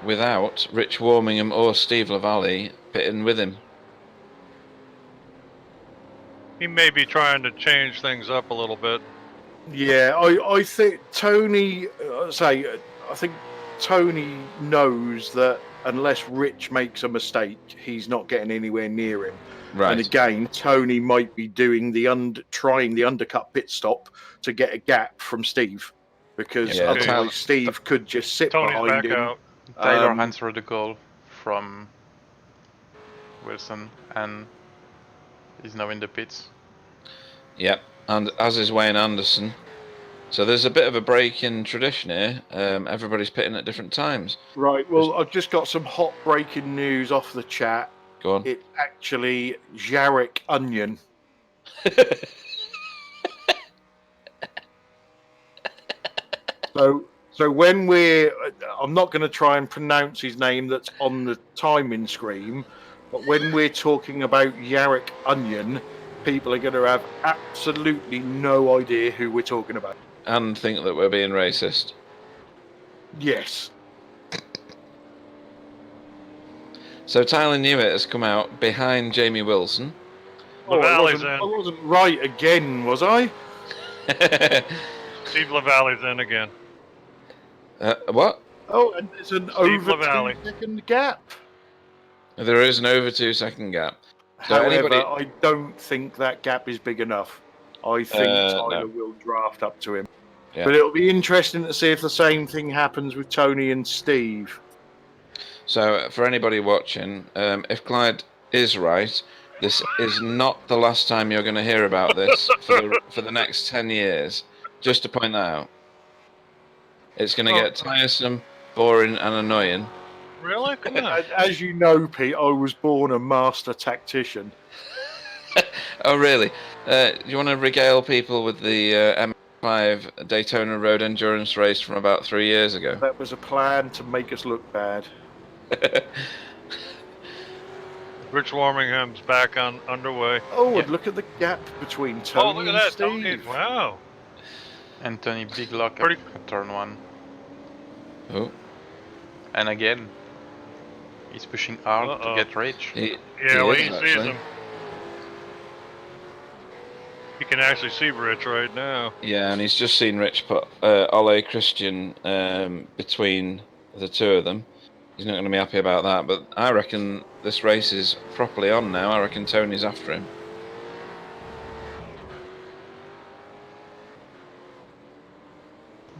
without Rich Warmingham or Steve Lavallee pitting with him. He may be trying to change things up a little bit. Yeah, I think Tony. I think Tony knows that unless Rich makes a mistake, he's not getting anywhere near him. Right. And again, Tony might be doing trying the undercut pit stop to get a gap from Steve, because Yeah, otherwise Steve could just sit Tony's behind back him. out. Tyler answered the call from Wilson and is now in the pits. Yep. And as is Wayne Anderson. So there's a bit of a break in tradition here. Everybody's pitting at different times. Right. Well, I've just got some hot breaking news off the chat. Go on. It's actually Jarek Onion. So when I'm not going to try and pronounce his name that's on the timing screen, but when we're talking about Jarek Onion, people are going to have absolutely no idea who we're talking about. And think that we're being racist. Yes. So Tyler Newitt has come out behind Jamie Wilson. Lavallee's I in. wasn't right again, was I? Steve Lavallee's in again. What? Oh, and there's an Steve over Lavallee. 2-second gap. There is an over 2 second gap. So However, anybody... I don't think that gap is big enough. I think Tyler no. will draft up to him. Yeah. But it'll be interesting to see if the same thing happens with Tony and Steve. So for anybody watching, if Clyde is right, this is not the last time you're going to hear about this for the next 10 years. Just to point that out. It's going to get tiresome, boring and annoying. Really? Come on. As you know, Pete, I was born a master tactician. Oh, really? Do you want to regale people with the M5 Daytona Road Endurance race from about 3 years ago? That was a plan to make us look bad. Rich Warmingham's back underway. Oh, and look at the gap between Tony Oh, look at and that. Steve. Tony. Wow. Anthony big lock Pretty- at turn 1. Oh, And again. He's pushing hard to get Rich. Yeah, he well, is, he sees actually. him. You can actually see Rich right now. Yeah, and he's just seen Rich put Ole Christian between the two of them. He's not going to be happy about that, but I reckon this race is properly on now. I reckon Tony's after him.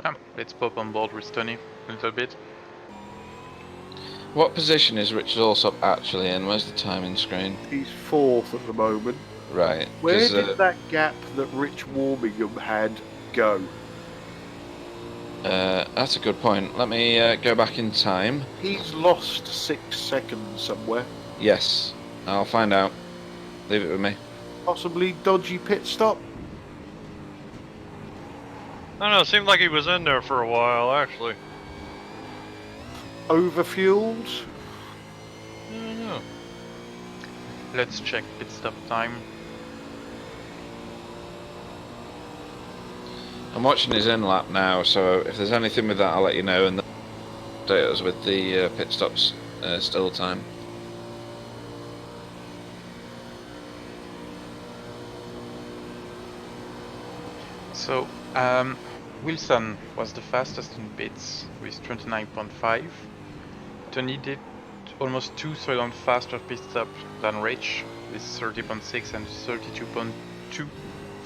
Yeah, let's pop on board with Tony a little bit. What position is Richard Allsop actually in? Where's the timing screen? He's 4th at the moment. Right. Where 'cause, did that gap that Rich Warmingham had go? that's a good point. Let me go back in time. He's lost 6 seconds somewhere. Yes, I'll find out. Leave it with me. Possibly dodgy pit stop. I don't know, it seemed like he was in there for a while, actually. Overfueled. I don't know. Let's check pit stop time. I'm watching his in lap now, so if there's anything with that, I'll let you know. And update us with the pit stops still time. So, Wilson was the fastest in pits with 29.5. Tony did almost 2 seconds faster pit stop than Rich with 30.6 and 32.2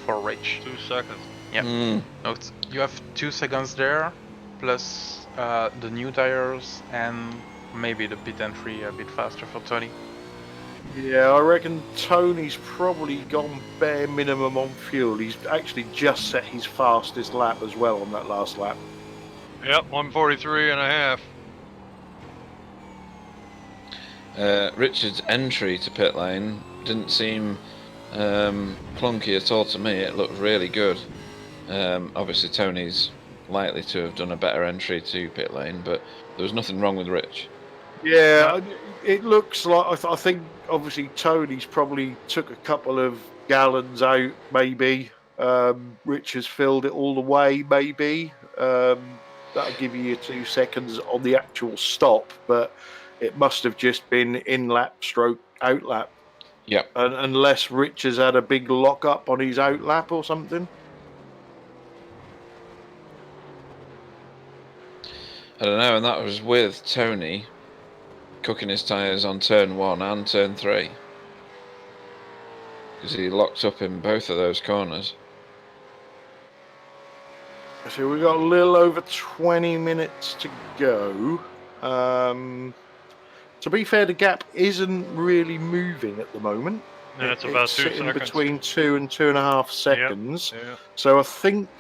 for Rich. 2 seconds. Yep. Mm. No, you have 2 seconds there, plus the new tires and maybe the pit entry a bit faster for Tony. Yeah, I reckon Tony's probably gone bare minimum on fuel. He's actually just set his fastest lap as well on that last lap. Yep, 143 and a half. Richard's entry to pit lane didn't seem clunky at all to me. It looked really good. Obviously Tony's likely to have done a better entry to pit lane, but there was nothing wrong with Rich. Yeah, it looks like I think obviously Tony's probably took a couple of gallons out, maybe. Rich has filled it all the way, maybe. That'll give you your 2 seconds on the actual stop, but it must have just been in lap stroke out lap. Yep. Unless Rich has had a big lock up on his out lap or something. I don't know, and that was with Tony cooking his tyres on turn 1 and turn 3. Because he locked up in both of those corners. So we've got a little over 20 minutes to go. To be fair, the gap isn't really moving at the moment. Yeah, it's about 2 sitting seconds. between 2 and 2.5 seconds. Yeah. So I think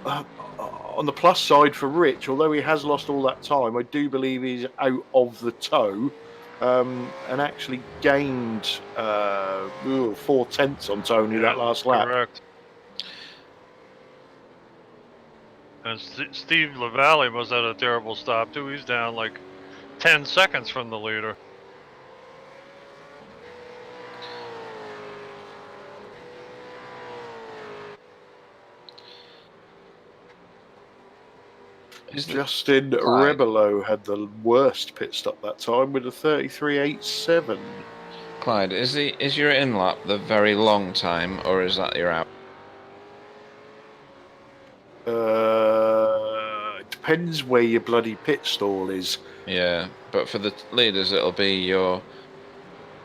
on the plus side for Rich, although he has lost all that time, I do believe he's out of the tow and actually gained 4 tenths on Tony that last lap. Correct. And Steve LaValle was at a terrible stop too. He's down like 10 seconds from the leader. Justin Rebelo had the worst pit stop that time with a 33.87. Clyde, is your in lap the very long time, or is that your out? It depends where your bloody pit stall is. Yeah, but for the leaders, it'll be your.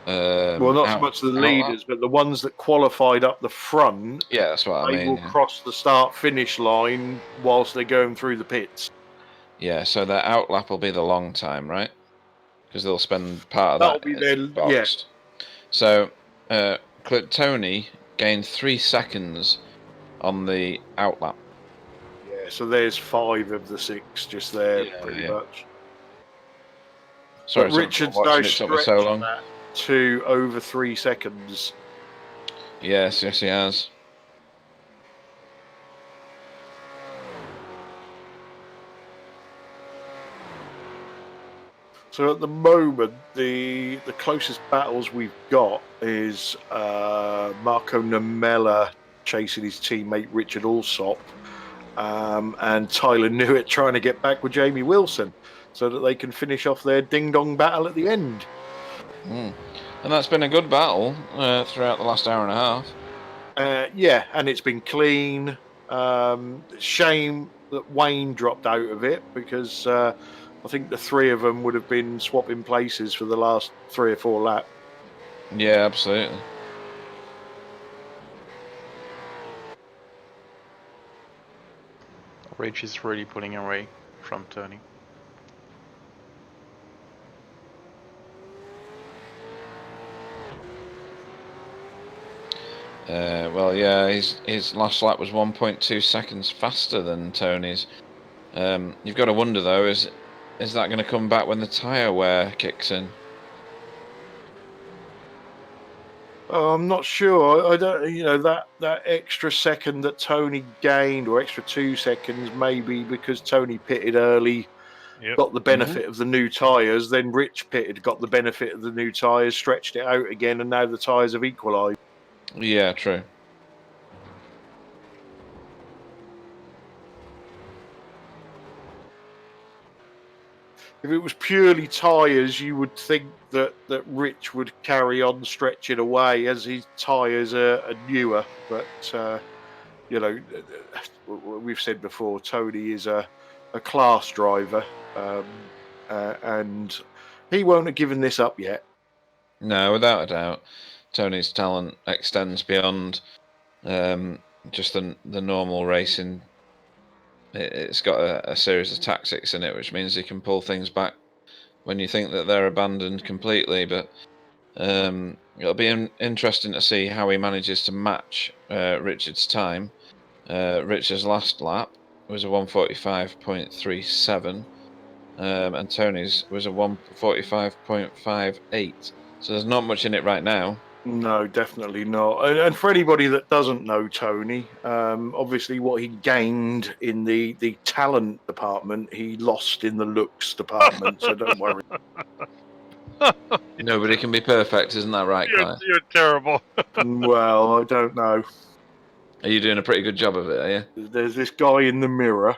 Well, not so much the leaders, but the ones that qualified up the front. Yeah, that's what I They mean. will cross the start-finish line whilst they're going through the pits. Yeah, so their out lap will be the long time, right? Because they'll spend part of that. That'll be their boxed. So, Tony gained 3 seconds on the out lap. Yeah, so there's 5 of the 6 just there, pretty much. Sorry, but Richard's now stretched that to over 3 seconds. Yes, he has. So at the moment, the closest battles we've got is Marco Namella chasing his teammate Richard Allsop, and Tyler Newitt trying to get back with Jamie Wilson. so that they can finish off their ding-dong battle at the end. And that's been a good battle throughout the last hour and a half. Yeah, and it's been clean. Shame that Wayne dropped out of it, because I think the three of them would have been swapping places for the last 3 or 4 laps. Yeah, absolutely. Rich is really pulling away from Tony. Well, yeah, his last lap was 1.2 seconds faster than Tony's. You've got to wonder though, is that going to come back when the tyre wear kicks in? Oh, I'm not sure. I don't. That extra second that Tony gained, or extra 2 seconds, maybe because Tony pitted early, got the benefit of the new tyres. Then Rich pitted, got the benefit of the new tyres, stretched it out again, and now the tyres have equalised. Yeah, true. If it was purely tyres, you would think that Rich would carry on stretching away, as his tyres are newer. But we've said before, Tony is a class driver, and he won't have given this up yet. No, without a doubt. Tony's talent extends beyond just the normal racing. It's got a series of tactics in it, which means he can pull things back when you think that they're abandoned completely. But it'll be interesting to see how he manages to match Richard's time. Richard's last lap was a 1:45.37, and Tony's was a 1:45.58. So there's not much in it right now. No, definitely not. And for anybody that doesn't know Tony, obviously what he gained in the talent department, he lost in the looks department. So don't worry. Nobody can be perfect, isn't that right, Claire? You're terrible. Well, I don't know. Are you doing a pretty good job of it, are you? There's this guy in the mirror.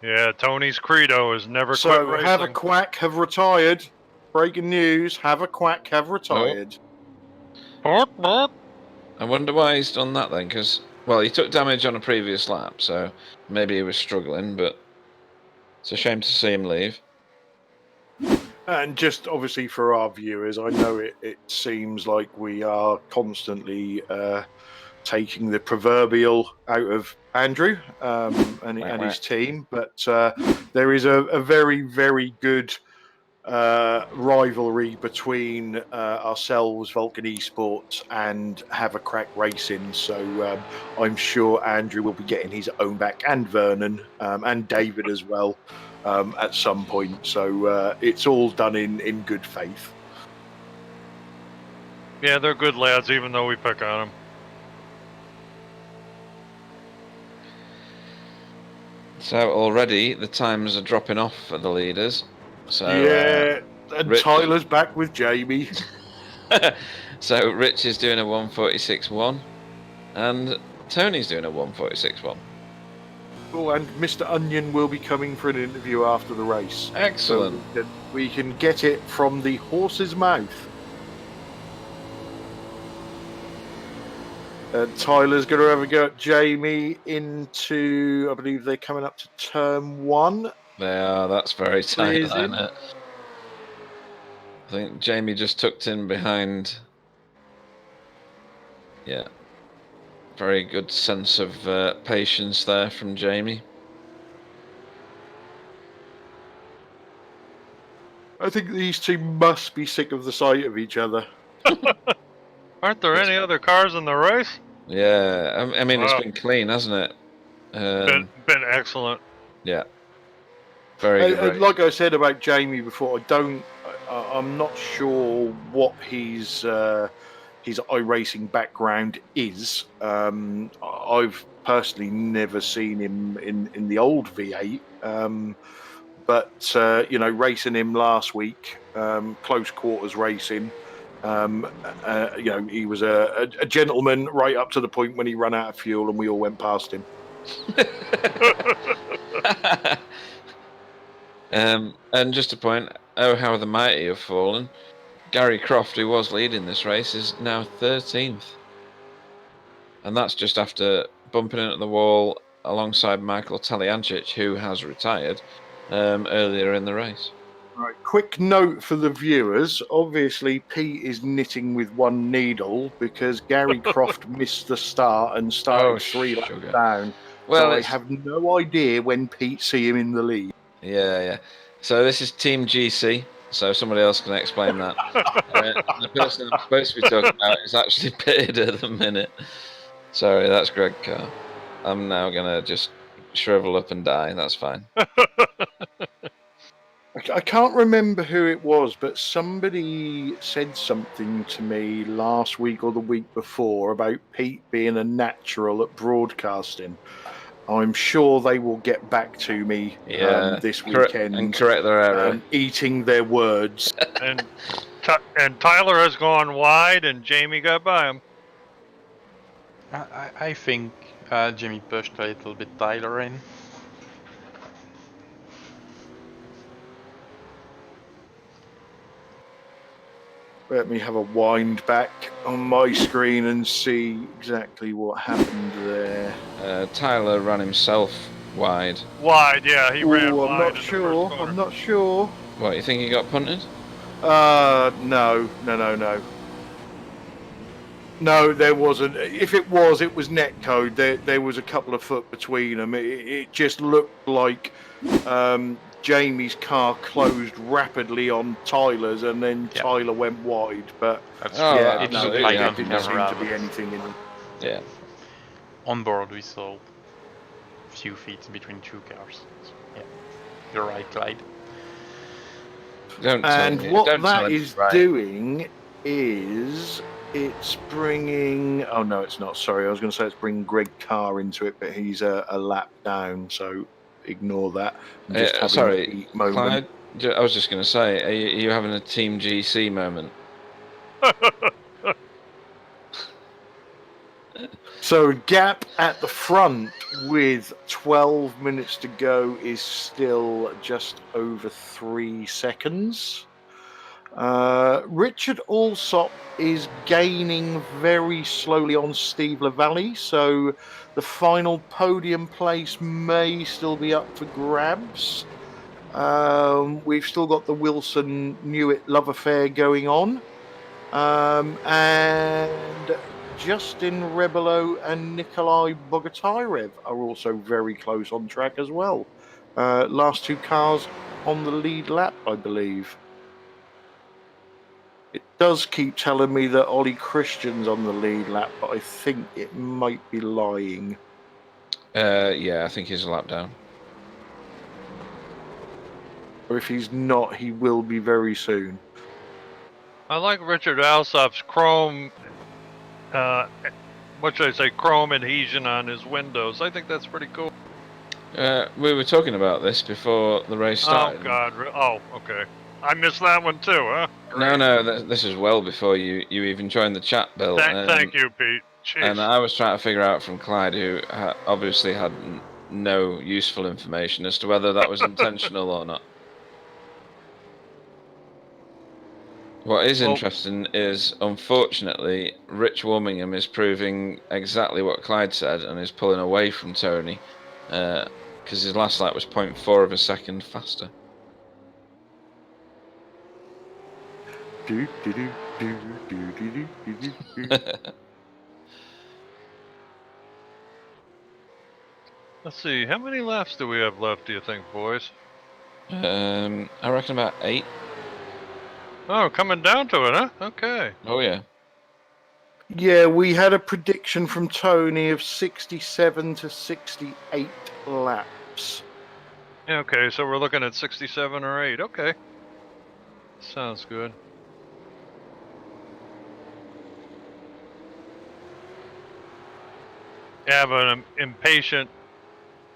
Yeah, Tony's credo is never quit So racing. Have a Quack have retired. Breaking news: Have a Quack have retired. Oh. I wonder why he's done that then, because, well, he took damage on a previous lap, so maybe he was struggling, but it's a shame to see him leave. And just obviously for our viewers, I know it seems like we are constantly taking the proverbial out of Andrew and his team, but there is a very, very good rivalry between ourselves, Vulcan Esports, and Have a Crack Racing. So I'm sure Andrew will be getting his own back, and Vernon, and David as well, at some point. So it's all done in good faith. Yeah, they're good lads, even though we pick on them. So already the times are dropping off for the leaders. So yeah, and Rich... Tyler's back with Jamie. So Rich is doing a 1:46.1, and Tony's doing a 1:46.1. Oh, and Mr. Onion will be coming for an interview after the race. Excellent. So we can get it from the horse's mouth. Tyler's going to have a go at Jamie into, I believe they're coming up to turn 1. They are, that's very tight, isn't it? I think Jamie just tucked in behind. Yeah. Very good sense of patience there from Jamie. I think these two must be sick of the sight of each other. Aren't there any other cars in the race? Yeah, I mean, It's been clean, hasn't it? Been excellent. Yeah. Very good. Like I said about Jamie before, I'm not sure what his iRacing background is. I've personally never seen him in the old V8, but racing him last week, close quarters racing. He was a gentleman right up to the point when he ran out of fuel and we all went past him. And just to point, oh how the mighty have fallen. Gary Croft, who was leading this race, is now 13th. And that's just after bumping into the wall alongside Michael Taliancic, who has retired earlier in the race. Right, quick note for the viewers. Obviously, Pete is knitting with one needle because Gary Croft missed the start and started 3 laps sugar. down. Well, so I have no idea when Pete see him in the lead. Yeah. So this is Team GC. So somebody else can explain that. The person I'm supposed to be talking about is actually pitted at the minute. Sorry, that's Greg Carr. I'm now gonna just shrivel up and die. That's fine. I can't remember who it was, but somebody said something to me last week or the week before about Pete being a natural at broadcasting. I'm sure they will get back to me this weekend and correct their error. Eating their words. And Tyler has gone wide, and Jamie got by him. I think Jimmy pushed a little bit Tyler in. Let me have a wind back on my screen and see exactly what happened there. Tyler ran himself wide. Wide, yeah, he ran I'm wide. not sure. I'm not sure. What, you think he got punted? No. No, there wasn't. If it was netcode. There was a couple of foot between them. It just looked like Jamie's car closed rapidly on Tyler's, and then Tyler went wide. But That's it looked didn't like seem to be anything in it. Yeah. On board, we saw a few feet between two cars. So, yeah, you're right, Clyde. And what that is doing is it's bringing. Oh no, it's not. Sorry, I was going to say it's bringing Greg Carr into it, but he's a lap down, so ignore that. I'm just having sorry, a moment. Clyde, I was just going to say, are you having a Team GC moment? So gap at the front with 12 minutes to go is still just over 3 seconds. Richard Alsop is gaining very slowly on Steve LaValle, so the final podium place may still be up for grabs. We've still got the Wilson Newitt love affair going on. And Justin Rebelo and Nikolai Bogotyrev are also very close on track as well. Last 2 cars on the lead lap, I believe. It does keep telling me that Ollie Christian's on the lead lap, but I think it might be lying. Yeah, I think he's a lap down. Or if he's not, he will be very soon. I like Richard Alsop's chrome, what should I say, chrome adhesion on his windows. I think that's pretty cool. We were talking about this before the race started. Oh, God. Oh, okay. I missed that one too, huh? Great. No, this is well before you even joined the chat, Bill. Thank you, Pete. Jeez. And I was trying to figure out from Clyde, who obviously had no useful information as to whether that was intentional or not. What is interesting is, unfortunately, Rich Warmingham is proving exactly what Clyde said and is pulling away from Tony because his last lap was 0.4 of a second faster. Let's see, how many laps do we have left, do you think, boys? I reckon about 8. Oh, coming down to it, huh? Okay. Oh, yeah. Yeah, we had a prediction from Tony of 67 to 68 laps. Okay, so we're looking at 67 or 8. Okay. Sounds good. I have an impatient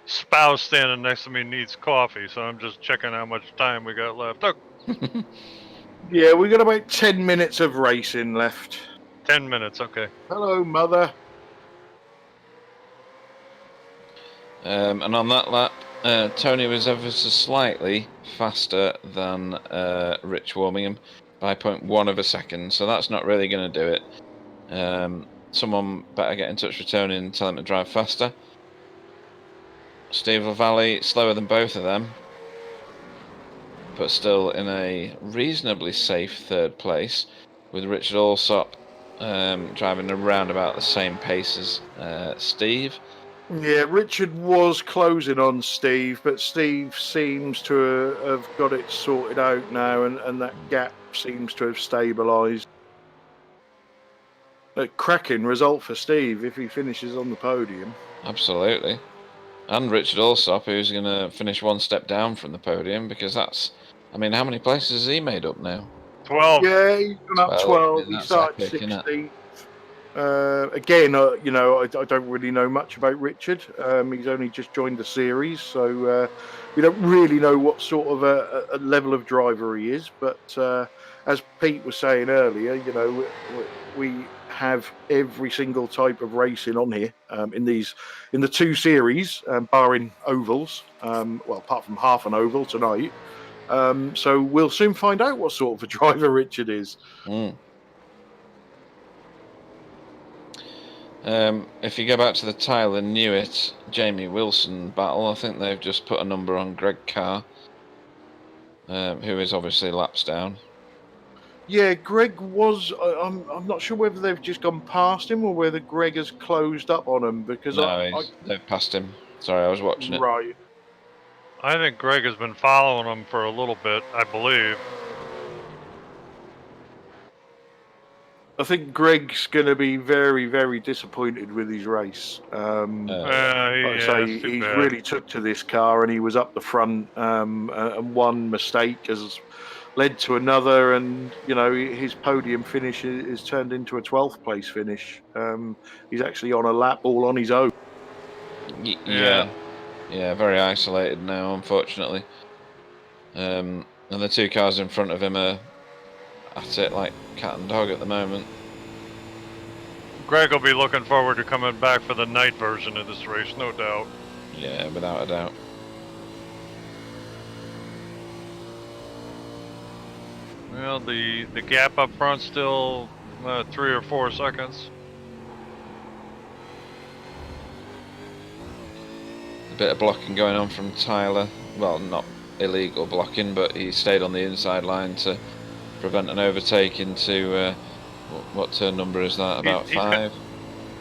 spouse standing next to me needs coffee, so I'm just checking how much time we got left. Oh. Yeah, we got about 10 minutes of racing left. 10 minutes, okay. Hello, Mother. And on that lap, Tony was ever so slightly faster than Rich Warmingham by 0.1 of a second, so that's not really going to do it. Someone better get in touch with Tony and tell him to drive faster. Steve LaValle slower than both of them, but still in a reasonably safe third place, with Richard Alsop driving around about the same pace as Steve. Yeah, Richard was closing on Steve, but Steve seems to have got it sorted out now, and that gap seems to have stabilised. A cracking result for Steve if he finishes on the podium. Absolutely. And Richard Alsop, who's going to finish one step down from the podium, because that's, I mean, how many places has he made up now? 12. Yeah, he's gone up 12. He That's started epic, isn't it? 16th. Again, you know, I don't really know much about Richard. He's only just joined the series, so we don't really know what sort of a level of driver he is. But as Pete was saying earlier, you know, we have every single type of racing on here in the two series, barring ovals. Well, apart from half an oval tonight. So we'll soon find out what sort of a driver Richard is. If you go back to the Tyler Newitt, Jamie Wilson battle, I think they've just put a number on Greg Carr, who is obviously laps down. Yeah, Greg was. I'm not sure whether they've just gone past him or whether Greg has closed up on him because they've passed him. Sorry, I was watching it. Right. I think Greg has been following him for a little bit, I believe. I think Greg's going to be very, very disappointed with his race. He's really took to this car, and he was up the front, and one mistake has led to another, and you know his podium finish is turned into a 12th place finish. He's actually on a lap all on his own. Yeah, very isolated now, unfortunately. And the two cars in front of him are at it like cat and dog at the moment. Greg will be looking forward to coming back for the night version of this race, no doubt. Yeah, without a doubt. Well, the gap up front still 3 or 4 seconds. A bit of blocking going on from Tyler. Well, not illegal blocking, but he stayed on the inside line to prevent an overtake into what turn number is that? About 5.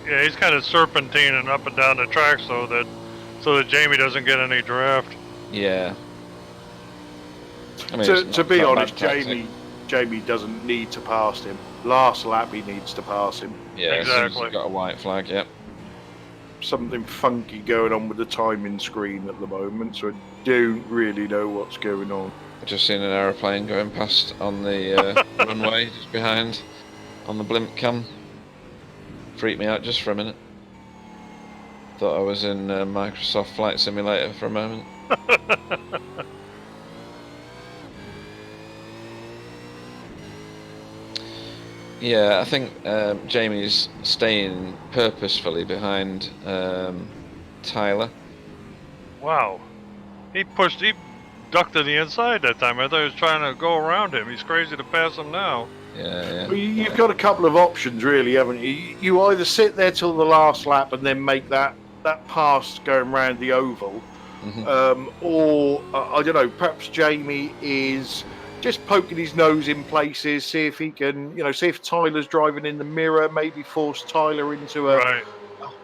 Yeah, he's kind of serpentining up and down the track so that Jamie doesn't get any draft. Yeah. I mean, to be honest, Jamie doesn't need to pass him. Last lap, he needs to pass him. Yeah, exactly. He's got a white flag. Yep. Something funky going on with the timing screen at the moment, so I don't really know what's going on. I've just seen an aeroplane going past on the runway just behind on the blimp cam. Freaked me out just for a minute. Thought I was in Microsoft Flight Simulator for a moment. Yeah, I think Jamie's staying purposefully behind Tyler. Wow. He ducked to the inside that time. I thought he was trying to go around him. He's crazy to pass him now. Yeah. Well, you've got a couple of options, really, haven't you? You either sit there till the last lap and then make that pass going round the oval, or I don't know. Perhaps Jamie is just poking his nose in places, see if he can, see if Tyler's driving in the mirror, maybe force Tyler into a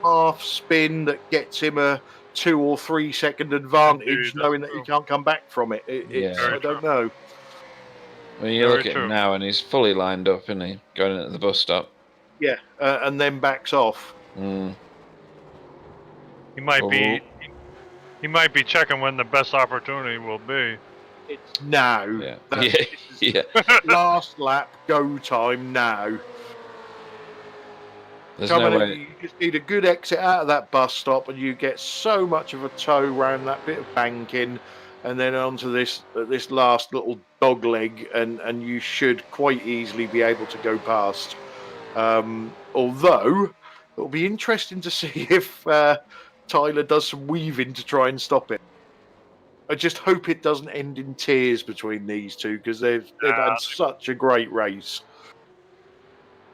half spin that gets him a 2 or 3 second advantage, knowing that he can't come back from it. I don't know. I mean, you look at him now, and he's fully lined up, isn't he? Going into the bus stop. Yeah, and then backs off. He might be checking when the best opportunity will be. It's now. Yeah. Last lap, go time now. There's no way. You just need a good exit out of that bus stop, and you get so much of a tow around that bit of banking, and then onto this last little dog leg, and you should quite easily be able to go past. Although it'll be interesting to see if Tyler does some weaving to try and stop it. I just hope it doesn't end in tears between these two because they've had such a great race.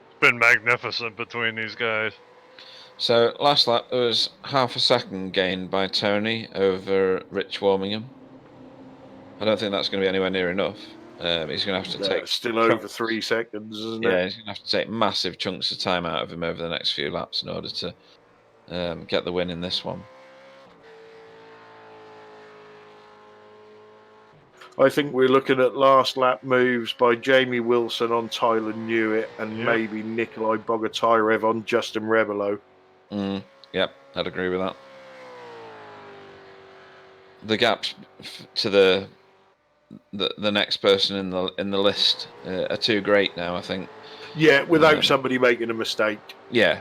It's been magnificent between these guys. So last lap there was half a second gained by Tony over Rich Warmingham. I don't think that's going to be anywhere near enough. He's going to have to take still over 3 seconds, isn't it? Yeah, he's going to have to take massive chunks of time out of him over the next few laps in order to get the win in this one. I think we're looking at last lap moves by Jamie Wilson on Tyler Newitt and maybe Nikolai Bogotyrev on Justin Rebelo. Yep, I'd agree with that. The gaps to the next person in the list are too great now, I think. Yeah, without somebody making a mistake. Yeah.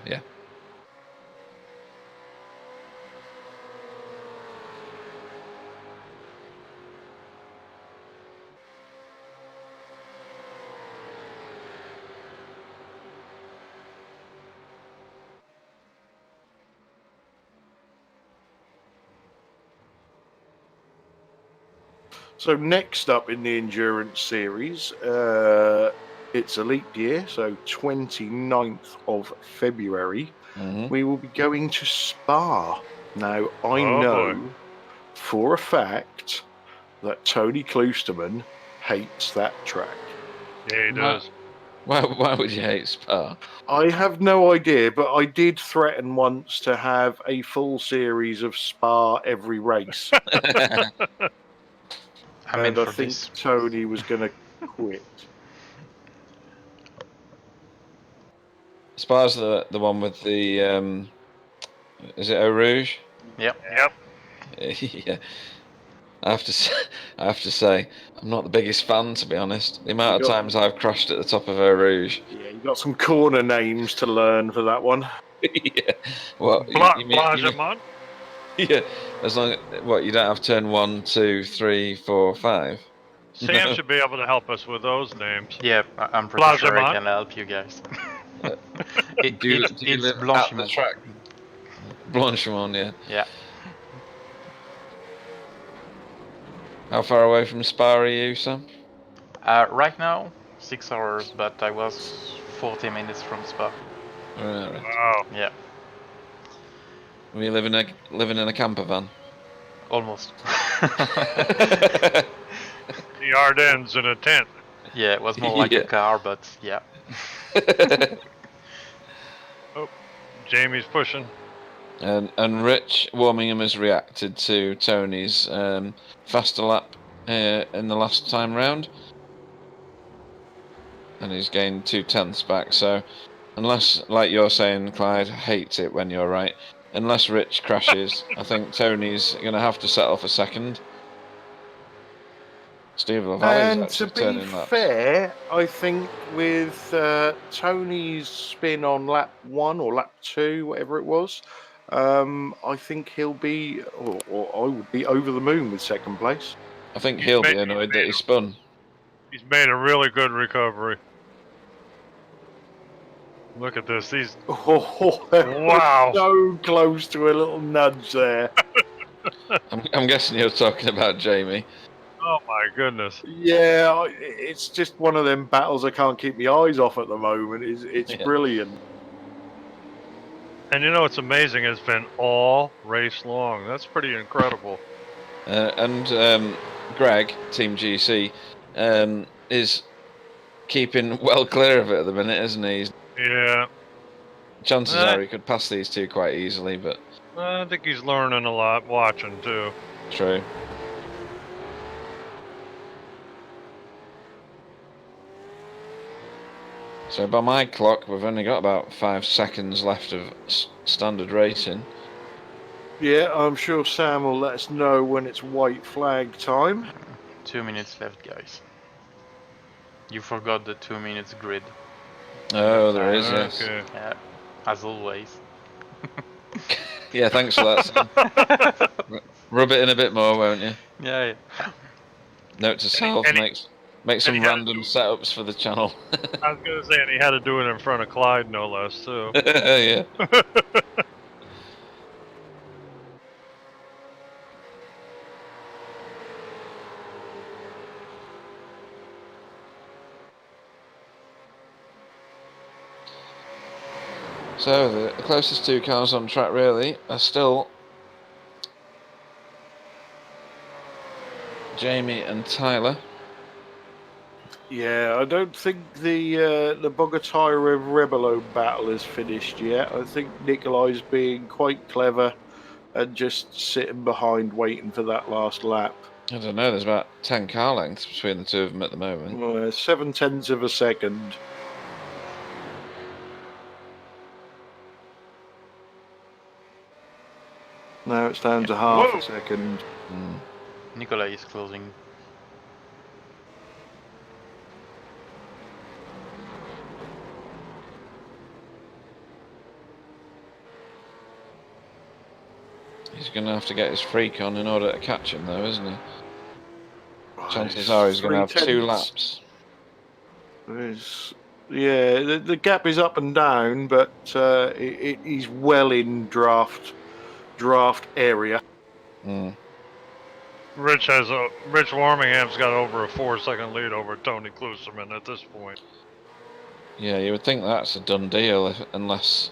So next up in the Endurance Series, it's a leap year, so 29th of February. We will be going to Spa. Now, I know for a fact that Tony Kloosterman hates that track. Yeah, he does. Why would you hate Spa? I have no idea, but I did threaten once to have a full series of Spa every race. I think Tony was going to quit. Spa's the one with the is it Eau Rouge? Yep. Yeah. I have to say, I'm not the biggest fan, to be honest. The amount of times I've crashed at the top of Eau Rouge. Yeah, you got some corner names to learn for that one. Yeah. What? Blanchemont? Yeah. As long as you don't have turn 1, 2, 3, 4, 5. Sam should be able to help us with those names. Yeah, I'm pretty sure I can help you guys. Do you live at the track? Blanchemont, yeah. Yeah. How far away from Spa are you, Sam? Right now, 6 hours, but I was 40 minutes from Spa. Right. Wow. Yeah. Were you living in a camper van? Almost. The Ardennes in a tent. Yeah, it was more like a car, but yeah. Jamie's pushing. And Rich Warmingham has reacted to Tony's faster lap in the last time round, and he's gained 2/10 back. So, unless, like you're saying, Clyde hates it when you're right, unless Rich crashes, I think Tony's going to have to settle for second. Steve And to be fair, I think with Tony's spin on lap 1 or lap 2, whatever it was, I think he'll be, or I would be over the moon with second place. I think he'll be annoyed that he spun. He's made a really good recovery. Look at this. Wow. So close to a little nudge there. I'm guessing you're talking about Jamie. Oh my goodness. Yeah, it's just one of them battles I can't keep my eyes off at the moment. It's brilliant. And you know what's amazing? It's been all race long. That's pretty incredible. And Greg, Team GC, is keeping well clear of it at the minute, isn't he? Yeah. Chances are he could pass these two quite easily, but I think he's learning a lot, watching too. True. So by my clock, we've only got about 5 seconds left of standard racing. Yeah, I'm sure Sam will let us know when it's white flag time. 2 minutes left, guys. You forgot the 2 minutes grid. Oh, there is, yes. Okay. Yeah, as always. Yeah, thanks for that, Sam. Rub it in a bit more, won't you? Yeah. Note to self, make some random setups for the channel. I was going to say, and he had to do it in front of Clyde, no less, too. Yeah. So the closest two cars on track really are still Jamie and Tyler. Yeah, I don't think the Bogatira Rebelo battle is finished yet. I think Nikolai's being quite clever and just sitting behind waiting for that last lap. I don't know, there's about 10 car lengths between the two of them at the moment. 7/10 of a second. Now it's down to half a second. Nikolai is closing. He's going to have to get his freak on in order to catch him though, isn't he? Chances It's are he's going to have 2 3/10. laps. Yeah, the gap is up and down, but he's well in draft area. Rich Warmingham's got over a 4-second lead over Tony Klusterman at this point. Yeah, you would think that's a done deal unless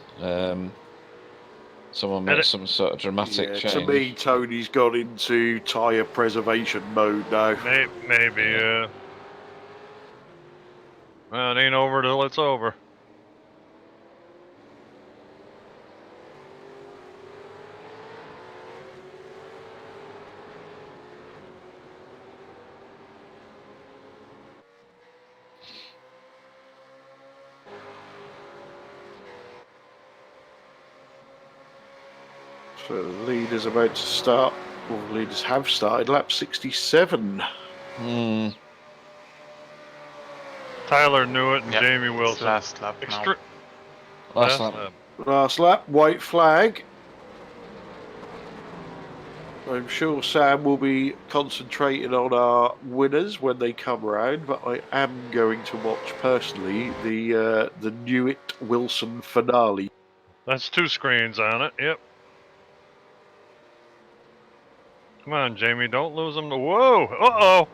someone makes some sort of dramatic change. To me, Tony's gone into tyre preservation mode now. Maybe, yeah. Well, it ain't over till it's over. So the leader's about to start. Well, the leaders have started. Lap 67. Tyler Newitt and Yep, Jamie it's Wilson. last lap now. Last lap. Last lap, white flag. I'm sure Sam will be concentrating on our winners when they come round, but I am going to watch personally the Newitt Wilson finale. That's 2 screens on it, yep. Come on, Jamie, don't lose them. Whoa! Uh-oh!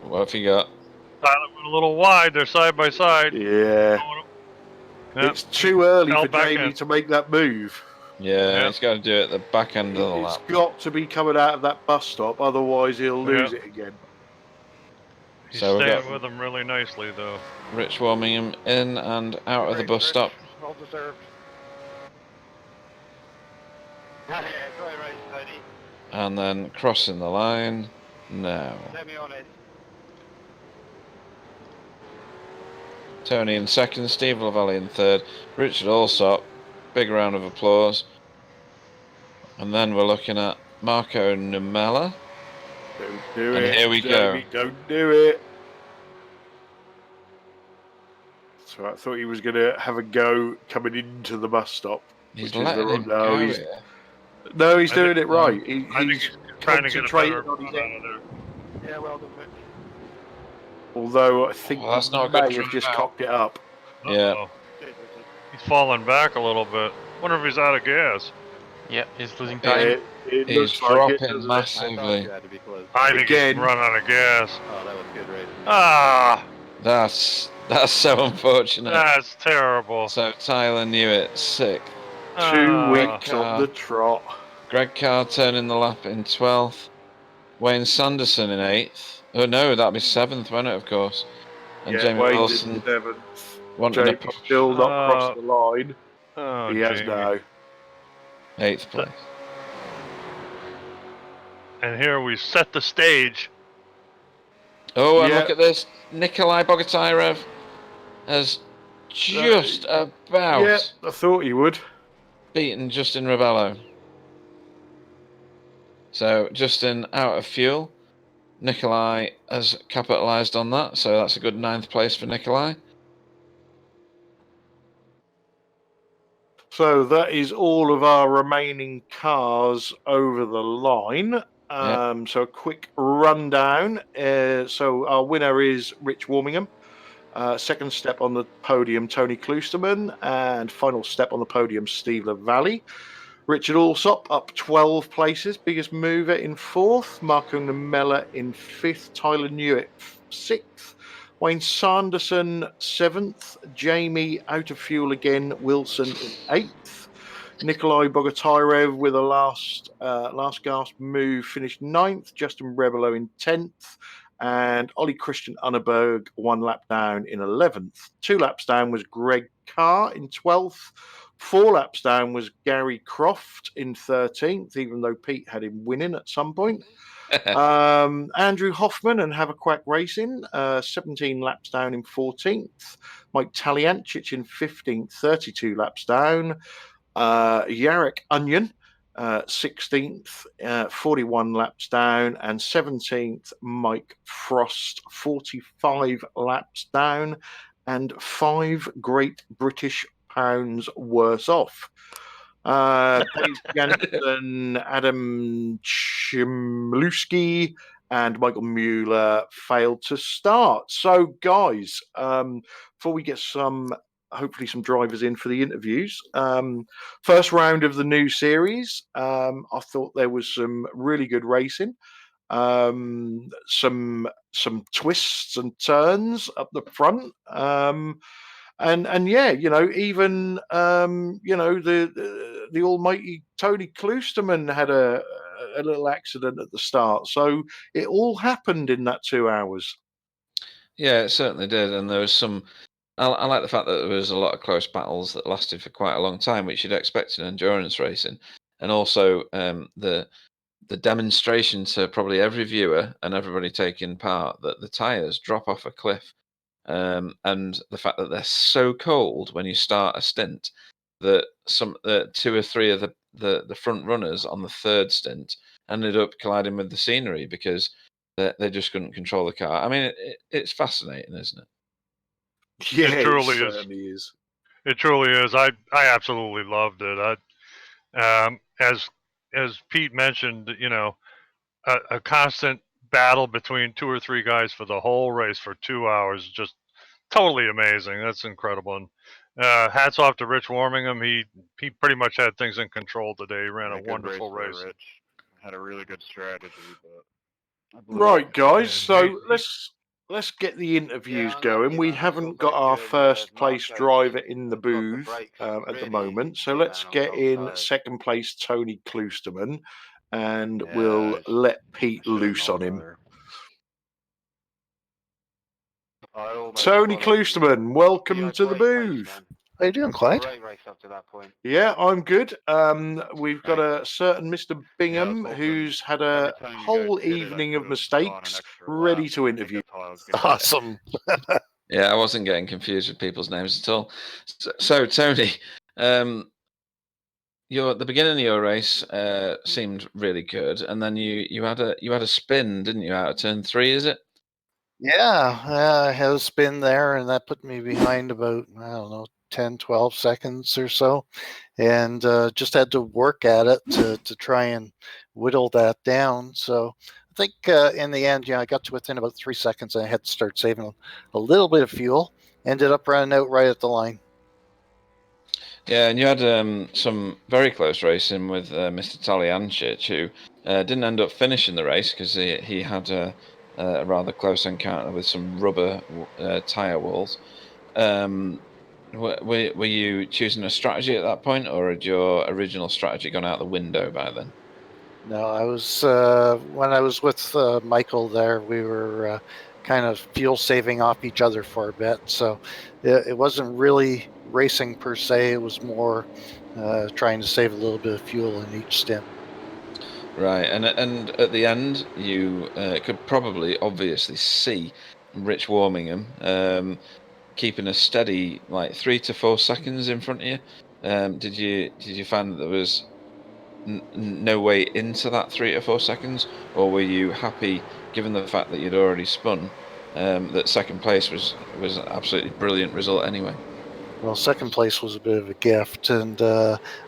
What have you got? Tyler went a little wide. They're side by side. Yeah. Yep. It's too early Fell for back Jamie in. to make that move. Yeah, he's got to do it at the back end of the It's lap. got to be coming out of that bus stop, otherwise he'll lose it again. He's So we've staying got- with them really nicely, though. Rich Warmingham in and out of the bus stop. Well deserved. Right, And then crossing the line now. let me on it. Tony in second, Steve Lavallee in third, Richard Allsop, big round of applause. And then we're looking at Marco Numella. Don't do And it. here we Jamie, go. Don't do it. So I thought he was going to have a go coming into the bus stop. He's which is letting the- him no, go he's- here. No, he's I doing think- it right. I think he's trying to get a concentrating better on his run out of there. Yeah, well done, Rich. Although I think Well, that's he not a good may have drive just out. cocked it up. Yeah. Uh-oh. He's falling back a little bit. Wonder if he's out of gas. Yeah, he's losing Yeah, time. It He's looks like it, dropping doesn't it? massively. You had to be close. I think Again. he's run out of gas. Oh, that was good racing. Ah, That's so unfortunate. that's terrible. So Tyler Newitt, 6th. 2 Ah. weeks on the trot. Greg Carr turning the lap in 12th. Wayne Sanderson in 8th. Oh no, that'd be 7th, won't it, of course? And Yeah, Jamie Wayne's Wilson in 7th. wanting to Jamie's push still not crossed the line. Oh, He has Jamie. now. 8th place. And here we set the stage. Oh, and Yeah. look at this. Nikolai Bogatyrov has just about Yeah, I thought he would. beaten Justin Ravello. So Justin out of fuel. Nikolai has capitalised on that, so that's a good 9th place for Nikolai. So that is all of our remaining cars over the line. So a quick rundown. So our winner is Rich Warmingham. Second step on the podium, Tony Klusterman. And final step on the podium, Steve Lavallee. Richard Allsop up 12 places. Biggest mover in 4th. Marco Numella in 5th. Tyler Newitt 6th. Wayne Sanderson 7th, Jamie out of fuel again, Wilson in 8th. Nikolai Bogotyrev with a last gasp move finished 9th, Justin Rebelo in 10th, and Ollie Christian Unneberg 1 lap down in 11th. 2 laps down was Greg Carr in 12th. 4 laps down was Gary Croft in 13th, even though Pete had him winning at some point. Andrew Hoffman and Have a Quack Racing, 17 laps down in 14th. Mike Taliancic in 15th, 32 laps down. Yarek Onion, 16th, 41 laps down, and 17th, Mike Frost, 45 laps down, and 5 Great British Pounds worse off. Dave Jansen, Adam Chmielewski, and Michael Mueller failed to start. So, guys, before we get hopefully some drivers in for the interviews, first round of the new series, I thought there was some really good racing, some twists and turns up the front. And yeah, even the almighty Tony Kloosterman had a little accident at the start, so it all happened in that 2 hours. Yeah, it certainly did, and there was some. I like the fact that there was a lot of close battles that lasted for quite a long time, which you'd expect in endurance racing, and also the demonstration to probably every viewer and everybody taking part that the tires drop off a cliff. And the fact that they're so cold when you start a stint that some 2 or 3 of the front runners on the third stint ended up colliding with the scenery because they just couldn't control the car. I mean, it's fascinating, isn't it? Yeah, It truly is. certainly is. It truly is. I absolutely loved it. As Pete mentioned, a constant battle between 2 or 3 guys for the whole race for 2 hours, just totally amazing. That's incredible. And hats off to Rich Warmingham. He pretty much had things in control today. He ran a wonderful race. Rich had a really good strategy, but Right, guys. So let's get the interviews going. We haven't got our first place driver in the booth at the moment, so let's get in second place Tony Kloosterman, and we'll let Pete loose on him. Tony Kloosterman, welcome to the booth. How you doing, Clyde? Yeah, I'm good. We've got a certain Mr. Bingham who's had a whole evening of mistakes ready to interview. Awesome. Yeah, I wasn't getting confused with people's names at all. So Tony, the beginning of your race seemed really good, and then you had a spin, didn't you, out of turn 3? Is it? Yeah, I had a spin there, and that put me behind about, I don't know, 10, 12 seconds or so, and just had to work at it to try and whittle that down. So I think in the end, I got to within about 3 seconds, and I had to start saving a little bit of fuel. Ended up running out right at the line. Yeah, and you had some very close racing with Mr. Taliancic, who didn't end up finishing the race because he had a rather close encounter with some rubber tyre walls. Were you choosing a strategy at that point, or had your original strategy gone out the window by then? No, I was when I was with Michael there, we were kind of fuel saving off each other for a bit. So it wasn't really racing per se. It was more trying to save a little bit of fuel in each stint. Right, and at the end, you could probably obviously see Rich Warmingham keeping a steady 3 to 4 seconds in front of you. Did you find that there was no way into that 3 to 4 seconds, or were you happy, given the fact that you'd already spun, that second place was an absolutely brilliant result anyway? Well, second place was a bit of a gift, and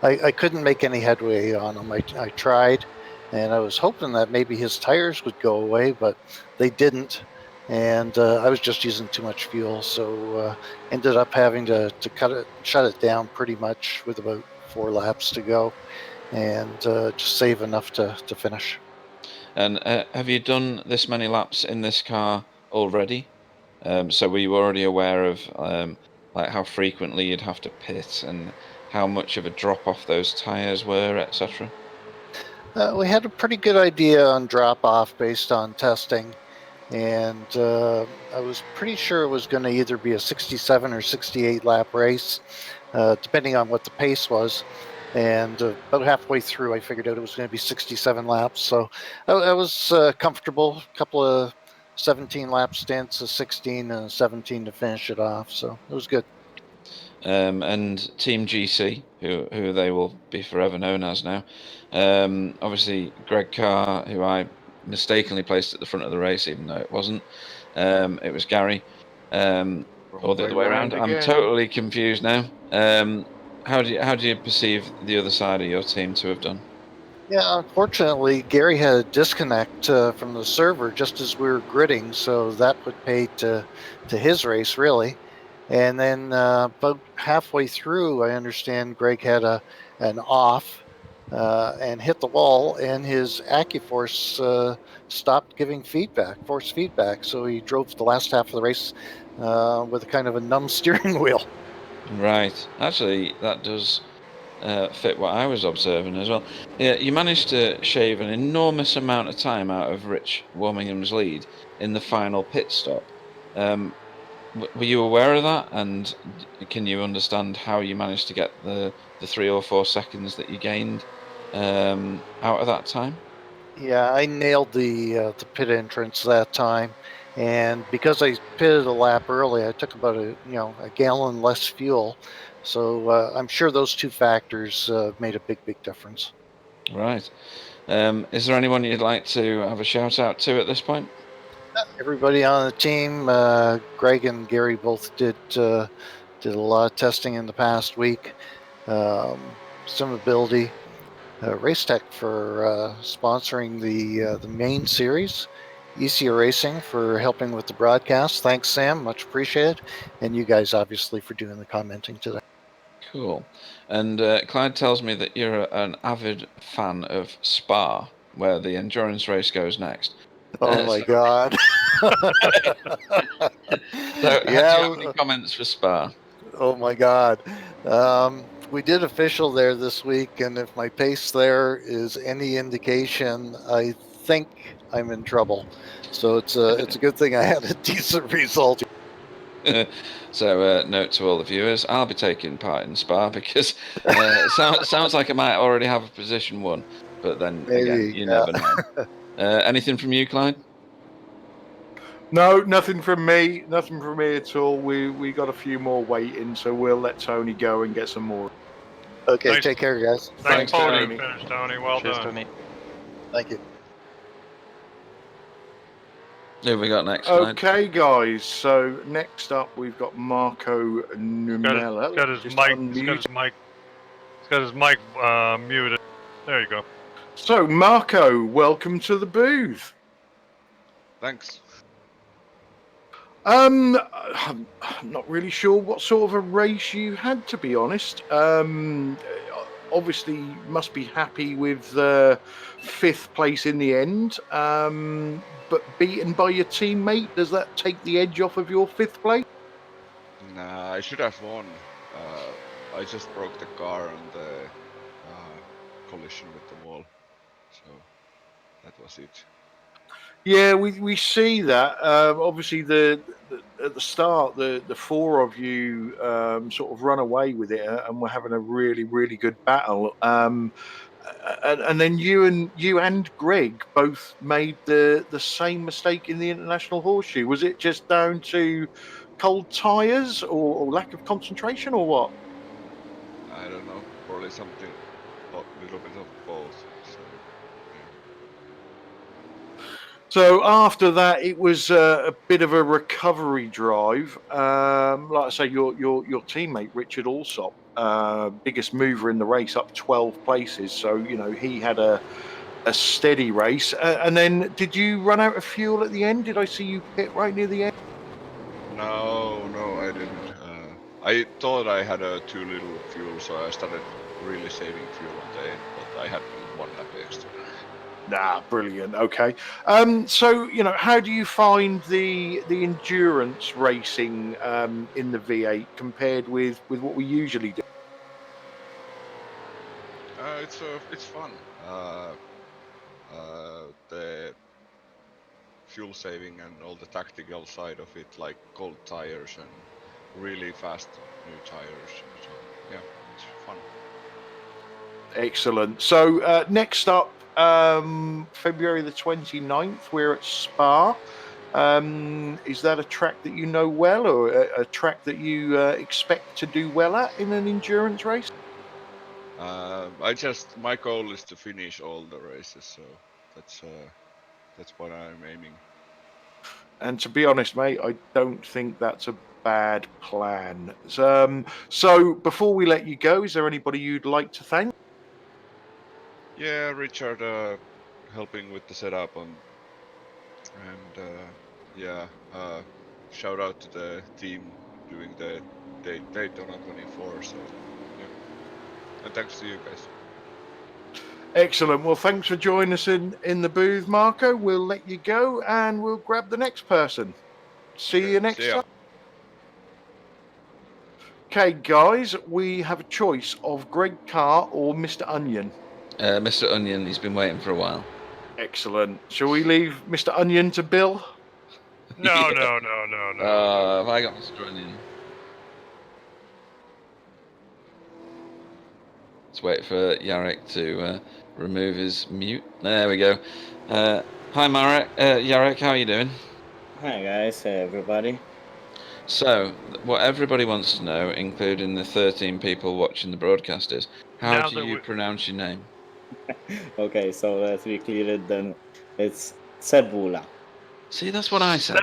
I couldn't make any headway on him. I tried, and I was hoping that maybe his tires would go away, but they didn't, and I was just using too much fuel, so ended up having to shut it down pretty much with about 4 laps to go, and just save enough to finish. And have you done this many laps in this car already? So were you already aware of like how frequently you'd have to pit and how much of a drop off those tires were, etc.? We had a pretty good idea on drop off based on testing, and I was pretty sure it was going to either be a 67 or 68 lap race, depending on what the pace was. And about halfway through, I figured out it was going to be 67 laps. So I was comfortable. A couple of 17 lap stints, a 16 and a 17 to finish it off. So it was good. And Team GC, who they will be forever known as now. Obviously, Greg Carr, who I mistakenly placed at the front of the race, even though it wasn't. It was Gary, or the other way around. I'm totally confused now. How do you perceive the other side of your team to have done? Yeah, unfortunately, Gary had a disconnect from the server just as we were gridding, so that put paid to his race, really. And then about halfway through, I understand Greg had an off and hit the wall, and his AccuForce stopped giving feedback, force feedback. So he drove the last half of the race with a kind of a numb steering wheel. Right. Actually, that does fit what I was observing as well. Yeah, you managed to shave an enormous amount of time out of Rich Warmingham's lead in the final pit stop. Were you aware of that? And can you understand how you managed to get the 3 or 4 seconds that you gained out of that time? Yeah, I nailed the pit entrance that time, and because I pitted a lap early, I took about a gallon less fuel. So I'm sure those two factors made a big difference. Right. Is there anyone you'd like to have a shout out to at this point? Everybody on the team, Greg and Gary both did a lot of testing in the past week. Simability, Racetech for sponsoring the main series. Esia Racing for helping with the broadcast. Thanks, Sam. Much appreciated. And you guys, obviously, for doing the commenting today. Cool. And Clyde tells me that you're an avid fan of Spa, where the endurance race goes next. Oh my God. So, Yeah. do you have any comments for Spa? Oh my God. We did official there this week, and if my pace there is any indication, I think I'm in trouble. So it's a good thing I had a decent result. So, note to all the viewers: I'll be taking part in Spa because sounds like I might already have a position 1, but then Maybe, again, you yeah. never know. Anything from you, Clyde? No, nothing from me. Nothing from me at all. We got a few more waiting, so we'll let Tony go and get some more. Okay, Nice. take care, guys. Thanks, Thanks, podium Tony. finish, Tony. Well Cheers, done. Tony. Thank you. Who have we got next, Clyde? Okay, guys. So next up, we've got Marco Numella. He's got his mic muted. There you go. So, Marco, welcome to the booth. Thanks. I'm not really sure what sort of a race you had, to be honest. Obviously, must be happy with 5th place in the end. But beaten by your teammate, does that take the edge off of your 5th place? Nah, I should have won. I just broke the car on the collision with the wall. So that was it. Yeah, we see that. Obviously, at the start, the 4 of you sort of run away with it, and we're having a really good battle. And then you and Greg both made the same mistake in the International Horseshoe. Was it just down to cold tires or lack of concentration, or what? I don't know. Probably something, a little bit of both. So So after that, it was a bit of a recovery drive. Like I say, your teammate Richard Alsop, biggest mover in the race, up 12 places. So he had a steady race. And then, did you run out of fuel at the end? Did I see you pit right near the end? no, I didn't. I thought I had too little fuel, so I started really saving fuel on the end, but I had 1 lap extra. Brilliant. Okay. So how do you find the endurance racing in the V8 compared with what we usually do? It's fun. The fuel saving and all the tactical side of it, like cold tires and really fast new tires. So yeah, it's fun. Excellent. So next up, February the 29th, we're at Spa. Is that a track that you know well, or a track that you expect to do well at in an endurance race? My goal is to finish all the races, so that's what I'm aiming. And to be honest, mate, I don't think that's a bad plan. So before we let you go, is there anybody you'd like to thank? Yeah, Richard, helping with the setup and yeah, shout out to the team doing the Daytona 24. So yeah, and thanks to you guys. Excellent. Well, thanks for joining us in the booth, Marco. We'll let you go and we'll grab the next person. See Okay, you next see ya. time. Okay, guys, we have a choice of Greg Carr or Mr. Onion. Mr. Onion, he's been waiting for a while. Excellent. Shall we leave Mr. Onion to Bill? No, Yeah. no, no, no, no. Have I got Mr. Onion? Let's wait for Yarek to remove his mute. There we go. Hi, Yarek, how are you doing? Hi guys, hey everybody. So, what everybody wants to know, including the 13 people watching the broadcast, is how Now do that you we- pronounce your name? Okay, so let's be clear it then. It's Cebula. See, that's what I said.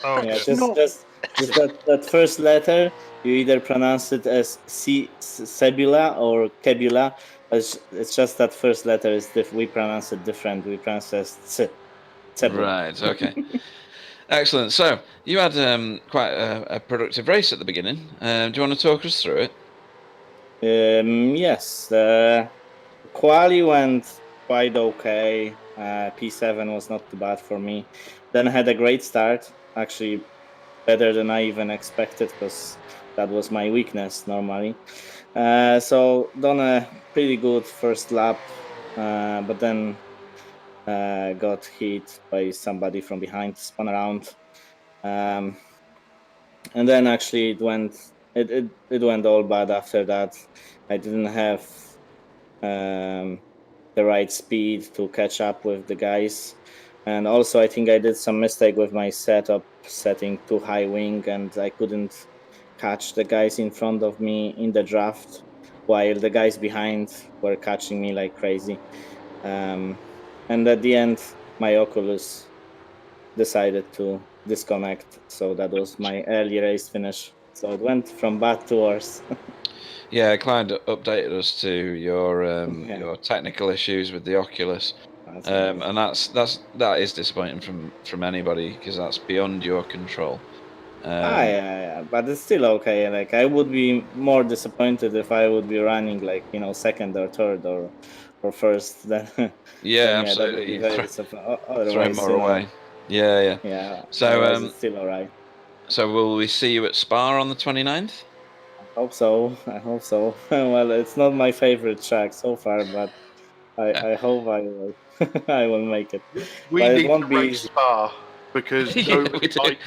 Okay. Yeah, It's just not. just that first letter. You either pronounce it as Cebula or Kebula. It's just that first letter is we pronounce it different. We pronounce it as Cebula. Right, okay. Excellent. So, you had quite a productive race at the beginning. Do you want to talk us through it? Yes, the quali went quite okay. P7 was not too bad for me. Then I had a great start. Actually, better than I even expected because that was my weakness normally. So done a pretty good first lap, but then got hit by somebody from behind, spun around, and then actually it went all bad after that. I didn't have the right speed to catch up with the guys. And also, I think I did some mistake with my setup, setting too high wing, and I couldn't catch the guys in front of me in the draft, while the guys behind were catching me like crazy. And at the end, my Oculus decided to disconnect, so that was my early race finish. So it went from bad to worse. Yeah, Clyde updated us to your Yeah. your technical issues with the Oculus, That's okay. and that is disappointing from anybody because that's beyond your control. Yeah, but it's still okay. Like I would be more disappointed if I would be running like second or third or first. Then Yeah, yeah, that would be absolutely. very disappointing. Throw Otherwise, more away. Yeah. yeah. So Otherwise, it's still alright. so will we see you at Spa on the 29th? I hope so. I hope so. Well, it's not my favorite track so far, but I hope I will. I will make it. We But it need won't to be race easy. Spa because Yeah, nobody we do. likes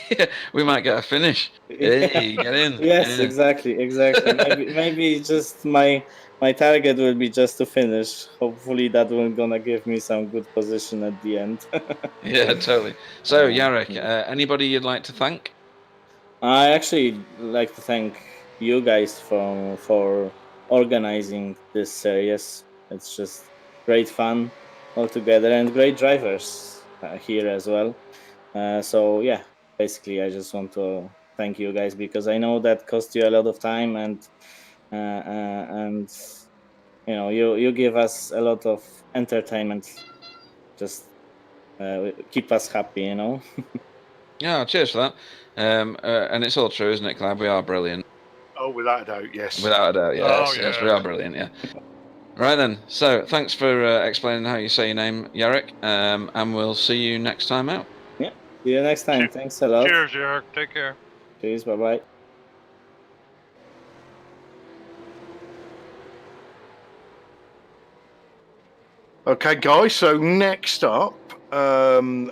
it. Yeah, we might get a finish. Hey, get in. Yes, Yeah. exactly. Maybe just my target will be just to finish. Hopefully, that will gonna give me some good position at the end. Yeah, totally. So, Yarek, Yeah. anybody you'd like to thank? I actually like to thank you guys for organizing this series. It's just great fun altogether and great drivers here as well. So yeah, basically, I just want to thank you guys because I know that cost you a lot of time and you give us a lot of entertainment. Just keep us happy, Yeah, cheers for that. And it's all true, isn't it, Clive? We are brilliant. Oh, without a doubt, yes. Without a doubt, Oh, yes, we yes. are brilliant, yeah. Right then. So thanks for explaining how you say your name, Yarrick. And we'll see you next time out. Yeah. See you next time. Thanks a lot. Cheers, Eric. Take care. Cheers. Bye bye. Okay, guys. So next up,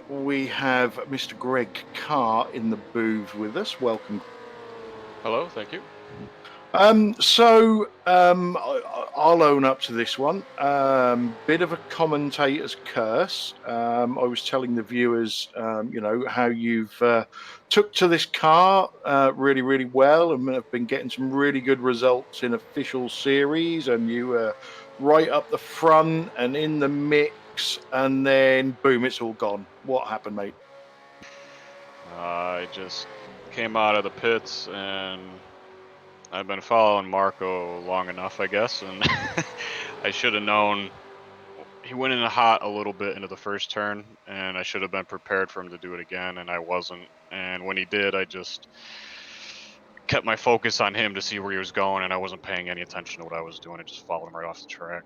we have Mr. Greg Carr in the booth with us. Welcome. Hello, thank you. I'll own up to this one. Bit of a commentator's curse. I was telling the viewers, how you've took to this car really, really well, and have been getting some really good results in official series. And you were right up the front and in the mix, and then boom, it's all gone. What happened, mate? I just came out of the pits and I've been following Marco long enough, I guess, and I should have known. He went in hot a little bit into the first turn, and I should have been prepared for him to do it again, and I wasn't. And when he did, I just kept my focus on him to see where he was going, and I wasn't paying any attention to what I was doing. I just followed him right off the track.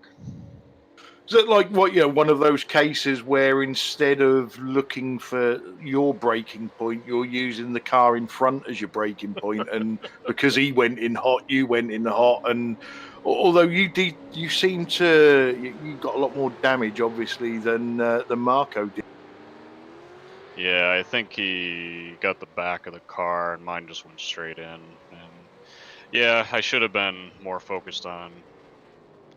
Is it like one of those cases where instead of looking for your braking point, you're using the car in front as your braking point, and because he went in hot, you went in hot, and although you seem to you got a lot more damage, obviously, than Marco did. Yeah, I think he got the back of the car, and mine just went straight in. And yeah, I should have been more focused on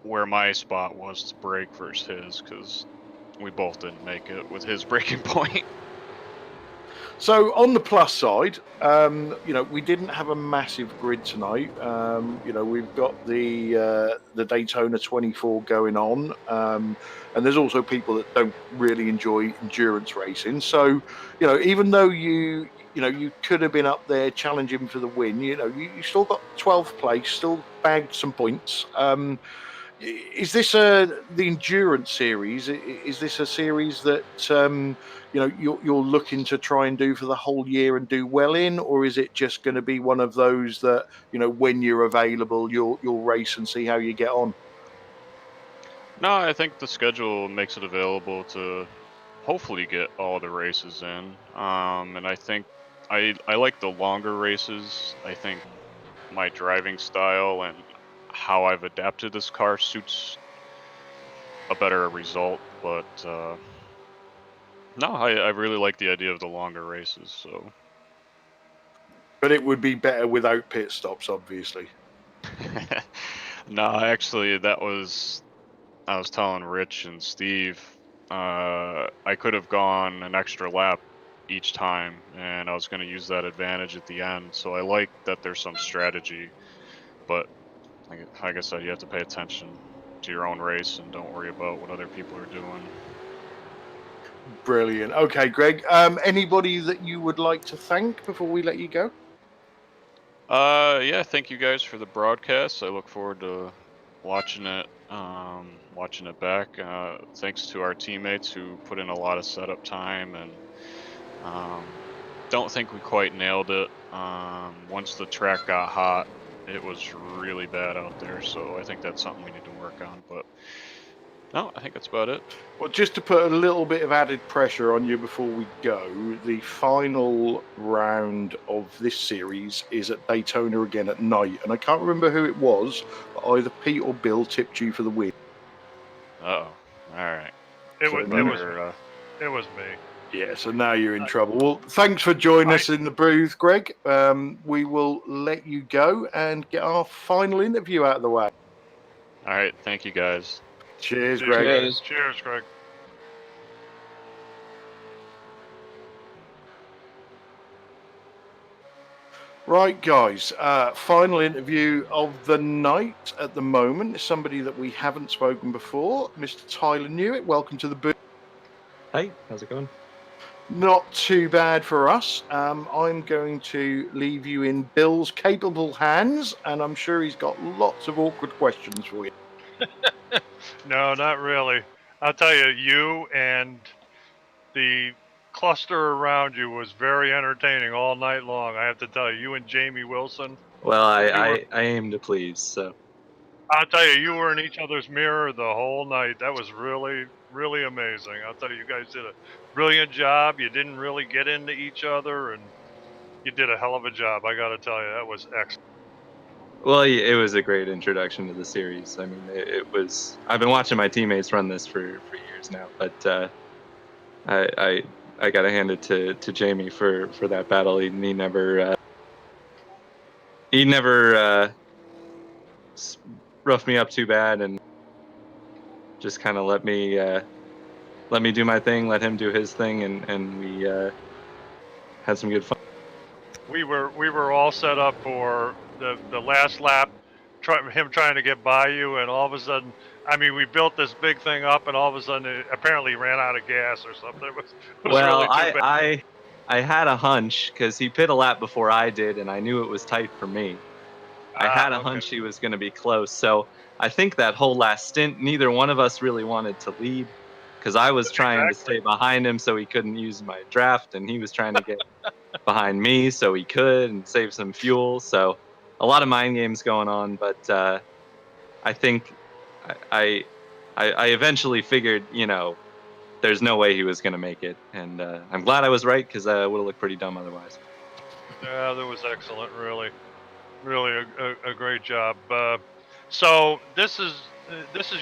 where my spot was to brake versus his, because we both didn't make it with his braking point. So on the plus side, we didn't have a massive grid tonight. We've got the Daytona 24 going on, and there's also people that don't really enjoy endurance racing. So, even though you could have been up there challenging for the win, you still got 12th place, still bagged some points. Is this the endurance series? Is this a series that you're looking to try and do for the whole year and do well in, or is it just going to be one of those that when you're available, you'll race and see how you get on? No, I think the schedule makes it available to hopefully get all the races in. And I think I like the longer races. I think my driving style and how I've adapted this car suits a better result. But no, I really like the idea of the longer races. So, But it would be better without pit stops, obviously. no, actually, I was telling Rich and Steve, I could have gone an extra lap each time, and I was going to use that advantage at the end. So I like that there's some strategy, but like I said, you have to pay attention to your own race and don't worry about what other people are doing. Brilliant. Okay, Greg. Anybody that you would like to thank before we let you go? Yeah, thank you guys for the broadcast. I look forward to watching it back. Thanks to our teammates who put in a lot of setup time, and don't think we quite nailed it. Once the track got hot, it was really bad out there, so I think that's something we need to work on. But no, I think that's about it. Well, just to put a little bit of added pressure on you before we go, the final round of this series is at Daytona again at night, and I can't remember who it was, but either Pete or Bill tipped you for the win. Uh-oh. All right. It was me. Yeah, so now you're in trouble. Well, thanks for joining us in the booth, Greg. We will let you go and get our final interview out of the way. All right. Thank you, guys. Cheers, Greg. Cheers, Greg. Right, guys. Final interview of the night at the moment is somebody that we haven't spoken before, Mr. Tyler Newitt. Welcome to the booth. Hey, how's it going? Not too bad for us. I'm going to leave you in Bill's capable hands, and I'm sure he's got lots of awkward questions for you. No, not really. I'll tell you, you and the cluster around you was very entertaining all night long. I have to tell you, you and Jamie Wilson. Well, I aim to please, so. I'll tell you, you were in each other's mirror the whole night. That was really, really amazing. I'll tell you, you guys did a brilliant job. You didn't really get into each other, and you did a hell of a job. I got to tell you, that was excellent. Well, it was a great introduction to the series. I mean, it was. I've been watching my teammates run this for years now, but I got to hand it to Jamie for that battle. He never roughed me up too bad, and just kind of let me do my thing, let him do his thing, and we had some good fun. We were all set up for the last lap, him trying to get by you, and all of a sudden, I mean, we built this big thing up, and all of a sudden, it apparently ran out of gas or something. It was Well, really too bad. I had a hunch because he pit a lap before I did, and I knew it was tight for me. I had a Okay. hunch he was going to be close. So I think that whole last stint, neither one of us really wanted to lead because I was trying to stay behind him so he couldn't use my draft, and he was trying to get behind me so he could and save some fuel. So a lot of mind games going on, but I think I, I eventually figured, there's no way he was going to make it, and I'm glad I was right because I would have looked pretty dumb otherwise. Yeah, that was excellent. Really, really a great job. So this is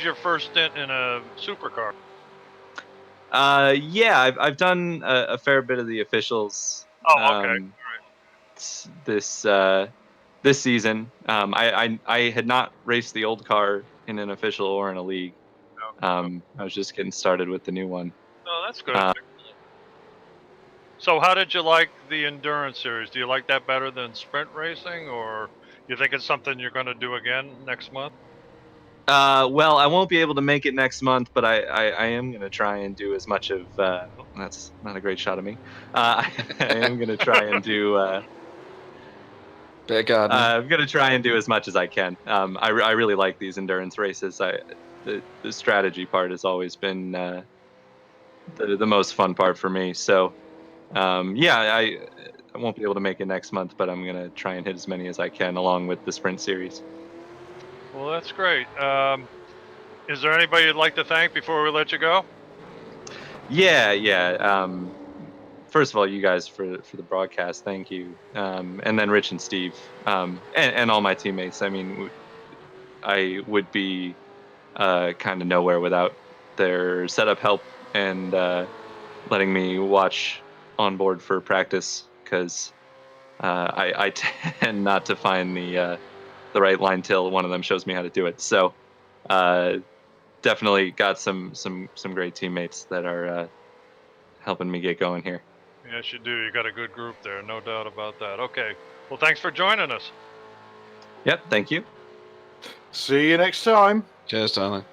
your first stint in a supercar. Yeah, I've done a fair bit of the officials. Oh, okay. This season. I had not raced the old car in an official or in a league. I was just getting started with the new one. Oh, that's good. So how did you like the endurance series? Do you like that better than sprint racing, or you think it's something you're going to do again next month? Well, I won't be able to make it next month, but I am going to try and do as much of. That's not a great shot of me. I am going to try and do. Bit of gardening. I'm going to try and do as much as I can. I really like these endurance races. The strategy part has always been the most fun part for me. So yeah, I won't be able to make it next month, but I'm going to try and hit as many as I can along with the sprint series. Well, that's great. Is there anybody you'd like to thank before we let you go? Yeah. First of all, you guys for the broadcast, thank you. And then Rich and Steve, and all my teammates. I mean, I would be kind of nowhere without their setup help and letting me watch on board for practice because I tend not to find the right line till one of them shows me how to do it. So definitely got some great teammates that are helping me get going here. Yes, you do. You got a good group there, no doubt about that. Okay. Well, thanks for joining us. Yep, thank you. See you next time. Cheers, darling.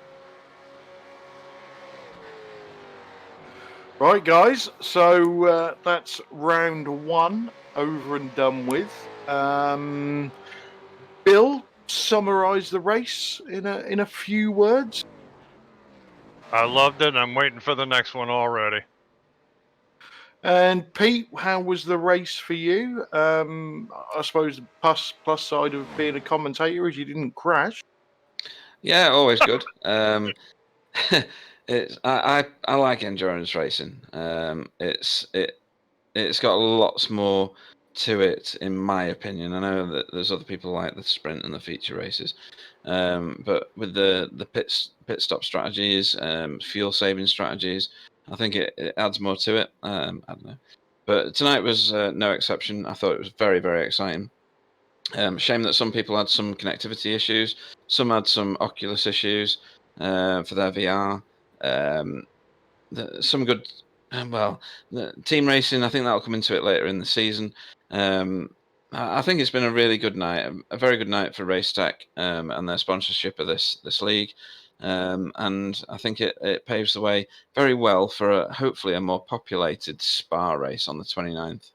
Right, guys. So that's round one over and done with. Bill, summarise the race in a few words. I loved it, and I'm waiting for the next one already. And Pete, how was the race for you? I suppose the plus side of being a commentator is you didn't crash. Yeah, always good. I like endurance racing. It's got lots more to it, in my opinion. I know that there's other people like the sprint and the feature races, but with the pit stop strategies, fuel saving strategies, I think it adds more to it. I don't know, but tonight was no exception. I thought it was very, very exciting. Shame that some people had some connectivity issues. Some had some Oculus issues for their VR. Some good, well, the team racing. I think that'll come into it later in the season. I think it's been a really good night, a very good night for Racetech and their sponsorship of this league. And I think it paves the way very well for hopefully a more populated Spa race on the 29th.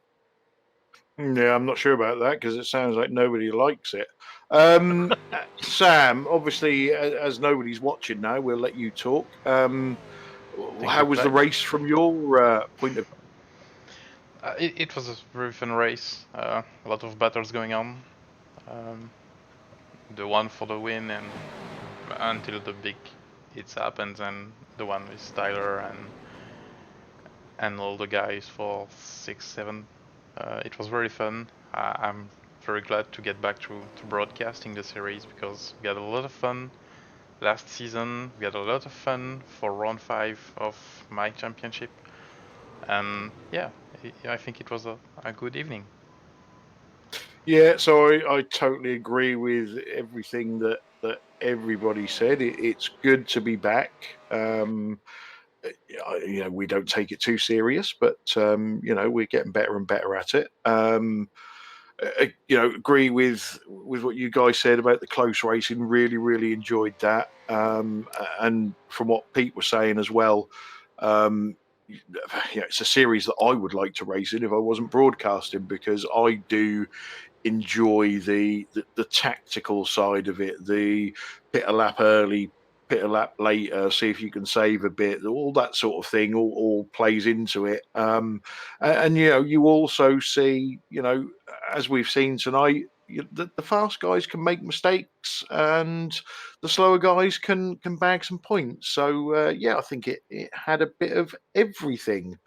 Yeah, I'm not sure about that because it sounds like nobody likes it. Sam, obviously, as nobody's watching now, we'll let you talk. How was the race from your point of view? It was a very fun race. A lot of battles going on. The one for the win and until the big hits happened, and the one with Tyler and all the guys for 6, 7. It was very fun. I'm very glad to get back to broadcasting the series because we had a lot of fun last season. We had a lot of fun for round 5 of my championship, and yeah, I think it was a good evening. Yeah, so I totally agree with everything that everybody said. It's good to be back. We don't take it too serious, but we're getting better and better at it. Agree with what you guys said about the close racing. Really, really enjoyed that. And from what Pete was saying as well, it's a series that I would like to race in if I wasn't broadcasting, because I do enjoy the tactical side of it, the pit a lap early, pit a lap later, see if you can save a bit, all that sort of thing all plays into it. And you also see, as we've seen tonight, the fast guys can make mistakes and the slower guys can bag some points. So I think it had a bit of everything.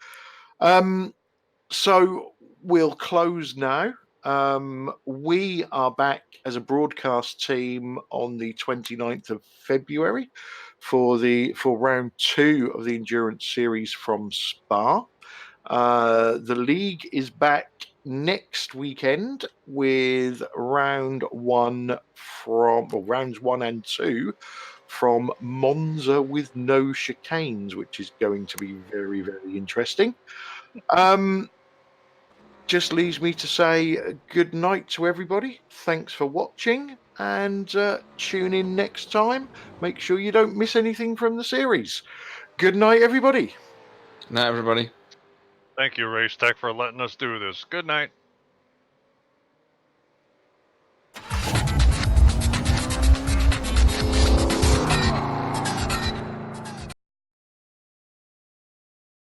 So we'll close now. We are back as a broadcast team on the 29th of February for round 2 of the endurance series from Spa. The league is back next weekend with rounds 1 and 2 from Monza with no chicanes, which is going to be very, very interesting. Just leaves me to say good night to everybody. Thanks for watching, and tune in next time. Make sure you don't miss anything from the series. Good night, everybody. Night, everybody. Thank you, Racetech, for letting us do this. Good night.